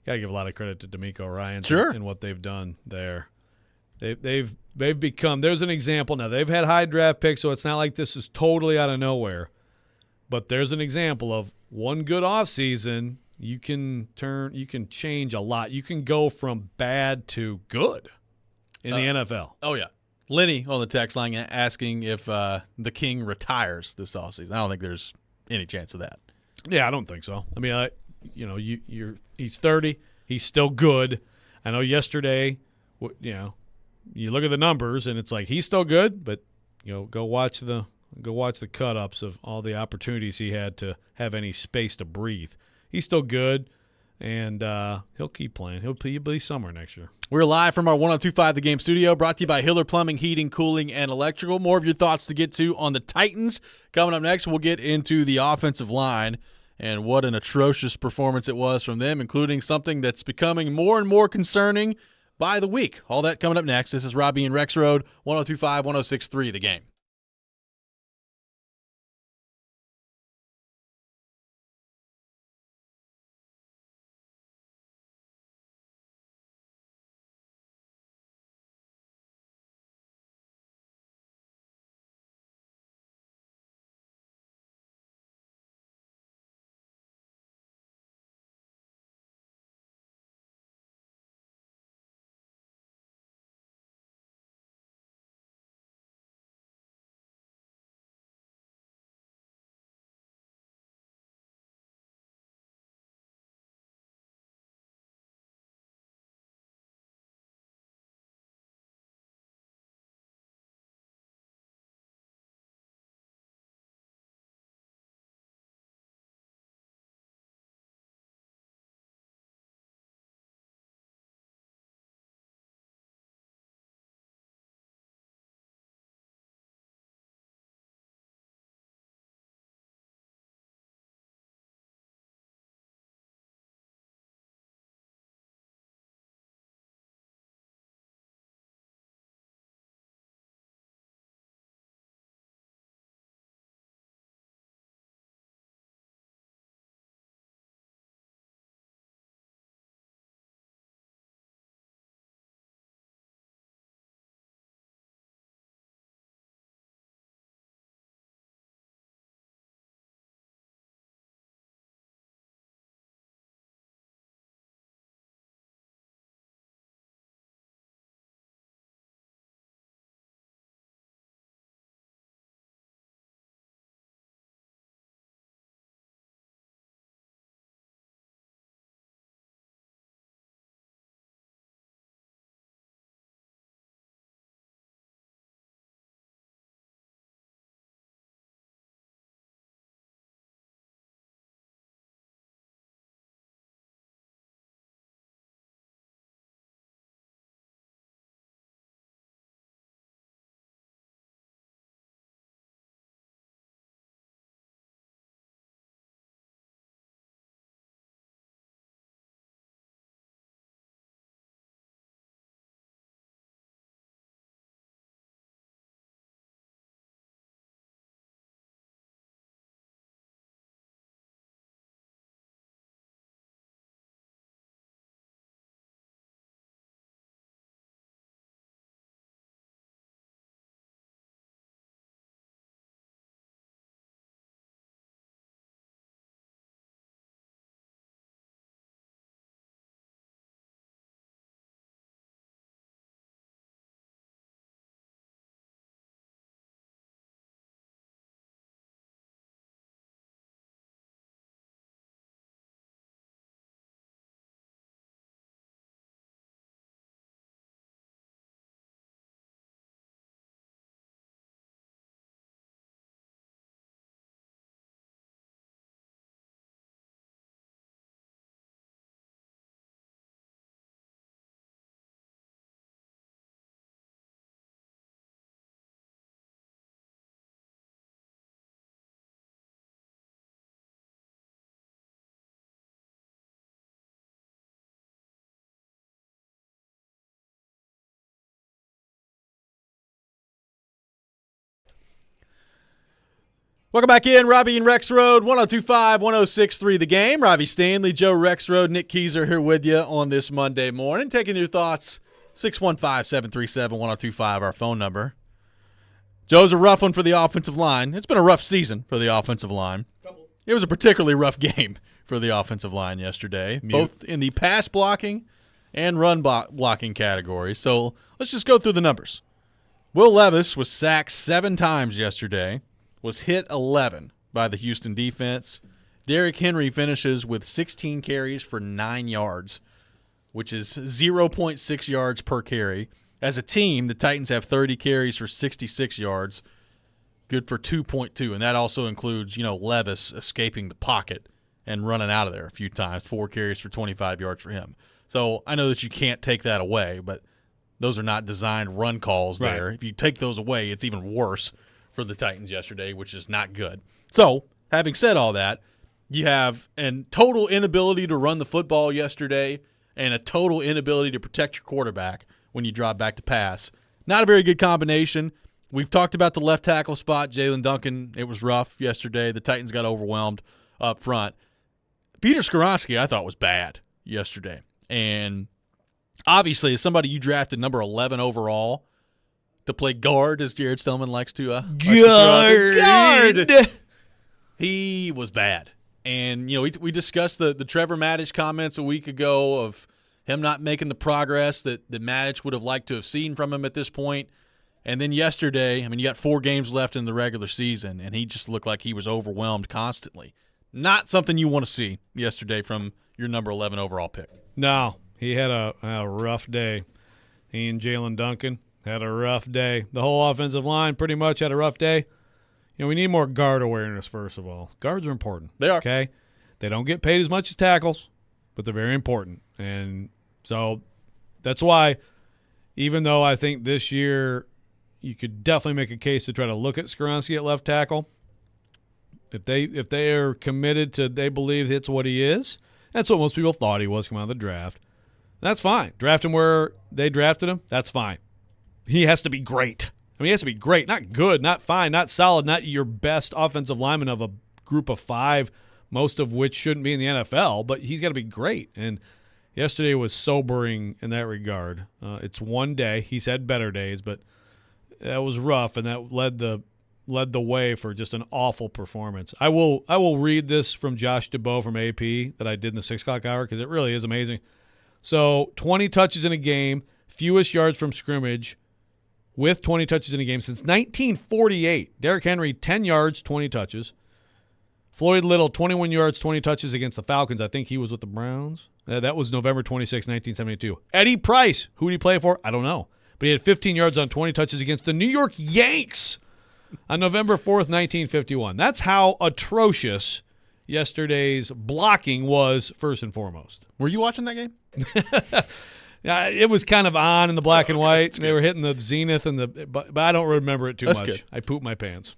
got to give a lot of credit to D'Amico Ryans and what they've done there. They've become – there's an example now. They've had high draft picks, so it's not like this is totally out of nowhere. But there's an example of one good offseason, you can change a lot. You can go from bad to good in the NFL. Oh, yeah. Lenny on the text line asking if the King retires this offseason. I don't think there's any chance of that. Yeah, I don't think so. I mean, he's 30. He's still good. I know yesterday, you look at the numbers and it's like he's still good, but go watch the cut-ups of all the opportunities he had to have any space to breathe. He's still good, and he'll keep playing. He'll be somewhere next year. We're live from our 102.5 The Game studio, brought to you by Hiller Plumbing, Heating, Cooling, and Electrical. More of your thoughts to get to on the Titans. Coming up next, we'll get into the offensive line and what an atrocious performance it was from them, including something that's becoming more and more concerning by the week. All that coming up next. This is Robbie and Rex Road, 102.5, 106.3 The Game. Welcome back in. Robbie and Rex Road, 102.5, 106.3 The Game. Robbie Stanley, Joe Rex Road, Nick Keyser here with you on this Monday morning. Taking your thoughts, 615-737-1025, our phone number. Joe's a rough one for the offensive line. It's been a rough season for the offensive line. It was a particularly rough game for the offensive line yesterday, both in the pass blocking and run blocking categories. So let's just go through the numbers. Will Levis was sacked 7 times yesterday, was hit 11 by the Houston defense. Derrick Henry finishes with 16 carries for 9 yards, which is 0.6 yards per carry. As a team, the Titans have 30 carries for 66 yards, good for 2.2, and that also includes, Levis escaping the pocket and running out of there a few times, 4 carries for 25 yards for him. So I know that you can't take that away, but those are not designed run calls there. Right. If you take those away, it's even worse for the Titans yesterday, which is not good. So, having said all that, you have a total inability to run the football yesterday and a total inability to protect your quarterback when you drop back to pass. Not a very good combination. We've talked about the left tackle spot, Jalen Duncan. It was rough yesterday. The Titans got overwhelmed up front. Peter Skoronski, I thought, was bad yesterday. And obviously, as somebody you drafted number 11 overall to play guard, as Jared Stillman likes to guard. He was bad. And, we discussed the Trevor Maddich comments a week ago of him not making the progress that Maddich would have liked to have seen from him at this point. And then yesterday, you got 4 games left in the regular season, and he just looked like he was overwhelmed constantly. Not something you want to see yesterday from your number 11 overall pick. No, he had a rough day. He and Jalen Duncan had a rough day. The whole offensive line pretty much had a rough day. We need more guard awareness, first of all. Guards are important. They are. Okay? They don't get paid as much as tackles, but they're very important. And so that's why, even though I think this year you could definitely make a case to try to look at Skoronski at left tackle, if they are committed to, they believe it's what he is, that's what most people thought he was coming out of the draft, that's fine. Draft him where they drafted him, that's fine. He has to be great. He has to be great, not good, not fine, not solid, not your best offensive lineman of a group of 5, most of which shouldn't be in the NFL, but he's got to be great. And yesterday was sobering in that regard. It's one day. He's had better days, but that was rough, and that led the way for just an awful performance. I will read this from Josh DeBow from AP that I did in the 6 o'clock hour because it really is amazing. So 20 touches in a game, fewest yards from scrimmage with 20 touches in a game since 1948. Derrick Henry, 10 yards, 20 touches. Floyd Little, 21 yards, 20 touches against the Falcons. I think he was with the Browns. That was November 26, 1972. Eddie Price, who did he play for? I don't know. But he had 15 yards on 20 touches against the New York Yanks on November 4th, 1951. That's how atrocious yesterday's blocking was, first and foremost. Were you watching that game? Yeah, it was kind of on in the black and white. They were hitting the zenith, but I don't remember it too much. Good. I pooped my pants.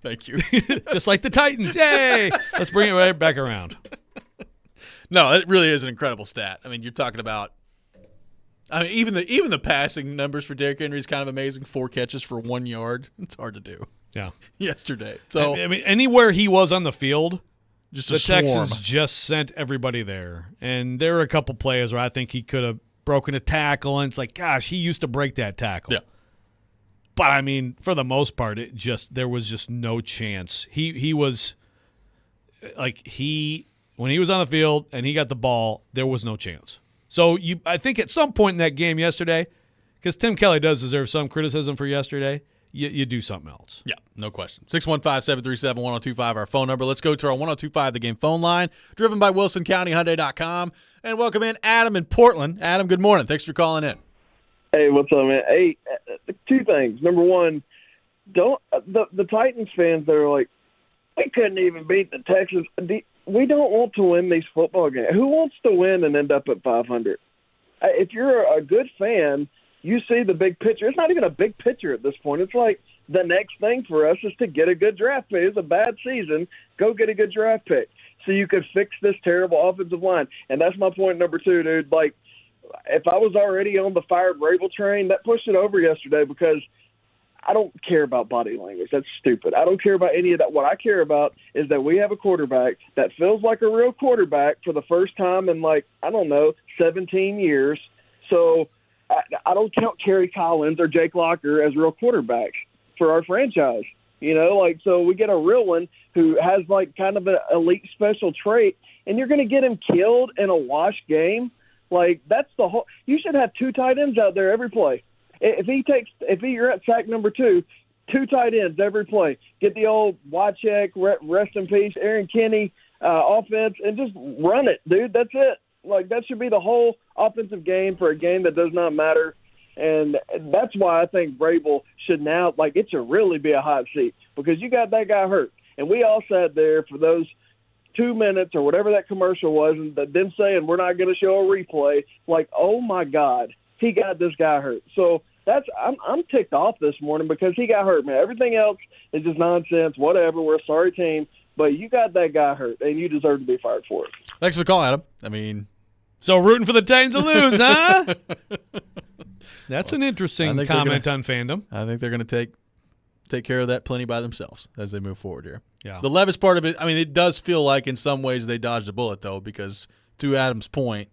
Thank you. Just like the Titans. Yay! Let's bring it right back around. No, it really is an incredible stat. You're talking about even the passing numbers for Derrick Henry is kind of amazing. 4 catches for 1 yard. It's hard to do. Yeah. Yesterday. So anywhere he was on the field, just the Texans just sent everybody there. And there were a couple plays where I think he could have broken a tackle, and it's like, gosh, he used to break that tackle. Yeah. But for the most part, there was just no chance. He was like when he was on the field and he got the ball, there was no chance. So I think at some point in that game yesterday, because Tim Kelly does deserve some criticism for yesterday, you do something else. Yeah, no question. 615-737-1025, our phone number. Let's go to our 1025 The Game phone line, driven by WilsonCountyHyundai.com. And welcome in Adam in Portland. Adam, good morning. Thanks for calling in. Hey, what's up, man? Hey, 2 things. Number one, the Titans fans that are like, we couldn't even beat the Texans. We don't want to win these football games. Who wants to win and end up at 500? If you're a good fan, you see the big picture. It's not even a big picture at this point. It's like the next thing for us is to get a good draft pick. It's a bad season. Go get a good draft pick so you could fix this terrible offensive line. And that's my point number 2, dude. Like, if I was already on the fired Vrabel train, that pushed it over yesterday because I don't care about body language. That's stupid. I don't care about any of that. What I care about is that we have a quarterback that feels like a real quarterback for the first time in 17 years. So I don't count Kerry Collins or Jake Locker as real quarterbacks for our franchise. So we get a real one who has kind of an elite special trait, and you're going to get him killed in a wash game. That's the whole. You should have 2 tight ends out there every play. If you're at sack number 2, 2 tight ends every play. Get the old Wycheck, rest in peace, Aaron Kenny offense, and just run it, dude. That's it. That should be the whole offensive game for a game that does not matter. And that's why I think Vrabel should now, it should really be a hot seat, because you got that guy hurt. And we all sat there for those 2 minutes or whatever that commercial was, and them saying we're not going to show a replay. Oh my God, he got this guy hurt. So I'm ticked off this morning because he got hurt, man. Everything else is just nonsense. Whatever, we're a sorry team, but you got that guy hurt, and you deserve to be fired for it. Thanks for the call, Adam. So rooting for the Titans to lose, huh? That's an interesting comment on fandom. I think they're going to take care of that plenty by themselves as they move forward here. Yeah. The Levis part of it, it does feel like in some ways they dodged a bullet, though, because to Adam's point,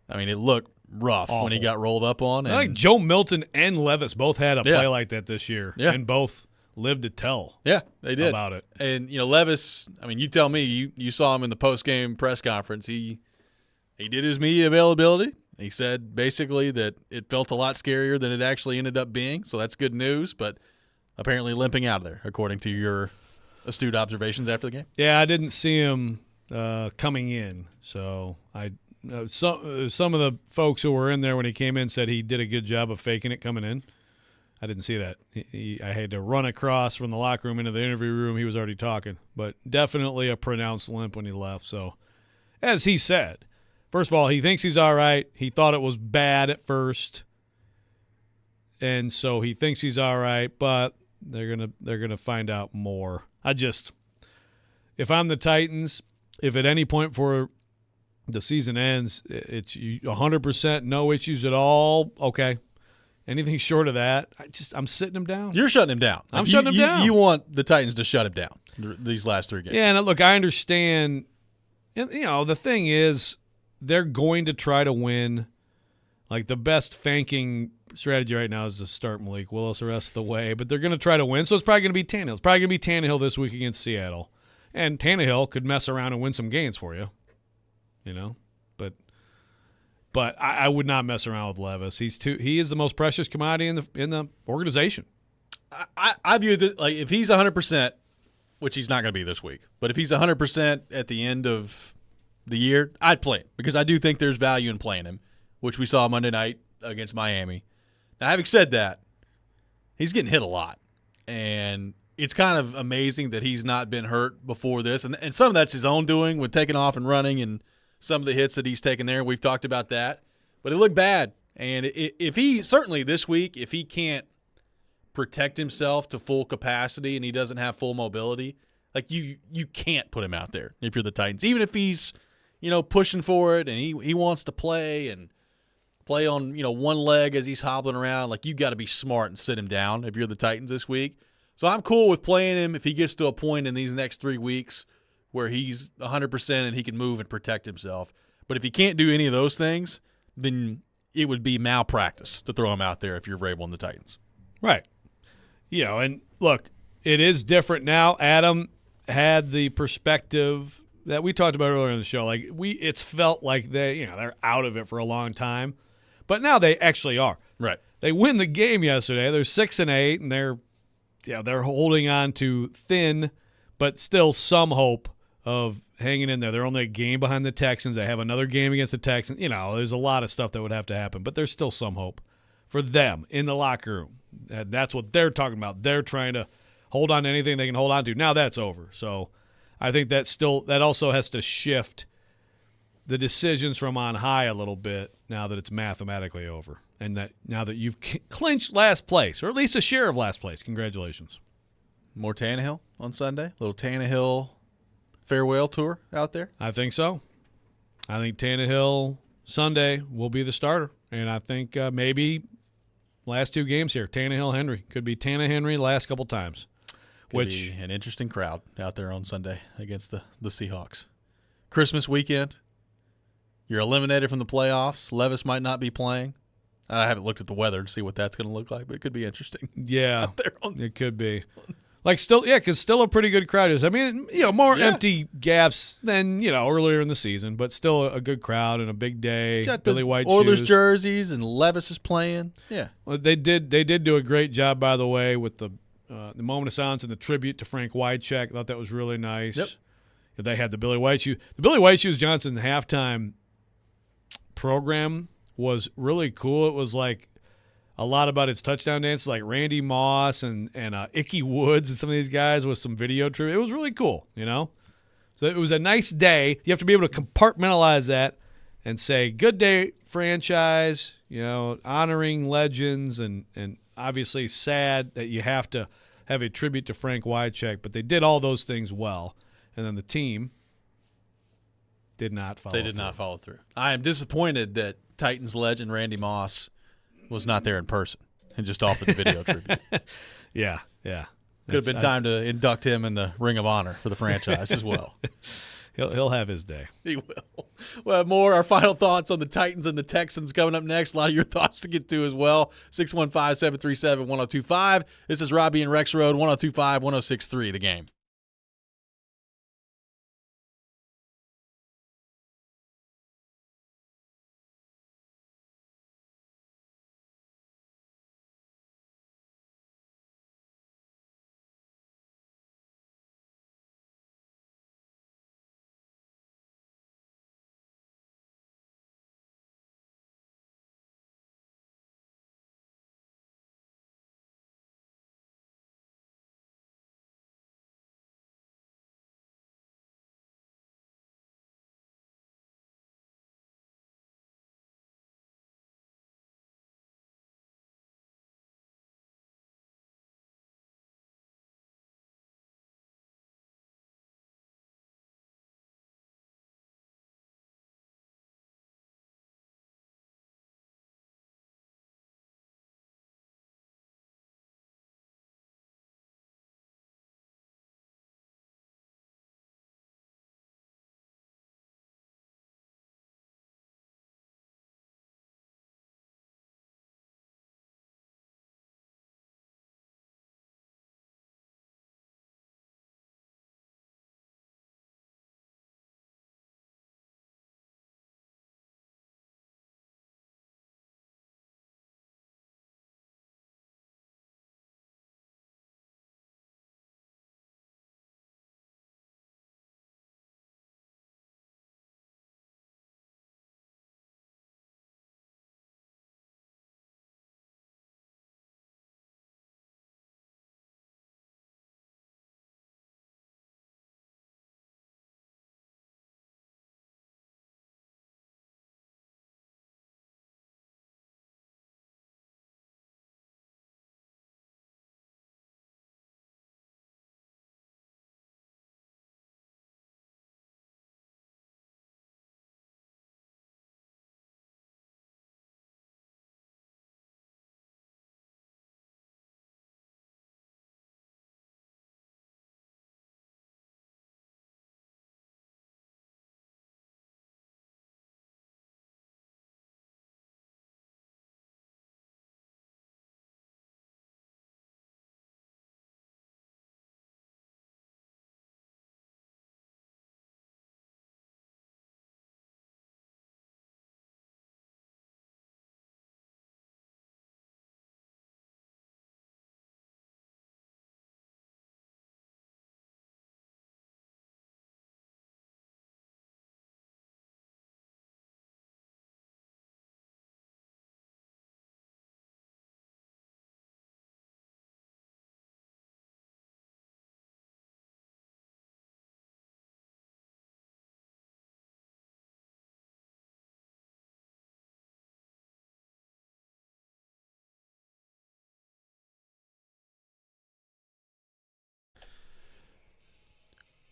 it looked rough when he got rolled up on. I think Joe Milton and Levis both had a play like that this year, and both lived to tell. Yeah, they did about it. And Levis, you tell me, you saw him in the post-game press conference. He did his media availability. He said basically that it felt a lot scarier than it actually ended up being, so that's good news, but apparently limping out of there, according to your astute observations after the game. Yeah, I didn't see him coming in, so some of the folks who were in there when he came in said he did a good job of faking it coming in. I didn't see that. I had to run across from the locker room into the interview room. He was already talking, but definitely a pronounced limp when he left. So, as he said, first of all, he thinks he's all right. He thought it was bad at first, and so he thinks he's all right. But they're gonna find out more. If I'm the Titans, if at any point before the season ends, it's 100% no issues at all. Okay. Anything short of that, I'm sitting him down. You're shutting him down. I'm shutting him down. You want the Titans to shut him down these last 3 games. Yeah, and look, I understand. The thing is, they're going to try to win. The best fanking strategy right now is to start Malik Willis the rest of the way, but they're going to try to win, so it's probably going to be Tannehill. It's probably going to be Tannehill this week against Seattle. And Tannehill could mess around and win some games for you, But I would not mess around with Levis. He is the most precious commodity in the organization. I view this if he's 100%, which he's not going to be this week, but if he's 100% at the end of the year, I'd play him because I do think there's value in playing him, which we saw Monday night against Miami. Now, having said that, he's getting hit a lot, and it's kind of amazing that he's not been hurt before this, and some of that's his own doing with taking off and running and some of the hits that he's taken there. We've talked about that, but it looked bad. And if he certainly this week, if he can't protect himself to full capacity and he doesn't have full mobility, you can't put him out there if you're the Titans, even if he's pushing for it and he wants to play on one leg as he's hobbling around. You got to be smart and sit him down if you're the Titans this week. So I'm cool with playing him if he gets to a point in these next 3 weeks where he's 100% and he can move and protect himself. But if he can't do any of those things, then it would be malpractice to throw him out there if you're Vrabel and the Titans. Right. And look, it is different now. Adam had the perspective that we talked about earlier in the show. It's felt like they're out of it for a long time, but now they actually are. Right. They win the game yesterday. They're 6-8, and they're holding on to thin, but still some hope of hanging in there. They're only a game behind the Texans. They have another game against the Texans. There's a lot of stuff that would have to happen, but there's still some hope for them in the locker room. And that's what they're talking about. They're trying to hold on to anything they can hold on to. Now that's over. So I think that also has to shift the decisions from on high a little bit now that it's mathematically over. And that now that you've clinched last place, or at least a share of last place. Congratulations. More Tannehill on Sunday? Little Tannehill farewell tour out there? I think so. I think Tannehill Sunday will be the starter. And I think maybe last two games here. Tannehill, Henry. Could be Tannehill last couple times. Could be an interesting crowd out there on Sunday against the Seahawks. Christmas weekend. You're eliminated from the playoffs. Levis might not be playing. I haven't looked at the weather to see what that's going to look like, but it could be interesting. Yeah, it could be. Because still a pretty good crowd is. I mean, more empty gaps than earlier in the season, but still a good crowd and a big day. Got Billy the White Oilers shoes. jerseys and Levis is playing. Yeah, well, they did do a great job, by the way, with the moment of silence and the tribute to Frank Wycheck. I thought that was really nice. Yep. They had the Billy White shoes. The Billy White shoes Johnson halftime program was really cool. It was like a lot about its touchdown dances, like Randy Moss and Ickey Woods and some of these guys with some video trivia. It was really cool, So it was a nice day. You have to be able to compartmentalize that and say, good day, franchise, honoring legends, and obviously sad that you have to have a tribute to Frank Wycheck, but they did all those things well. And then the team did not follow through. They did not follow through. I am disappointed that Titans legend Randy Moss was not there in person and just offered the video tribute. Yeah. Could have been time to induct him in the Ring of Honor for the franchise as well. He'll have his day. He will. We'll have more. Our final thoughts on the Titans and the Texans coming up next. A lot of your thoughts to get to as well. 615-737-1025. This is Robbie and Rex Road, 1025-1063, The Game.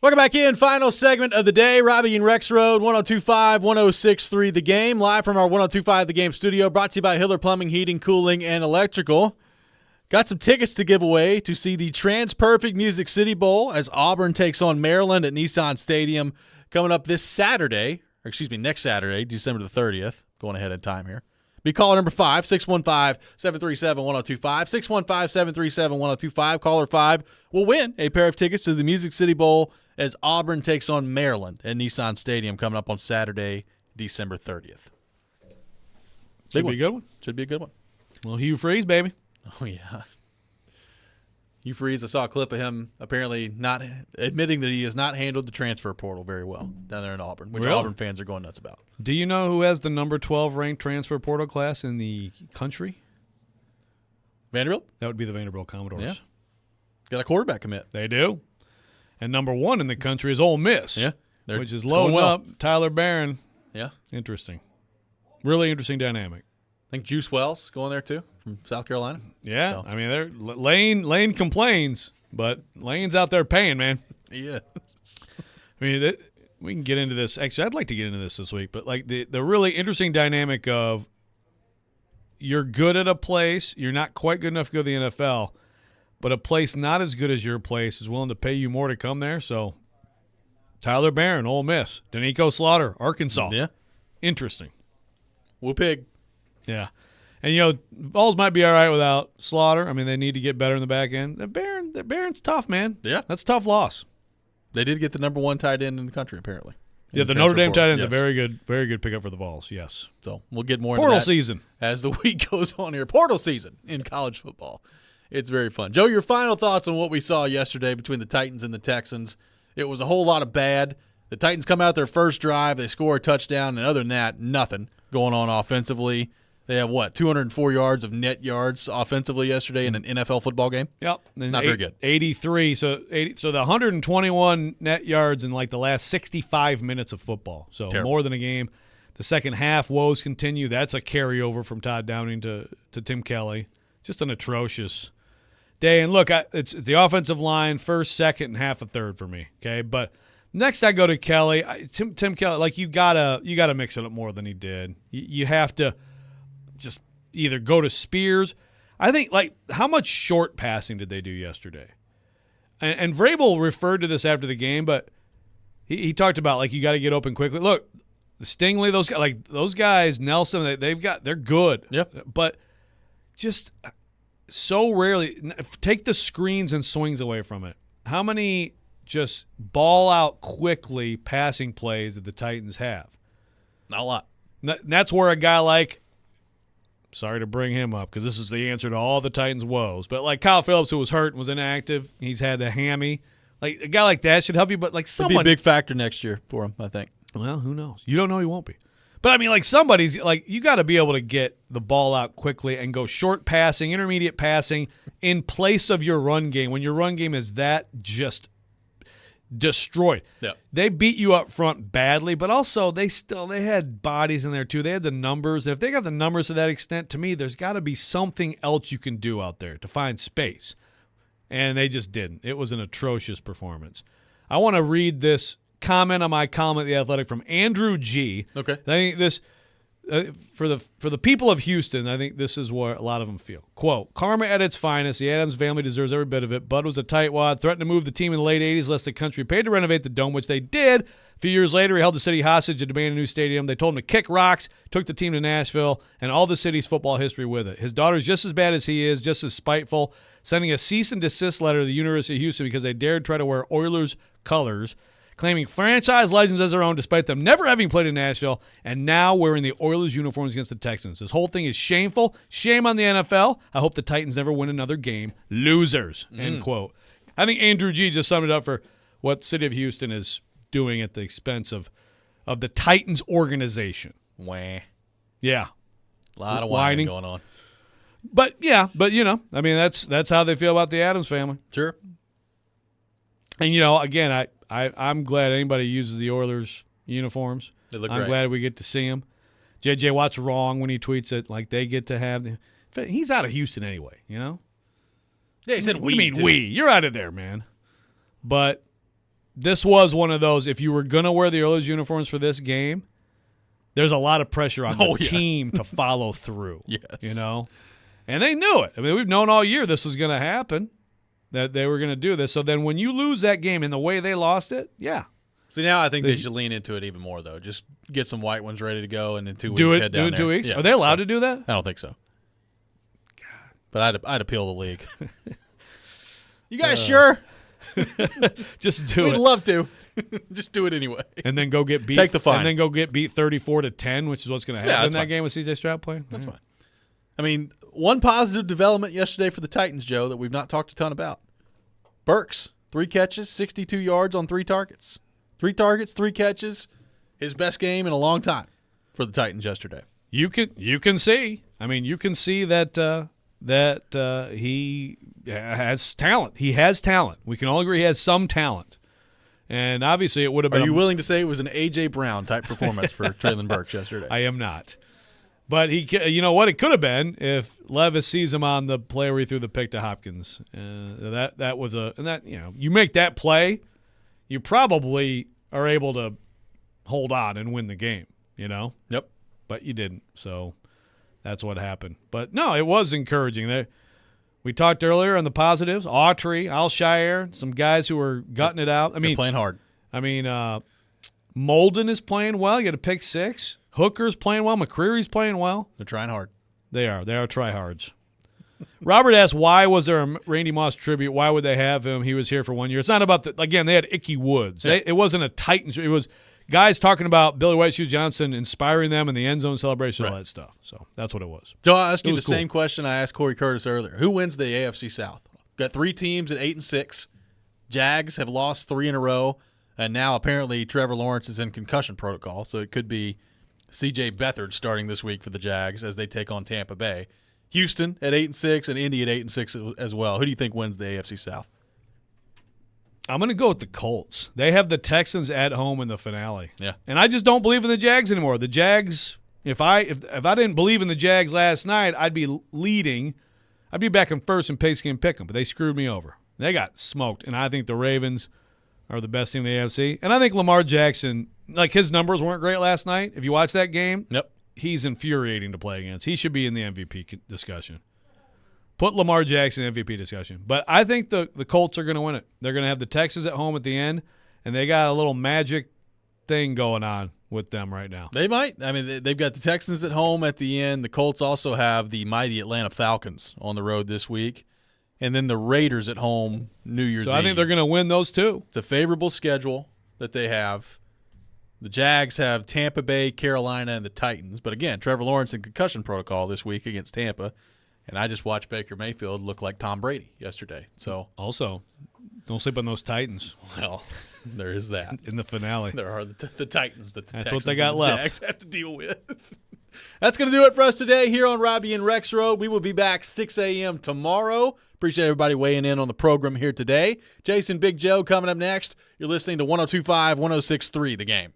Welcome back in. Final segment of the day. Robbie and Rex Road, 102.5, 106.3 The Game. Live from our 102.5 The Game studio. Brought to you by Hiller Plumbing, Heating, Cooling, and Electrical. Got some tickets to give away to see the TransPerfect Music City Bowl as Auburn takes on Maryland at Nissan Stadium coming up this Saturday. Or next Saturday, December the 30th. Going ahead in time here. Be caller number 5, 615-737-1025, 615-737-1025. Caller 5 will win a pair of tickets to the Music City Bowl as Auburn takes on Maryland at Nissan Stadium coming up on Saturday, December 30th. Should be a good one. Should be a good one. Well, Hugh Freeze, baby. Oh, yeah. Hugh Freeze, I saw a clip of him apparently not admitting that he has not handled the transfer portal very well down there in Auburn, which Really? Auburn fans are going nuts about. Do you know who has the number 12 ranked transfer portal class in the country? Vanderbilt? That would be the Vanderbilt Commodores. Yeah. Got a quarterback commit. They do. And number 1 in the country is Ole Miss. Yeah. Which is it's going loading well. up Tyler Barron. Yeah. Interesting. Really interesting dynamic. I think Juice Wells going there too from South Carolina. Yeah. So. I mean, Lane complains, but Lane's out there paying, man. Yeah. I mean, we can get into this. Actually, I'd like to get into this week, but like the really interesting dynamic of you're good at a place, you're not quite good enough to go to the NFL, but a place not as good as your place is willing to pay you more to come there. So Tyler Barron, Ole Miss. Danico Slaughter, Arkansas. Yeah. Interesting. Whoopig. Yeah. And, Vols might be all right without Slaughter. I mean, they need to get better in the back end. Barron's tough, man. Yeah. That's a tough loss. They did get the number 1 tight end in the country, apparently. Yeah, the Notre Dame tight end's a very good pickup for the Vols, yes. So we'll get more into Portal that season as the week goes on here. Portal season in college football. It's very fun. Joe, your final thoughts on what we saw yesterday between the Titans and the Texans. It was a whole lot of bad. The Titans come out their first drive, they score a touchdown, and other than that, nothing going on offensively. They have, 204 yards of net yards offensively yesterday in an NFL football game? Yep. Not very good. 83. So the 121 net yards in like the last 65 minutes of football. So Terrible. More than a game. The second half woes continue. That's a carryover from Todd Downing to Tim Kelly. Just an atrocious day. And look, it's the offensive line, first, second, and half a third for me. Okay, but next I go to Kelly. Tim Kelly, like you gotta mix it up more than he did. You have to just either go to Spears. I think, like, how much short passing did they do yesterday? And Vrabel referred to this after the game, but he talked about, like, you got to get open quickly. Look, Stingley, those guys, Nelson, they're good. Yep. But just so rarely take the screens and swings away from it. How many just ball out quickly passing plays that the Titans have? Not a lot. That's where a guy like, sorry to bring him up because this is the answer to all the Titans' woes, but like Kyle Phillips, who was hurt and was inactive, he's had a hammy. Like a guy like that should help you, but like someone It'd be a big factor next year for him, I think. Well, who knows? You don't know, he won't be. But I mean, like somebody's like you got to be able to get the ball out quickly and go short passing, intermediate passing in place of your run game when your run game is that just destroyed. Yeah. They beat you up front badly, but also they had bodies in there too. They had the numbers. If they got the numbers to that extent, to me, there's got to be something else you can do out there to find space. And they just didn't. It was an atrocious performance. I want to read this comment on my column at The Athletic from Andrew G. Okay. I think this for the people of Houston, I think this is where a lot of them feel. Quote, karma at its finest. The Adams family deserves every bit of it. Bud was a tightwad, threatened to move the team in the late 80s lest the country paid to renovate the dome, which they did. A few years later, he held the city hostage to demand a new stadium. They told him to kick rocks, took the team to Nashville, and all the city's football history with it. His daughter's just as bad as he is, just as spiteful, sending a cease and desist letter to the University of Houston because they dared try to wear Oilers colors, claiming franchise legends as their own despite them never having played in Nashville, and now wearing the Oilers uniforms against the Texans. This whole thing is shameful. Shame on the NFL. I hope the Titans never win another game. Losers, end quote. I think Andrew G. just summed it up for what the city of Houston is doing at the expense of the Titans organization. Wah. Yeah. A lot of whining going on. But, yeah, I mean, that's how they feel about the Adams family. Sure. And, again, I'm glad anybody uses the Oilers uniforms. They look I'm great. glad we get to see them. J.J. Watt's wrong when he tweets it. Like, they get to have – he's out of Houston anyway, Yeah, he said What do you mean we? You're out of there, man. But this was one of those, if you were going to wear the Oilers uniforms for this game, there's a lot of pressure on the team to follow through. Yes. You know? And they knew it. I mean, we've known all year this was going to happen, that they were going to do this. So then when you lose that game in the way they lost it, yeah. See, now I think they should lean into it even more, though. Just get some white ones ready to go, and in 2 weeks head down do it in 2 there. weeks? Yeah, Are they allowed to do that? I don't think so. God. But I'd appeal the league. You guys sure? Just do We'd it. love to. Just do it anyway. And then go get beat. Take the fine. And then go get beat 34-10, which is what's going to happen in that fine. game with C.J. Stroud playing. That's fine. I mean, one positive development yesterday for the Titans, Joe, that we've not talked a ton about. Burks, 3 catches, 62 yards on 3 targets. 3 targets, 3 catches. His best game in a long time for the Titans yesterday. You can see. I mean, you can see that he has talent. He has talent. We can all agree he has some talent. And obviously it would have been Are you willing to say it was an A.J. Brown type performance for Traylon Burks yesterday? I am not. But you know what? It could have been if Levis sees him on the play where he threw the pick to Hopkins. That was you make that play, you probably are able to hold on and win the game. You know. Yep. But you didn't. So that's what happened. But no, it was encouraging. We talked earlier on the positives. Autry, Alshire, some guys who are gutting it out. They're playing hard. I mean, Molden is playing well. You got a pick 6. Hooker's playing well. McCreary's playing well. They're trying hard. They are. They are tryhards. Robert asked, why was there a Randy Moss tribute? Why would they have him? He was here for 1 year. It's not about again, they had Icky Woods. Yeah. It wasn't a Titans. It was guys talking about Billy White Shoe Johnson inspiring them in the end zone celebration, all that stuff. So that's what it was. Joe, I'll ask you the same question I asked Corey Curtis earlier. Who wins the AFC South? Got 3 teams at 8-6. Jags have lost 3 in a row, and now apparently Trevor Lawrence is in concussion protocol, so it could be C.J. Beathard starting this week for the Jags as they take on Tampa Bay. Houston at 8-6 and Indy at 8-6 as well. Who do you think wins the AFC South? I'm going to go with the Colts. They have the Texans at home in the finale. Yeah. And I just don't believe in the Jags anymore. The Jags, if I didn't believe in the Jags last night, I'd be leading. I'd be back in first in Pigskin Pick'em, but they screwed me over. They got smoked, and I think the Ravens are the best team in the AFC. And I think Lamar Jackson, his numbers weren't great last night. If you watch that game, he's infuriating to play against. He should be in the MVP discussion. Put Lamar Jackson in MVP discussion. But I think the Colts are going to win it. They're going to have the Texans at home at the end, and they got a little magic thing going on with them right now. They might. I mean, they've got the Texans at home at the end. The Colts also have the mighty Atlanta Falcons on the road this week. And then the Raiders at home New Year's Eve. So I think they're going to win those two. It's a favorable schedule that they have. The Jags have Tampa Bay, Carolina, and the Titans. But again, Trevor Lawrence in concussion protocol this week against Tampa. And I just watched Baker Mayfield look like Tom Brady yesterday. So also, don't sleep on those Titans. Well, there is that. In the finale. There are the Titans that the That's Texans what they got and left. Jags have to deal with. That's going to do it for us today here on Robbie and Rex Road. We will be back 6 a.m. tomorrow. Appreciate everybody weighing in on the program here today. Jason, Big Joe coming up next. You're listening to 102.5, 106.3 The Game.